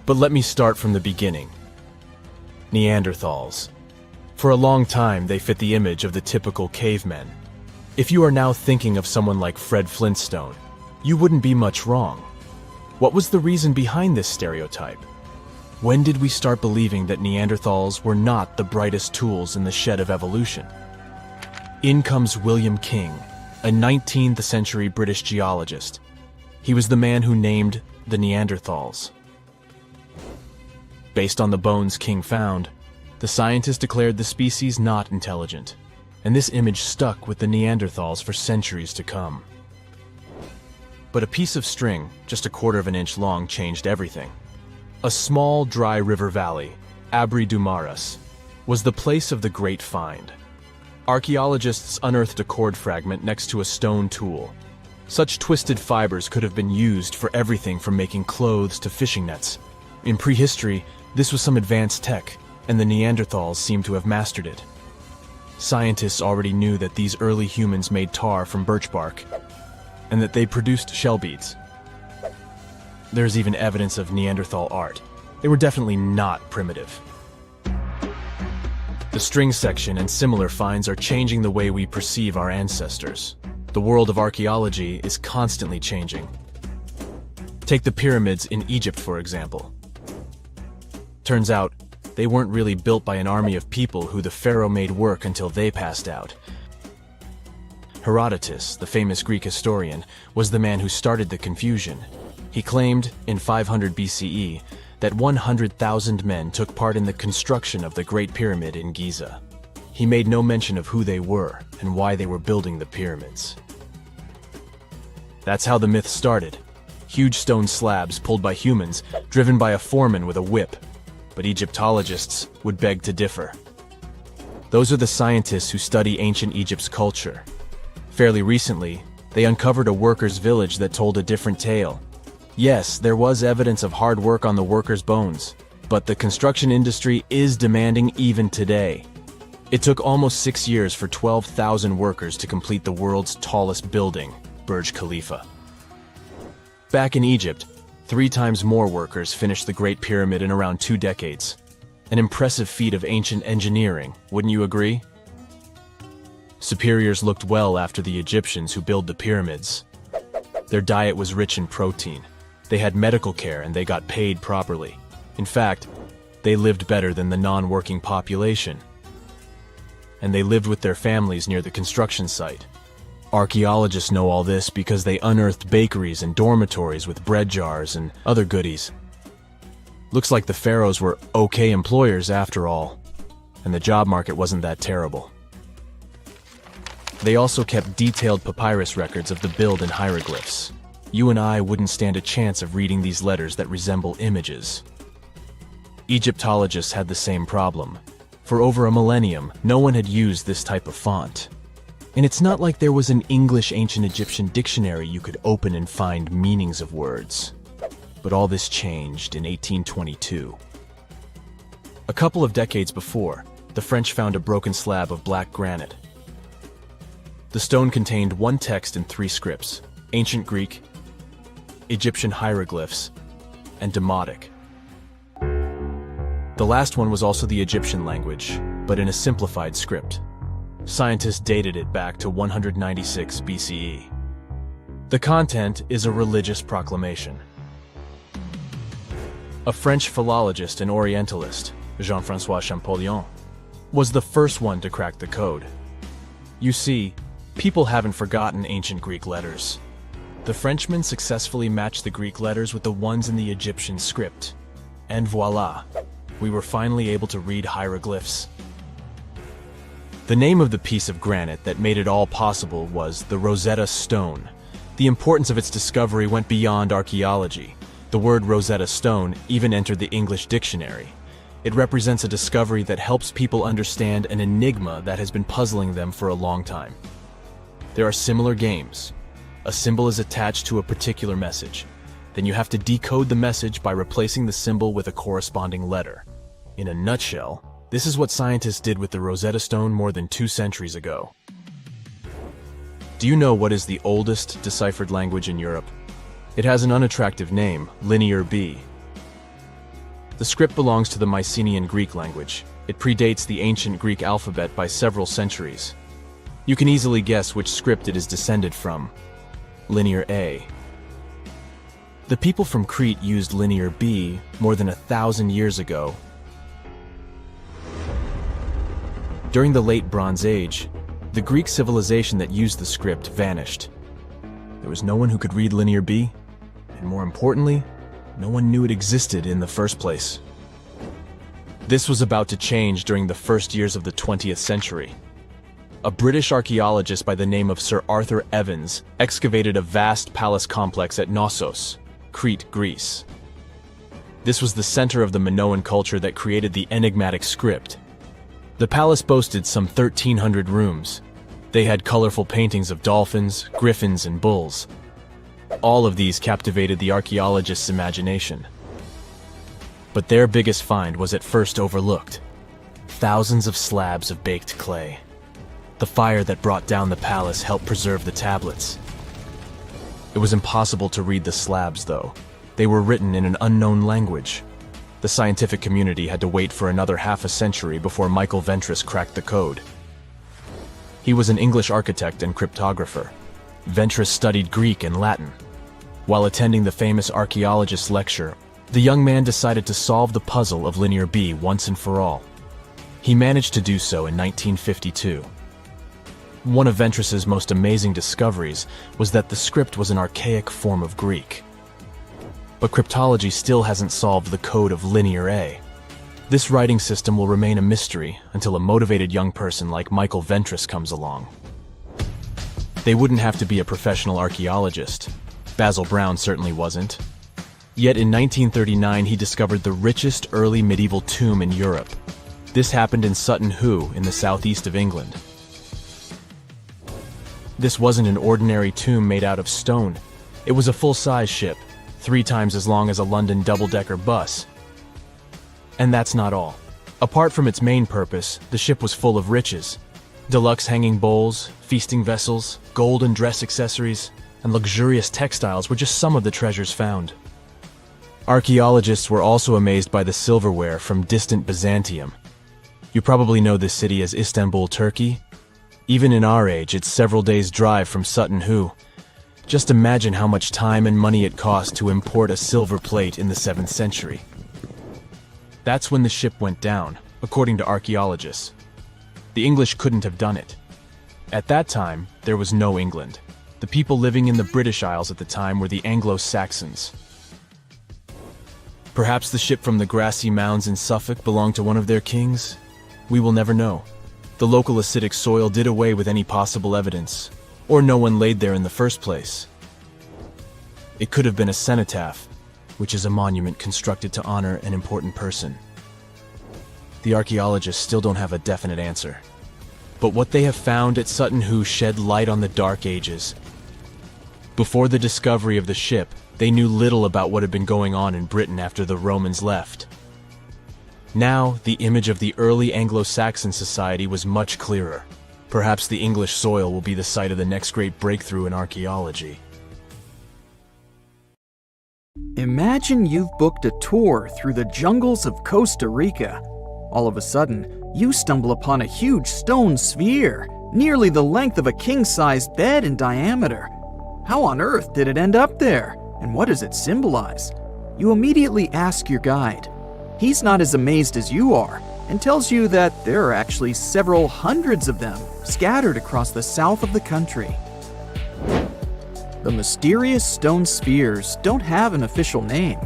But let me start from the beginning. Neanderthals. For a long time, they fit the image of the typical cavemen. If you are now thinking of someone like Fred Flintstone, you wouldn't be much wrong. What was the reason behind this stereotype? When did we start believing that Neanderthals were not the brightest tools in the shed of evolution? In comes William King, a 19th century British geologist. He was the man who named the Neanderthals. Based on the bones King found, the scientist declared the species not intelligent, and this image stuck with the Neanderthals for centuries to come. But a piece of string, just 1/4 of an inch long, changed everything. A small, dry river valley, Abri du Maras, was the place of the great find. Archaeologists unearthed a cord fragment next to a stone tool. Such twisted fibers could have been used for everything from making clothes to fishing nets. In prehistory, this was some advanced tech, and the Neanderthals seemed to have mastered it. Scientists already knew that these early humans made tar from birch bark, and that they produced shell beads. There's even evidence of Neanderthal art. They were definitely not primitive. The string section and similar finds are changing the way we perceive our ancestors. The world of archaeology is constantly changing. Take the pyramids in Egypt, for example. Turns out, they weren't really built by an army of people who the pharaoh made work until they passed out. Herodotus, the famous Greek historian, was the man who started the confusion. He claimed, in 500 BCE, that 100,000 men took part in the construction of the Great Pyramid in Giza. He made no mention of who they were and why they were building the pyramids. That's how the myth started. Huge stone slabs pulled by humans, driven by a foreman with a whip. But Egyptologists would beg to differ. Those are the scientists who study ancient Egypt's culture. Fairly recently, they uncovered a workers' village that told a different tale. Yes, there was evidence of hard work on the workers' bones, but the construction industry is demanding even today. It took almost 6 years for 12,000 workers to complete the world's tallest building, Burj Khalifa. Back in Egypt, 3 times more workers finished the Great Pyramid in around 2 decades. An impressive feat of ancient engineering, wouldn't you agree? Superiors looked well after the Egyptians who built the pyramids. Their diet was rich in protein. They had medical care and they got paid properly. In fact, they lived better than the non-working population. And they lived with their families near the construction site. Archaeologists know all this because they unearthed bakeries and dormitories with bread jars and other goodies. Looks like the pharaohs were okay employers after all, and the job market wasn't that terrible. They also kept detailed papyrus records of the build and hieroglyphs. you and I wouldn't stand a chance of reading these letters that resemble images. Egyptologists had the same problem. For over a millennium, no one had used this type of font. And it's not like there was an English ancient Egyptian dictionary you could open and find meanings of words. But all this changed in 1822. A couple of decades before, the French found a broken slab of black granite. The stone contained one text in 3 scripts: Ancient Greek, Egyptian hieroglyphs, and Demotic. The last one was also the Egyptian language, but in a simplified script. Scientists dated it back to 196 BCE. The content is a religious proclamation. A French philologist and Orientalist, Jean-François Champollion, was the first one to crack the code. You see, people haven't forgotten ancient Greek letters. The Frenchman successfully matched the Greek letters with the ones in the Egyptian script. And voila, we were finally able to read hieroglyphs. The name of the piece of granite that made it all possible was the Rosetta Stone. The importance of its discovery went beyond archaeology. The word Rosetta Stone even entered the English dictionary. It represents a discovery that helps people understand an enigma that has been puzzling them for a long time. There are similar games. A symbol is attached to a particular message. Then you have to decode the message by replacing the symbol with a corresponding letter. In a nutshell, this is what scientists did with the Rosetta Stone more than 2 centuries ago. Do you know what is the oldest deciphered language in Europe? It has an unattractive name, Linear B. The script belongs to the Mycenaean Greek language. It predates the ancient Greek alphabet by several centuries. You can easily guess which script it is descended from. Linear A. The people from Crete used Linear B more than 1,000 years ago. During the Late Bronze Age, the Greek civilization that used the script vanished. There was no one who could read Linear B, and more importantly, no one knew it existed in the first place. This was about to change during the first years of the 20th century. A British archaeologist by the name of Sir Arthur Evans excavated a vast palace complex at Knossos, Crete, Greece. This was the center of the Minoan culture that created the enigmatic script. The palace boasted some 1,300 rooms. They had colorful paintings of dolphins, griffins, and bulls. All of these captivated the archaeologists' imagination. But their biggest find was at first overlooked: thousands of slabs of baked clay. The fire that brought down the palace helped preserve the tablets. It was impossible to read the slabs, though. They were written in an unknown language. The scientific community had to wait for another half a century before Michael Ventris cracked the code. He was an English architect and cryptographer. Ventris studied Greek and Latin. While attending the famous Archaeologists lecture, the young man decided to solve the puzzle of Linear B once and for all. He managed to do so in 1952. One of Ventris's most amazing discoveries was that the script was an archaic form of Greek. But cryptology still hasn't solved the code of Linear A. This writing system will remain a mystery until a motivated young person like Michael Ventris comes along. They wouldn't have to be a professional archaeologist. Basil Brown certainly wasn't. Yet in 1939 he discovered the richest early medieval tomb in Europe. This happened in Sutton Hoo in the southeast of England. This wasn't an ordinary tomb made out of stone. It was a full-size ship, 3 times as long as a London double-decker bus. And that's not all. Apart from its main purpose, the ship was full of riches. Deluxe hanging bowls, feasting vessels, gold and dress accessories, and luxurious textiles were just some of the treasures found. Archaeologists were also amazed by the silverware from distant Byzantium. You probably know this city as Istanbul, Turkey. Even in our age, it's several days' drive from Sutton Hoo. Just imagine how much time and money it cost to import a silver plate in the 7th century. That's when the ship went down, according to archaeologists. The English couldn't have done it. At that time, there was no England. The people living in the British Isles at the time were the Anglo-Saxons. Perhaps the ship from the grassy mounds in Suffolk belonged to one of their kings? We will never know. The local acidic soil did away with any possible evidence, or no one laid there in the first place. It could have been a cenotaph, which is a monument constructed to honor an important person. The archaeologists still don't have a definite answer. But what they have found at Sutton Hoo shed light on the Dark Ages. Before the discovery of the ship, they knew little about what had been going on in Britain after the Romans left. Now, the image of the early Anglo-Saxon society was much clearer. Perhaps the English soil will be the site of the next great breakthrough in archaeology. Imagine you've booked a tour through the jungles of Costa Rica. All of a sudden, you stumble upon a huge stone sphere, nearly the length of a king-sized bed in diameter. How on earth did it end up there? And what does it symbolize? You immediately ask your guide. He's not as amazed as you are, and tells you that there are actually several hundreds of them scattered across the south of the country. The mysterious stone spheres don't have an official name.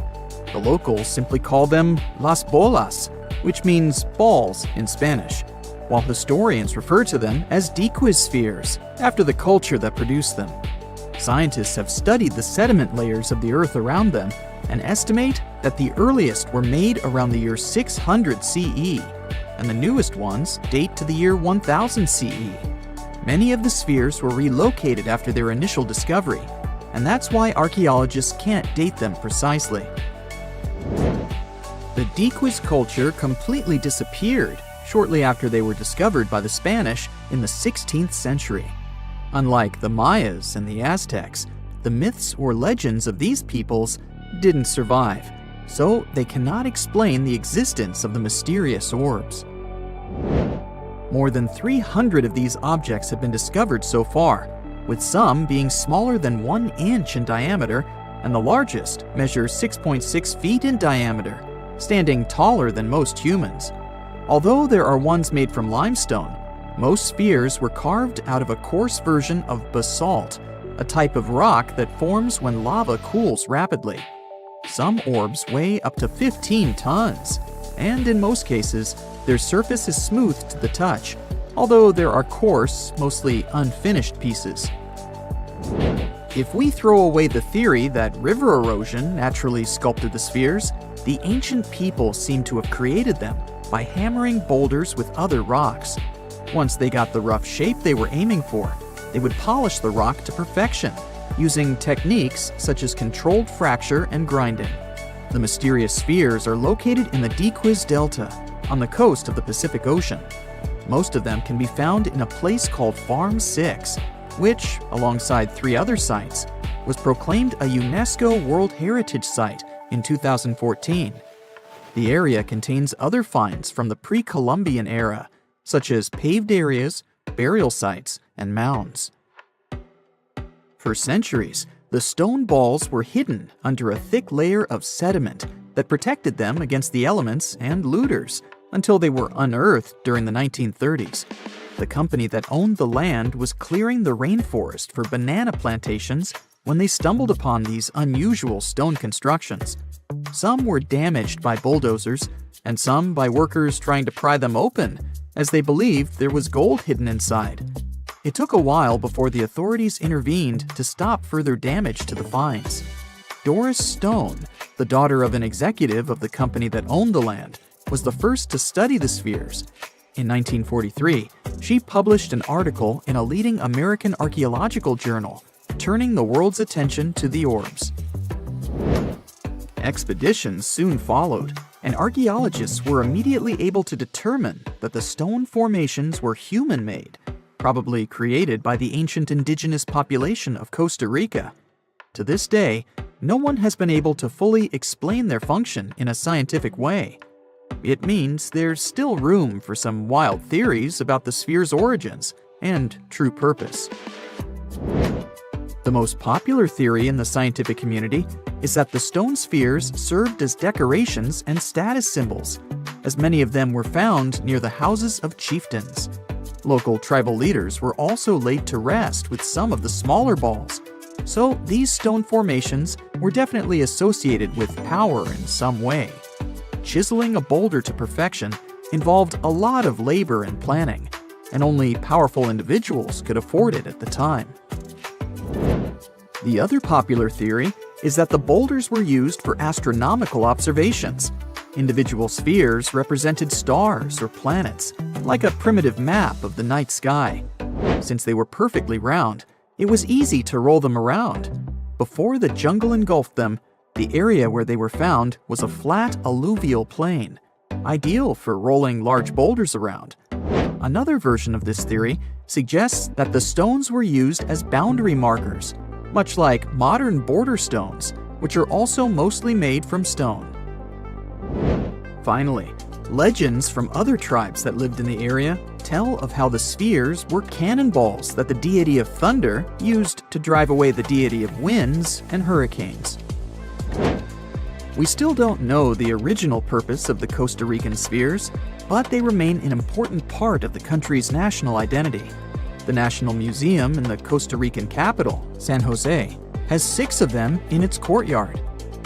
The locals simply call them las bolas, which means balls in Spanish, while historians refer to them as dequispheres, after the culture that produced them. Scientists have studied the sediment layers of the earth around them and estimate that the earliest were made around the year 600 CE, and the newest ones date to the year 1000 CE. Many of the spheres were relocated after their initial discovery, and that's why archaeologists can't date them precisely. The dequis culture completely disappeared shortly after they were discovered by the Spanish in the 16th century. Unlike the Mayas and the Aztecs, the myths or legends of these peoples didn't survive, so they cannot explain the existence of the mysterious orbs. More than 300 of these objects have been discovered so far, with some being smaller than 1 inch in diameter, and the largest measures 6.6 feet in diameter, standing taller than most humans. Although there are ones made from limestone, most spheres were carved out of a coarse version of basalt, a type of rock that forms when lava cools rapidly. Some orbs weigh up to 15 tons, and in most cases, their surface is smooth to the touch, although there are coarse, mostly unfinished pieces. If we throw away the theory that river erosion naturally sculpted the spheres, the ancient people seem to have created them by hammering boulders with other rocks. Once they got the rough shape they were aiming for, they would polish the rock to perfection, using techniques such as controlled fracture and grinding. The mysterious spheres are located in the Dequis Delta, on the coast of the Pacific Ocean. Most of them can be found in a place called Farm 6, which, alongside 3 other sites, was proclaimed a UNESCO World Heritage Site in 2014. The area contains other finds from the pre-Columbian era, such as paved areas, burial sites, and mounds. For centuries, the stone balls were hidden under a thick layer of sediment that protected them against the elements and looters until they were unearthed during the 1930s. The company that owned the land was clearing the rainforest for banana plantations when they stumbled upon these unusual stone constructions. Some were damaged by bulldozers, and some by workers trying to pry them open, as they believed there was gold hidden inside. It took a while before the authorities intervened to stop further damage to the finds. Doris Stone, the daughter of an executive of the company that owned the land, was the first to study the spheres. In 1943, she published an article in a leading American archaeological journal, turning the world's attention to the orbs. Expeditions soon followed, and archaeologists were immediately able to determine that the stone formations were human-made, probably created by the ancient indigenous population of Costa Rica. To this day, no one has been able to fully explain their function in a scientific way. It means there's still room for some wild theories about the sphere's origins and true purpose. The most popular theory in the scientific community is that the stone spheres served as decorations and status symbols, as many of them were found near the houses of chieftains. Local tribal leaders were also laid to rest with some of the smaller balls, so these stone formations were definitely associated with power in some way. Chiseling a boulder to perfection involved a lot of labor and planning, and only powerful individuals could afford it at the time. The other popular theory is that the boulders were used for astronomical observations. Individual spheres represented stars or planets, like a primitive map of the night sky. Since they were perfectly round, it was easy to roll them around. Before the jungle engulfed them, the area where they were found was a flat alluvial plain, ideal for rolling large boulders around. Another version of this theory suggests that the stones were used as boundary markers, much like modern border stones, which are also mostly made from stone. Finally, legends from other tribes that lived in the area tell of how the spheres were cannonballs that the deity of thunder used to drive away the deity of winds and hurricanes. We still don't know the original purpose of the Costa Rican spheres, but they remain an important part of the country's national identity. The National Museum in the Costa Rican capital, San Jose, has 6 of them in its courtyard.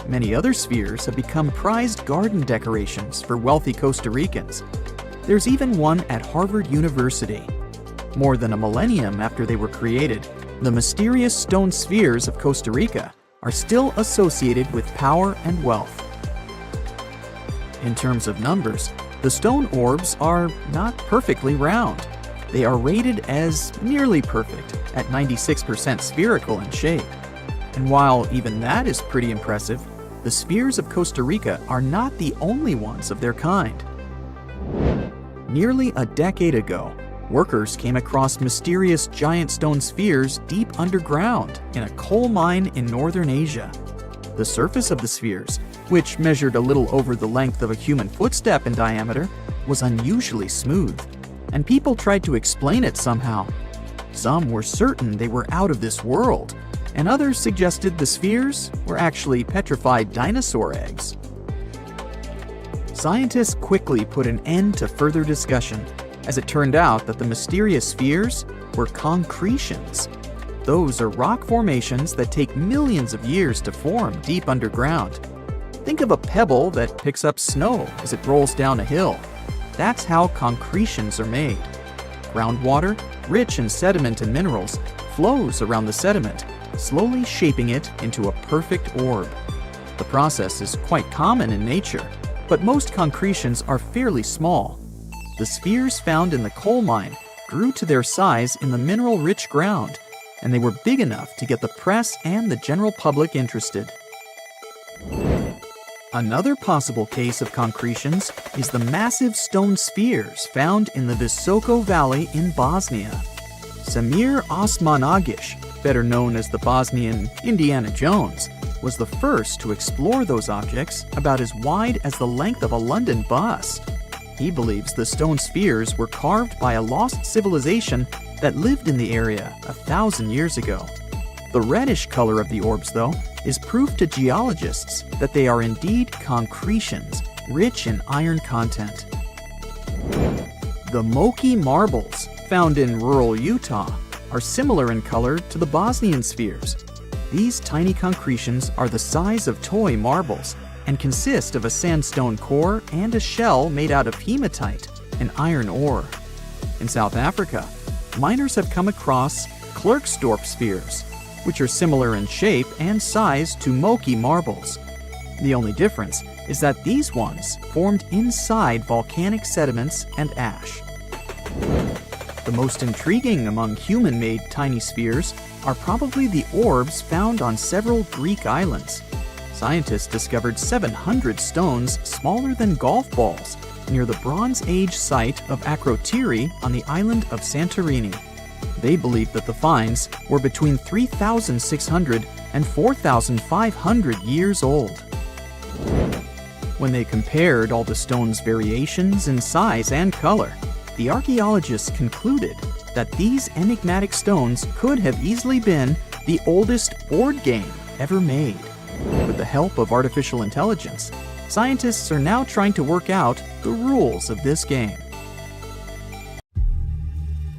Many other spheres have become prized garden decorations for wealthy Costa Ricans. There's even one at Harvard University. More than a millennium after they were created, the mysterious stone spheres of Costa Rica are still associated with power and wealth. In terms of numbers, the stone orbs are not perfectly round. They are rated as nearly perfect, at 96% spherical in shape. And while even that is pretty impressive, the spheres of Costa Rica are not the only ones of their kind. Nearly a decade ago, workers came across mysterious giant stone spheres deep underground in a coal mine in northern Asia. The surface of the spheres, which measured a little over the length of a human footstep in diameter, was unusually smooth, and people tried to explain it somehow. Some were certain they were out of this world, and others suggested the spheres were actually petrified dinosaur eggs. Scientists quickly put an end to further discussion, as it turned out that the mysterious spheres were concretions. Those are rock formations that take millions of years to form deep underground. Think of a pebble that picks up snow as it rolls down a hill. That's how concretions are made. Groundwater, rich in sediment and minerals, flows around the sediment, slowly shaping it into a perfect orb. The process is quite common in nature, but most concretions are fairly small. The spheres found in the coal mine grew to their size in the mineral-rich ground, and they were big enough to get the press and the general public interested. Another possible case of concretions is the massive stone spheres found in the Visoko Valley in Bosnia. Samir Osmanagic, better known as the Bosnian Indiana Jones, was the first to explore those objects about as wide as the length of a London bus. He believes the stone spheres were carved by a lost civilization that lived in the area 1,000 years ago. The reddish color of the orbs, though, is proof to geologists that they are indeed concretions, rich in iron content. The Moki marbles, found in rural Utah, are similar in color to the Bosnian spheres. These tiny concretions are the size of toy marbles and consist of a sandstone core and a shell made out of hematite, an iron ore. In South Africa, miners have come across Klerksdorp spheres, which are similar in shape and size to Moki marbles. The only difference is that these ones formed inside volcanic sediments and ash. The most intriguing among human-made tiny spheres are probably the orbs found on several Greek islands. Scientists discovered 700 stones smaller than golf balls near the Bronze Age site of Akrotiri on the island of Santorini. They believe that the finds were between 3,600 and 4,500 years old. When they compared all the stones' variations in size and color, the archaeologists concluded that these enigmatic stones could have easily been the oldest board game ever made. With the help of artificial intelligence, scientists are now trying to work out the rules of this game.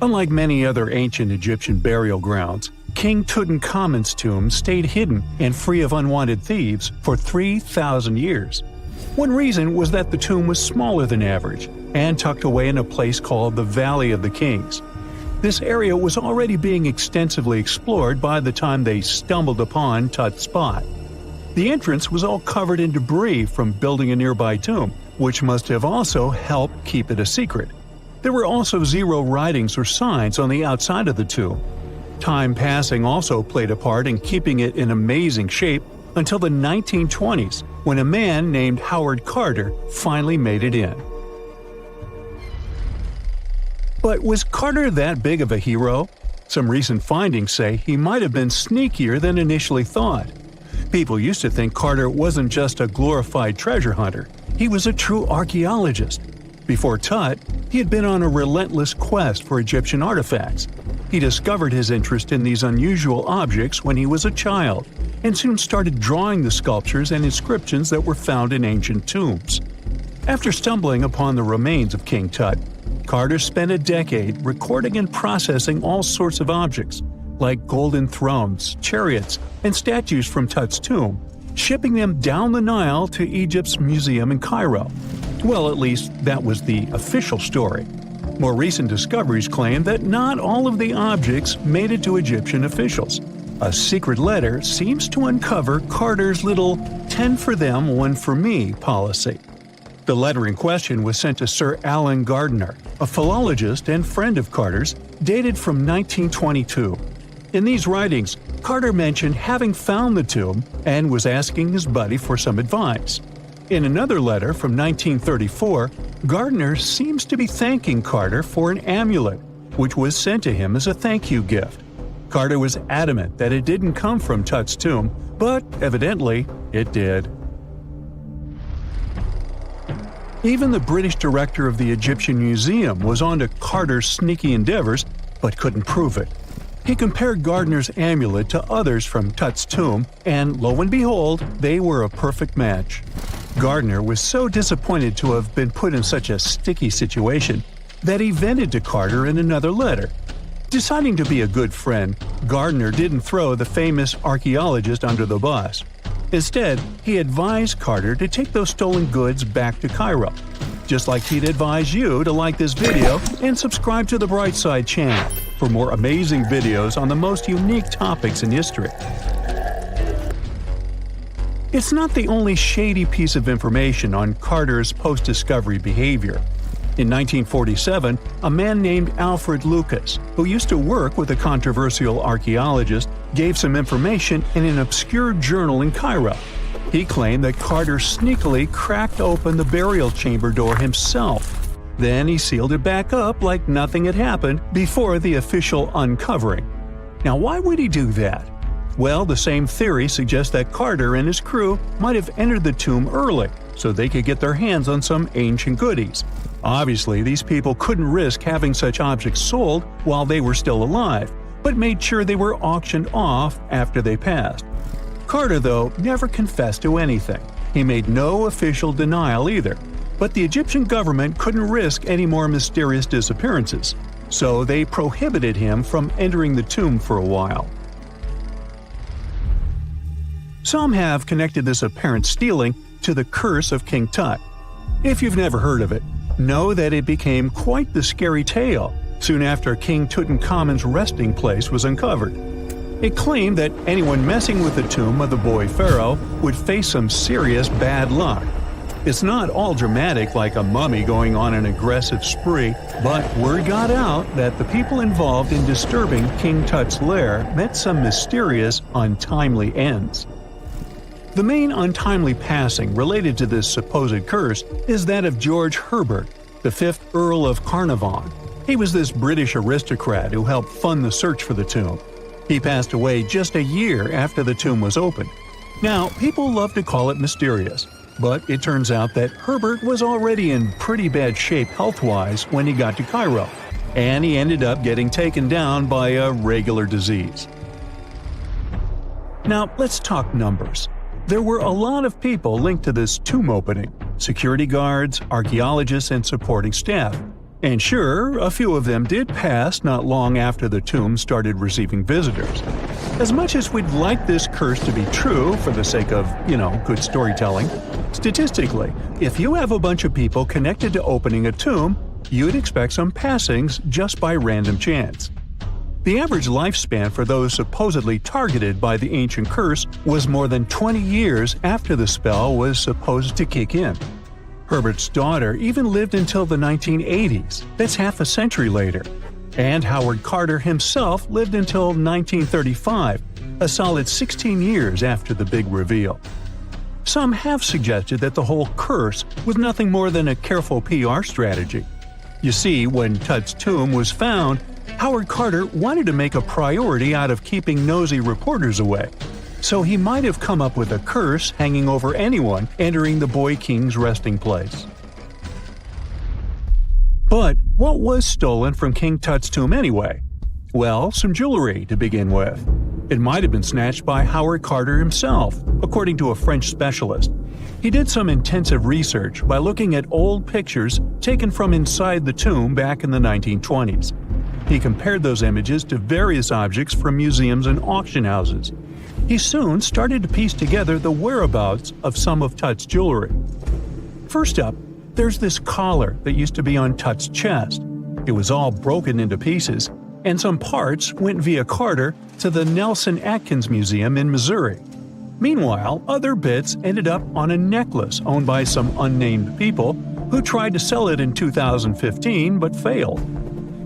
Unlike many other ancient Egyptian burial grounds, King Tutankhamun's tomb stayed hidden and free of unwanted thieves for 3,000 years. One reason was that the tomb was smaller than average and tucked away in a place called the Valley of the Kings. This area was already being extensively explored by the time they stumbled upon Tut's spot. The entrance was all covered in debris from building a nearby tomb, which must have also helped keep it a secret. There were also 0 writings or signs on the outside of the tomb. Time passing also played a part in keeping it in amazing shape until the 1920s, when a man named Howard Carter finally made it in. But was Carter that big of a hero? Some recent findings say he might have been sneakier than initially thought. People used to think Carter wasn't just a glorified treasure hunter, he was a true archaeologist. Before Tut, he had been on a relentless quest for Egyptian artifacts. He discovered his interest in these unusual objects when he was a child, and soon started drawing the sculptures and inscriptions that were found in ancient tombs. After stumbling upon the remains of King Tut, Carter spent a decade recording and processing all sorts of objects, like golden thrones, chariots, and statues from Tut's tomb, shipping them down the Nile to Egypt's museum in Cairo. Well, at least that was the official story. More recent discoveries claim that not all of the objects made it to Egyptian officials. A secret letter seems to uncover Carter's little 10 for them, 1 for me policy. The letter in question was sent to Sir Alan Gardner, a philologist and friend of Carter's, dated from 1922. In these writings, Carter mentioned having found the tomb and was asking his buddy for some advice. In another letter from 1934, Gardner seems to be thanking Carter for an amulet, which was sent to him as a thank you gift. Carter was adamant that it didn't come from Tut's tomb, but evidently it did. Even the British director of the Egyptian Museum was onto Carter's sneaky endeavors, but couldn't prove it. He compared Gardner's amulet to others from Tut's tomb, and lo and behold, they were a perfect match. Gardner was so disappointed to have been put in such a sticky situation that he vented to Carter in another letter. Deciding to be a good friend, Gardner didn't throw the famous archaeologist under the bus. Instead, he advised Carter to take those stolen goods back to Cairo, just like he'd advise you to like this video and subscribe to the Brightside channel for more amazing videos on the most unique topics in history. It's not the only shady piece of information on Carter's post-discovery behavior. In 1947, a man named Alfred Lucas, who used to work with a controversial archaeologist, gave some information in an obscure journal in Cairo. He claimed that Carter sneakily cracked open the burial chamber door himself. Then he sealed it back up like nothing had happened before the official uncovering. Now, why would he do that? Well, the same theory suggests that Carter and his crew might have entered the tomb early so they could get their hands on some ancient goodies. Obviously, these people couldn't risk having such objects sold while they were still alive, but made sure they were auctioned off after they passed. Carter, though, never confessed to anything. He made no official denial either, but the Egyptian government couldn't risk any more mysterious disappearances, so they prohibited him from entering the tomb for a while. Some have connected this apparent stealing to the curse of King Tut. If you've never heard of it, know that it became quite the scary tale soon after King Tutankhamun's resting place was uncovered. It claimed that anyone messing with the tomb of the boy pharaoh would face some serious bad luck. It's not all dramatic like a mummy going on an aggressive spree, but word got out that the people involved in disturbing King Tut's lair met some mysterious, untimely ends. The main untimely passing related to this supposed curse is that of George Herbert, the 5th Earl of Carnarvon. He was this British aristocrat who helped fund the search for the tomb. He passed away just a year after the tomb was opened. Now, people love to call it mysterious, but it turns out that Herbert was already in pretty bad shape health-wise when he got to Cairo, and he ended up getting taken down by a regular disease. Now, let's talk numbers. There were a lot of people linked to this tomb opening: security guards, archaeologists, and supporting staff. And sure, a few of them did pass not long after the tomb started receiving visitors. As much as we'd like this curse to be true for the sake of, good storytelling, statistically, if you have a bunch of people connected to opening a tomb, you'd expect some passings just by random chance. The average lifespan for those supposedly targeted by the ancient curse was more than 20 years after the spell was supposed to kick in. Herbert's daughter even lived until the 1980s, that's half a century later. And Howard Carter himself lived until 1935, a solid 16 years after the big reveal. Some have suggested that the whole curse was nothing more than a careful PR strategy. You see, when Tut's tomb was found, Howard Carter wanted to make a priority out of keeping nosy reporters away. So he might have come up with a curse hanging over anyone entering the boy king's resting place. But what was stolen from King Tut's tomb anyway? Well, some jewelry to begin with. It might have been snatched by Howard Carter himself, according to a French specialist. He did some intensive research by looking at old pictures taken from inside the tomb back in the 1920s. He compared those images to various objects from museums and auction houses. He soon started to piece together the whereabouts of some of Tut's jewelry. First up, there's this collar that used to be on Tut's chest. It was all broken into pieces, and some parts went via Carter to the Nelson Atkins Museum in Missouri. Meanwhile, other bits ended up on a necklace owned by some unnamed people who tried to sell it in 2015 but failed.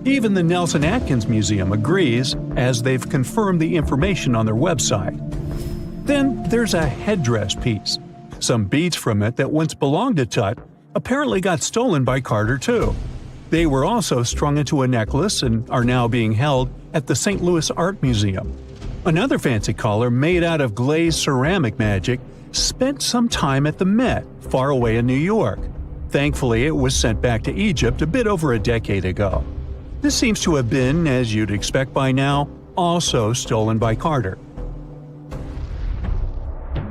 Even the Nelson Atkins Museum agrees, as they've confirmed the information on their website. Then there's a headdress piece. Some beads from it that once belonged to Tut apparently got stolen by Carter too. They were also strung into a necklace and are now being held at the St. Louis Art Museum. Another fancy collar made out of glazed ceramic magic spent some time at the Met, far away in New York. Thankfully, it was sent back to Egypt a bit over a decade ago. This seems to have been, as you'd expect by now, also stolen by Carter.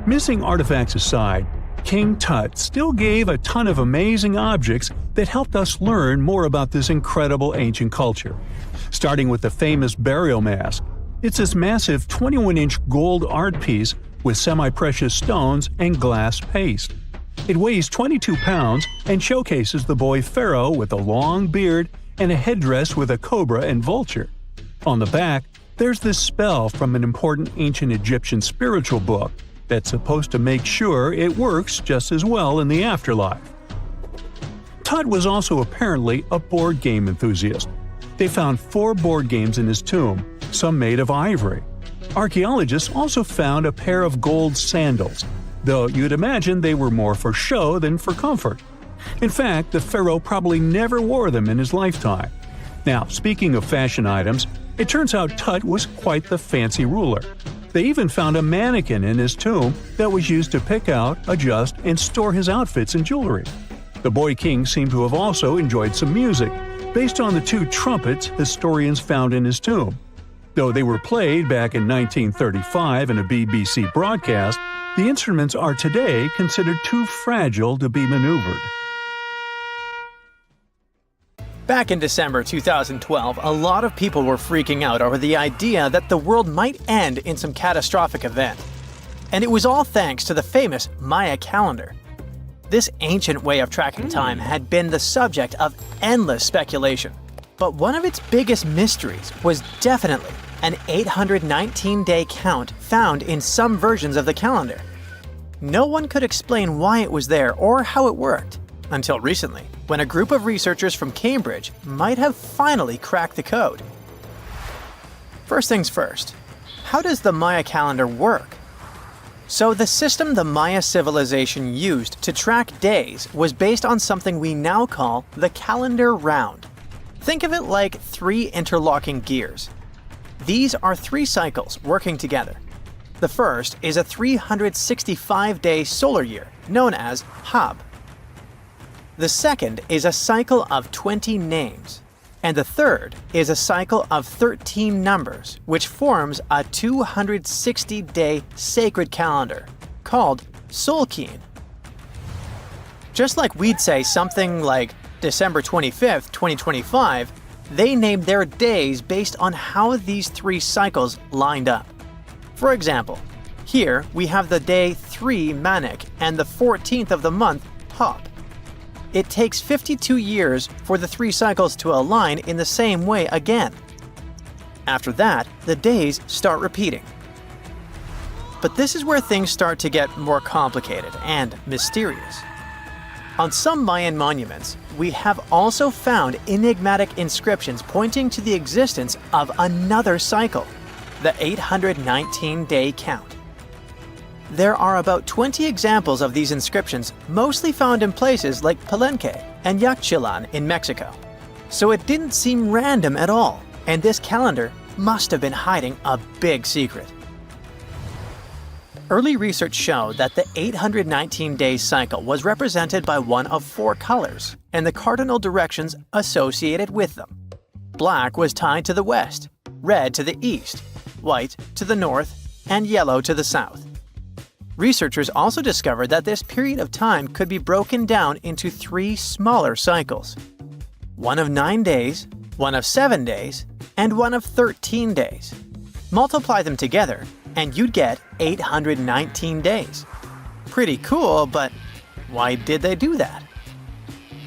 Missing artifacts aside, King Tut still gave a ton of amazing objects that helped us learn more about this incredible ancient culture. Starting with the famous burial mask. It's this massive 21-inch gold art piece with semi-precious stones and glass paste. It weighs 22 pounds and showcases the boy pharaoh with a long beard and a headdress with a cobra and vulture. On the back, there's this spell from an important ancient Egyptian spiritual book that's supposed to make sure it works just as well in the afterlife. Tut was also apparently a board game enthusiast. They found 4 board games in his tomb, some made of ivory. Archaeologists also found a pair of gold sandals, though you'd imagine they were more for show than for comfort. In fact, the pharaoh probably never wore them in his lifetime. Now, speaking of fashion items, it turns out Tut was quite the fancy ruler. They even found a mannequin in his tomb that was used to pick out, adjust, and store his outfits and jewelry. The boy king seemed to have also enjoyed some music, based on the 2 trumpets historians found in his tomb. Though they were played back in 1935 in a BBC broadcast, the instruments are today considered too fragile to be maneuvered. Back in December 2012, a lot of people were freaking out over the idea that the world might end in some catastrophic event. And it was all thanks to the famous Maya calendar. This ancient way of tracking time had been the subject of endless speculation. But one of its biggest mysteries was definitely an 819-day count found in some versions of the calendar. No one could explain why it was there or how it worked, until recently, when a group of researchers from Cambridge might have finally cracked the code. First things first, how does the Maya calendar work? So the system the Maya civilization used to track days was based on something we now call the calendar round. Think of it like 3 interlocking gears. These are 3 cycles working together. The first is a 365-day solar year, known as Hab. The second is a cycle of 20 names. And the third is a cycle of 13 numbers, which forms a 260-day sacred calendar, called Solkeen. Just like we'd say something like December 25th, 2025, they named their days based on how these 3 cycles lined up. For example, here we have the day 3 Manik and the 14th of the month Hop. It takes 52 years for the 3 cycles to align in the same way again. After that, the days start repeating. But this is where things start to get more complicated and mysterious. On some Mayan monuments, we have also found enigmatic inscriptions pointing to the existence of another cycle, the 819-day count. There are about 20 examples of these inscriptions, mostly found in places like Palenque and Yaxchilan in Mexico. So it didn't seem random at all, and this calendar must have been hiding a big secret. Early research showed that the 819-day cycle was represented by one of 4 colors and the cardinal directions associated with them. Black was tied to the west, red to the east, white to the north, and yellow to the south. Researchers also discovered that this period of time could be broken down into 3 smaller cycles: one of 9 days, one of 7 days, and one of 13 days. Multiply them together, and you'd get 819 days. Pretty cool, but why did they do that?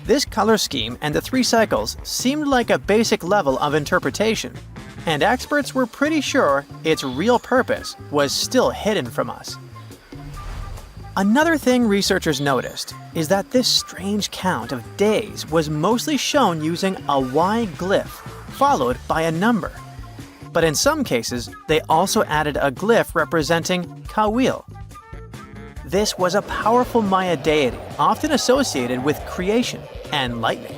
This color scheme and the 3 cycles seemed like a basic level of interpretation, and experts were pretty sure its real purpose was still hidden from us. Another thing researchers noticed is that this strange count of days was mostly shown using a Y glyph, followed by a number. But in some cases, they also added a glyph representing Kawil. This was a powerful Maya deity, often associated with creation and lightning.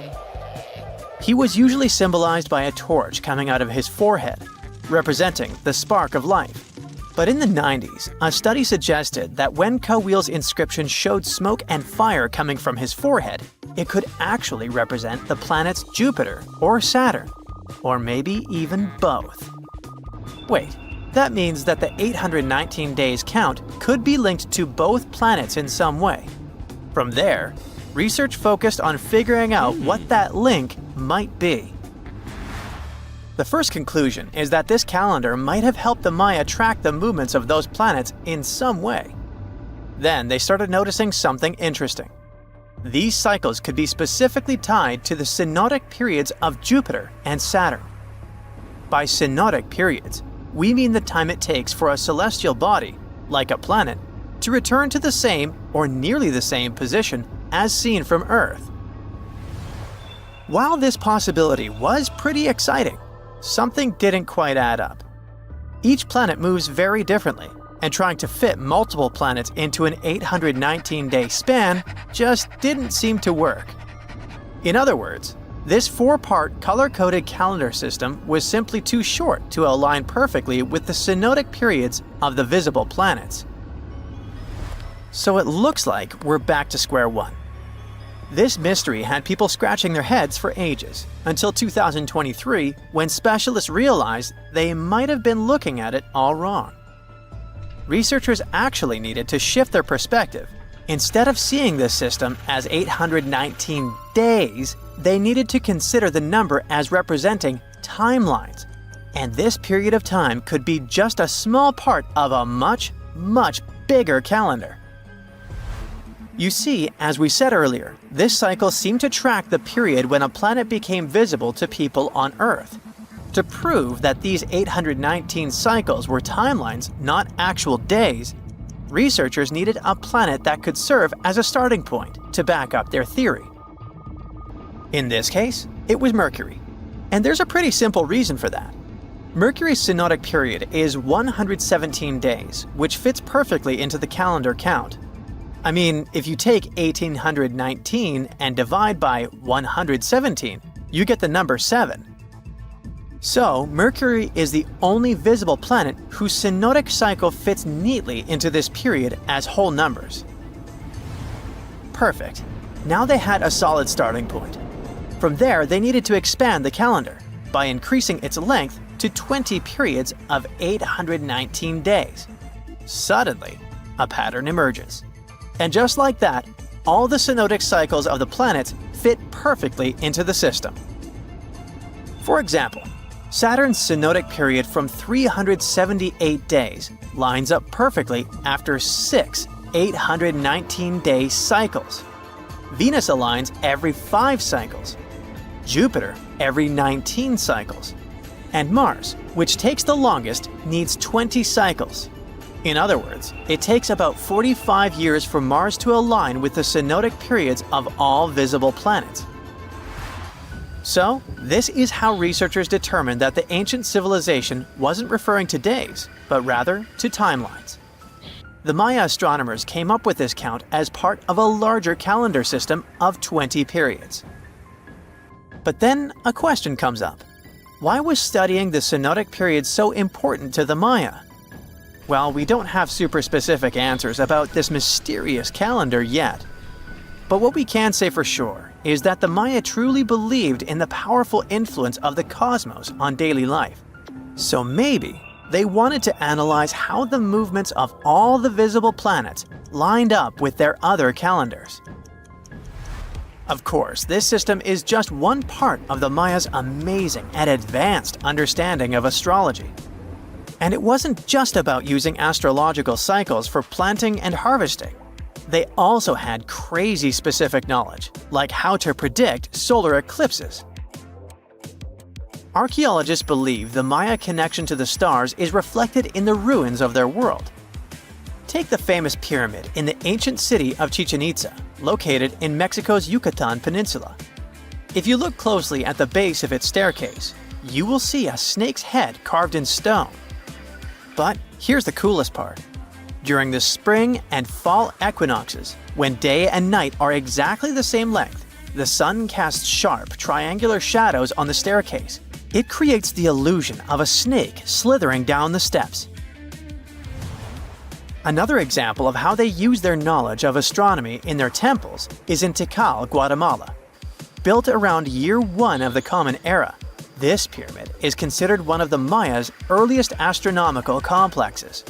He was usually symbolized by a torch coming out of his forehead, representing the spark of life. But in the 90s, a study suggested that when Kawil's inscription showed smoke and fire coming from his forehead, it could actually represent the planets Jupiter or Saturn, or maybe even both. Wait, that means that the 819 days count could be linked to both planets in some way. From there, research focused on figuring out what that link might be. The first conclusion is that this calendar might have helped the Maya track the movements of those planets in some way. Then they started noticing something interesting. These cycles could be specifically tied to the synodic periods of Jupiter and Saturn. By synodic periods, we mean the time it takes for a celestial body, like a planet, to return to the same or nearly the same position as seen from Earth. While this possibility was pretty exciting, something didn't quite add up. Each planet moves very differently, and trying to fit multiple planets into an 819-day span just didn't seem to work. In other words, this 4-part color-coded calendar system was simply too short to align perfectly with the synodic periods of the visible planets. So it looks like we're back to square one. This mystery had people scratching their heads for ages, until 2023, when specialists realized they might have been looking at it all wrong. Researchers actually needed to shift their perspective. Instead of seeing this system as 819 days, they needed to consider the number as representing timelines. And this period of time could be just a small part of a much, much bigger calendar. You see, as we said earlier, this cycle seemed to track the period when a planet became visible to people on Earth. To prove that these 819 cycles were timelines, not actual days, researchers needed a planet that could serve as a starting point to back up their theory. In this case, it was Mercury. And there's a pretty simple reason for that. Mercury's synodic period is 117 days, which fits perfectly into the calendar count. I mean, if you take 1819 and divide by 117, you get the number 7. So, Mercury is the only visible planet whose synodic cycle fits neatly into this period as whole numbers. Perfect. Now they had a solid starting point. From there, they needed to expand the calendar by increasing its length to 20 periods of 819 days. Suddenly, a pattern emerges. And just like that, all the synodic cycles of the planets fit perfectly into the system. For example, Saturn's synodic period from 378 days lines up perfectly after 6 819-day cycles. Venus aligns every 5 cycles. Jupiter every 19 cycles. And Mars, which takes the longest, needs 20 cycles. In other words, it takes about 45 years for Mars to align with the synodic periods of all visible planets. So, this is how researchers determined that the ancient civilization wasn't referring to days, but rather to timelines. The Maya astronomers came up with this count as part of a larger calendar system of 20 periods. But then a question comes up. Why was studying the synodic period so important to the Maya? Well, we don't have super specific answers about this mysterious calendar yet. But what we can say for sure is that the Maya truly believed in the powerful influence of the cosmos on daily life. So maybe they wanted to analyze how the movements of all the visible planets lined up with their other calendars. Of course, this system is just one part of the Maya's amazing and advanced understanding of astrology. And it wasn't just about using astrological cycles for planting and harvesting. They also had crazy specific knowledge, like how to predict solar eclipses. Archaeologists believe the Maya connection to the stars is reflected in the ruins of their world. Take the famous pyramid in the ancient city of Chichen Itza, located in Mexico's Yucatan Peninsula. If you look closely at the base of its staircase, you will see a snake's head carved in stone. But here's the coolest part. During the spring and fall equinoxes, when day and night are exactly the same length, the sun casts sharp, triangular shadows on the staircase. It creates the illusion of a snake slithering down the steps. Another example of how they use their knowledge of astronomy in their temples is in Tikal, Guatemala. Built around year 1 of the Common Era, this pyramid is considered one of the Maya's earliest astronomical complexes.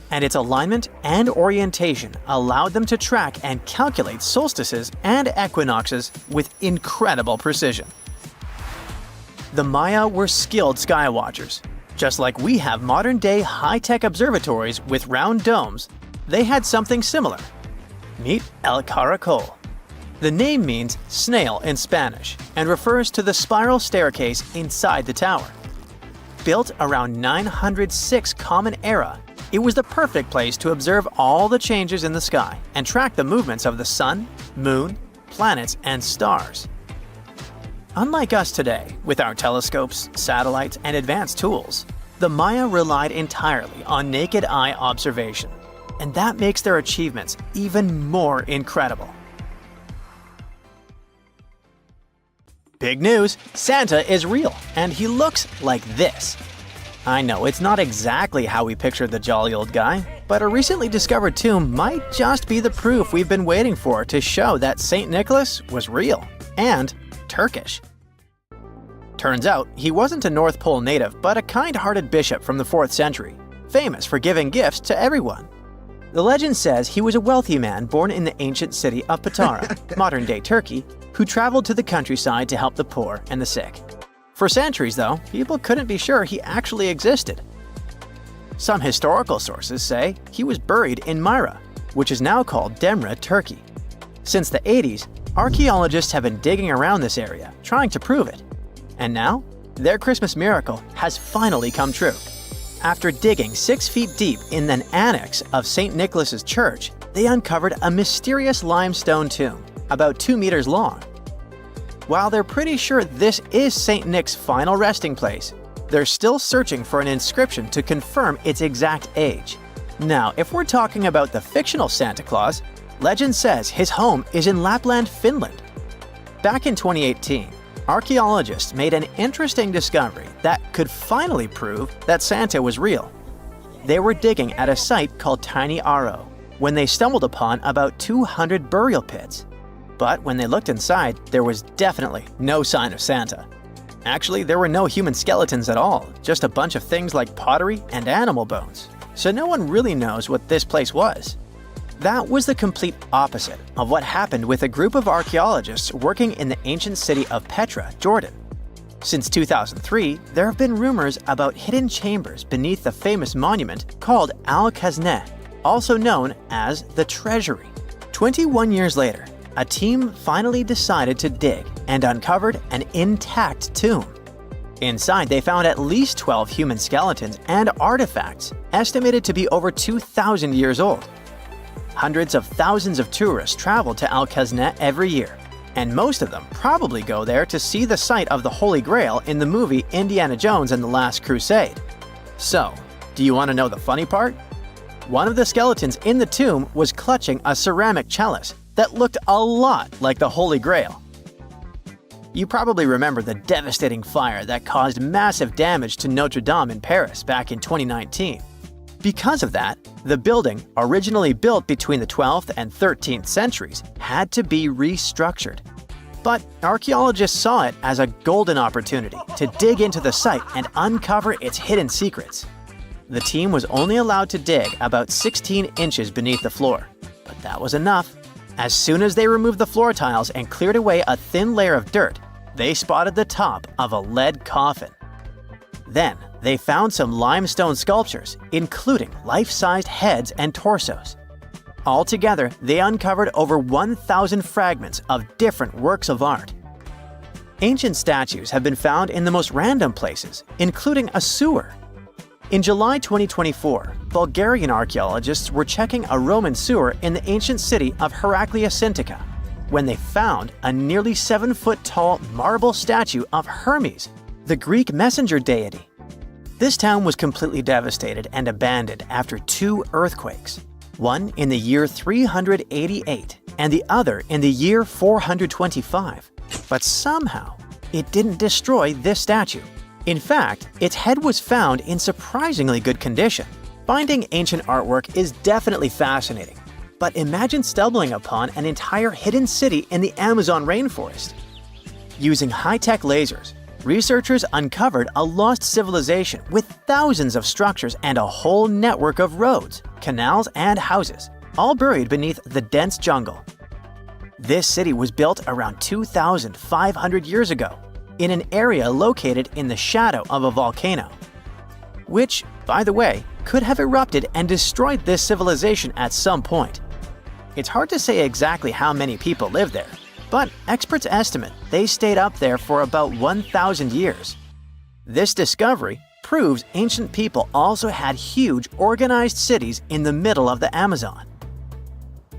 And its alignment and orientation allowed them to track and calculate solstices and equinoxes with incredible precision. The Maya were skilled skywatchers. Just like we have modern-day high-tech observatories with round domes, they had something similar. Meet El Caracol. The name means snail in Spanish and refers to the spiral staircase inside the tower. Built around 906 Common Era, it was the perfect place to observe all the changes in the sky and track the movements of the sun, moon, planets, and stars. Unlike us today, with our telescopes, satellites, and advanced tools, the Maya relied entirely on naked eye observation, and that makes their achievements even more incredible. Big news! Santa is real, and he looks like this. I know it's not exactly how we pictured the jolly old guy, but a recently discovered tomb might just be the proof we've been waiting for to show that St. Nicholas was real and Turkish. Turns out, he wasn't a North Pole native, but a kind-hearted bishop from the 4th century, famous for giving gifts to everyone. The legend says he was a wealthy man born in the ancient city of Patara, modern-day Turkey, who traveled to the countryside to help the poor and the sick. For centuries, though, people couldn't be sure he actually existed. Some historical sources say he was buried in Myra, which is now called Demre, Turkey. Since the 80s, archaeologists have been digging around this area, trying to prove it. And now, their Christmas miracle has finally come true. After digging 6 feet deep in an annex of St. Nicholas's church, they uncovered a mysterious limestone tomb, about 2 meters long. While they're pretty sure this is St. Nick's final resting place, they're still searching for an inscription to confirm its exact age. Now, if we're talking about the fictional Santa Claus, legend says his home is in Lapland, Finland. Back in 2018, archaeologists made an interesting discovery that could finally prove that Santa was real. They were digging at a site called Tiny Aro when they stumbled upon about 200 burial pits. But when they looked inside, there was definitely no sign of Santa. Actually, there were no human skeletons at all, just a bunch of things like pottery and animal bones. So no one really knows what this place was. That was the complete opposite of what happened with a group of archaeologists working in the ancient city of Petra, Jordan. Since 2003, there have been rumors about hidden chambers beneath the famous monument called Al-Kazneh, also known as the Treasury. 21 years later, a team finally decided to dig and uncovered an intact tomb. Inside, they found at least 12 human skeletons and artifacts, estimated to be over 2,000 years old. Hundreds of thousands of tourists travel to Al-Khazneh every year, and most of them probably go there to see the site of the Holy Grail in the movie Indiana Jones and the Last Crusade. So, do you want to know the funny part? One of the skeletons in the tomb was clutching a ceramic chalice that looked a lot like the Holy Grail. You probably remember the devastating fire that caused massive damage to Notre Dame in Paris back in 2019. Because of that, the building, originally built between the 12th and 13th centuries, had to be restructured. But archaeologists saw it as a golden opportunity to dig into the site and uncover its hidden secrets. The team was only allowed to dig about 16 inches beneath the floor, but that was enough. As soon as they removed the floor tiles and cleared away a thin layer of dirt, they spotted the top of a lead coffin. Then, they found some limestone sculptures, including life-sized heads and torsos. Altogether, they uncovered over 1,000 fragments of different works of art. Ancient statues have been found in the most random places, including a sewer. In July 2024, Bulgarian archaeologists were checking a Roman sewer in the ancient city of Heracleia when they found a nearly 7-foot-tall marble statue of Hermes, the Greek messenger deity. This town was completely devastated and abandoned after 2 earthquakes, one in the year 388 and the other in the year 425. But somehow, it didn't destroy this statue. In fact, its head was found in surprisingly good condition. Finding ancient artwork is definitely fascinating, but imagine stumbling upon an entire hidden city in the Amazon rainforest. Using high-tech lasers, researchers uncovered a lost civilization with thousands of structures and a whole network of roads, canals, and houses, all buried beneath the dense jungle. This city was built around 2,500 years ago, in an area located in the shadow of a volcano, which, by the way, could have erupted and destroyed this civilization at some point. It's hard to say exactly how many people lived there, but experts estimate they stayed up there for about 1,000 years. This discovery proves ancient people also had huge, organized cities in the middle of the Amazon.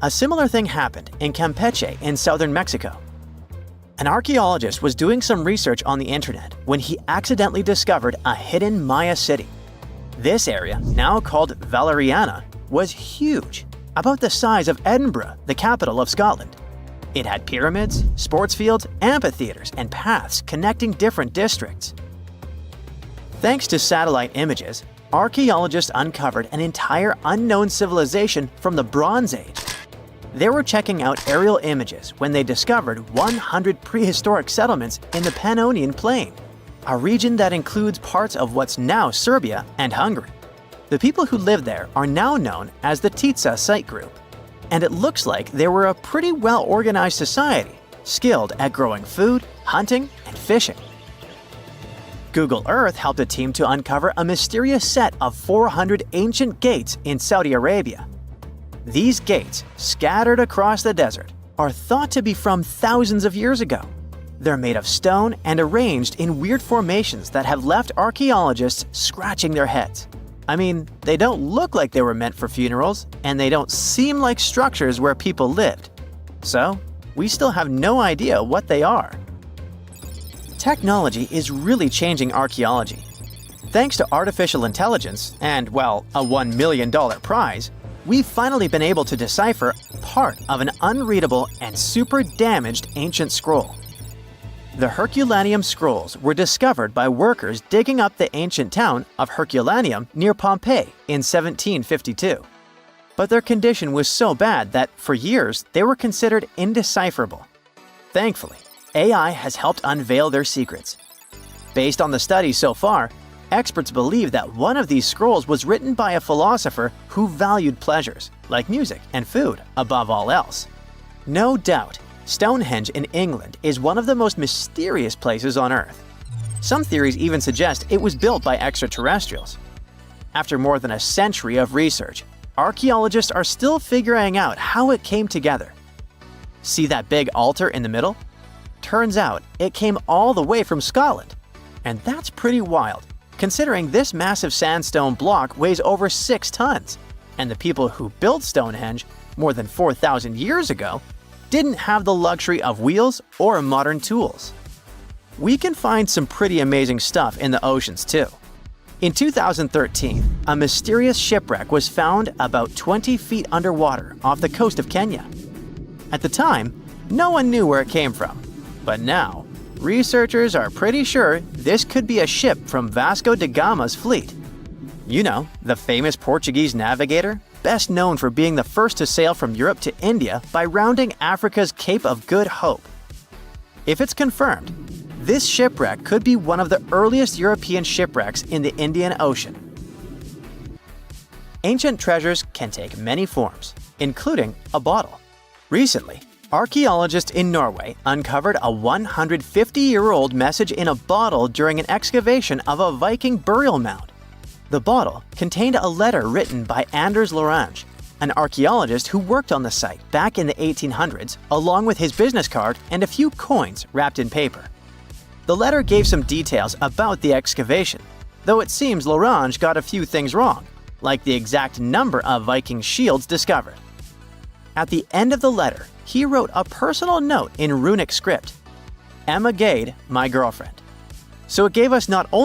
A similar thing happened in Campeche in southern Mexico. An archaeologist was doing some research on the internet when he accidentally discovered a hidden Maya city. This area, now called Valeriana, was huge, about the size of Edinburgh, the capital of Scotland. It had pyramids, sports fields, amphitheaters, and paths connecting different districts. Thanks to satellite images, archaeologists uncovered an entire unknown civilization from the Bronze Age. They were checking out aerial images when they discovered 100 prehistoric settlements in the Pannonian Plain, a region that includes parts of what's now Serbia and Hungary. The people who lived there are now known as the Titsa Site Group, and it looks like they were a pretty well-organized society, skilled at growing food, hunting, and fishing. Google Earth helped a team to uncover a mysterious set of 400 ancient gates in Saudi Arabia. These gates, scattered across the desert, are thought to be from thousands of years ago. They're made of stone and arranged in weird formations that have left archaeologists scratching their heads. I mean, they don't look like they were meant for funerals, and they don't seem like structures where people lived. So, we still have no idea what they are. Technology is really changing archaeology. Thanks to artificial intelligence and, well, a $1 million prize, we've finally been able to decipher part of an unreadable and super damaged ancient scroll. The Herculaneum scrolls were discovered by workers digging up the ancient town of Herculaneum near Pompeii in 1752. But their condition was so bad that, for years, they were considered indecipherable. Thankfully, AI has helped unveil their secrets. Based on the studies so far, experts believe that one of these scrolls was written by a philosopher who valued pleasures, like music and food, above all else. No doubt, Stonehenge in England is one of the most mysterious places on Earth. Some theories even suggest it was built by extraterrestrials. After more than a century of research, archaeologists are still figuring out how it came together. See that big altar in the middle? Turns out it came all the way from Scotland. And that's pretty wild, considering this massive sandstone block weighs over 6 tons, and the people who built Stonehenge more than 4,000 years ago didn't have the luxury of wheels or modern tools. We can find some pretty amazing stuff in the oceans too. In 2013, a mysterious shipwreck was found about 20 feet underwater off the coast of Kenya. At the time, no one knew where it came from, but now, researchers are pretty sure this could be a ship from Vasco da Gama's fleet. You know, the famous Portuguese navigator, best known for being the first to sail from Europe to India by rounding Africa's Cape of Good Hope. If it's confirmed, this shipwreck could be one of the earliest European shipwrecks in the Indian Ocean. Ancient treasures can take many forms, including a bottle. Recently, archaeologists in Norway uncovered a 150-year-old message in a bottle during an excavation of a Viking burial mound. The bottle contained a letter written by Anders Lorange, an archaeologist who worked on the site back in the 1800s, along with his business card and a few coins wrapped in paper. The letter gave some details about the excavation, though it seems Lorange got a few things wrong, like the exact number of Viking shields discovered. At the end of the letter, he wrote a personal note in runic script, "Emma Gade, my girlfriend." So it gave us not only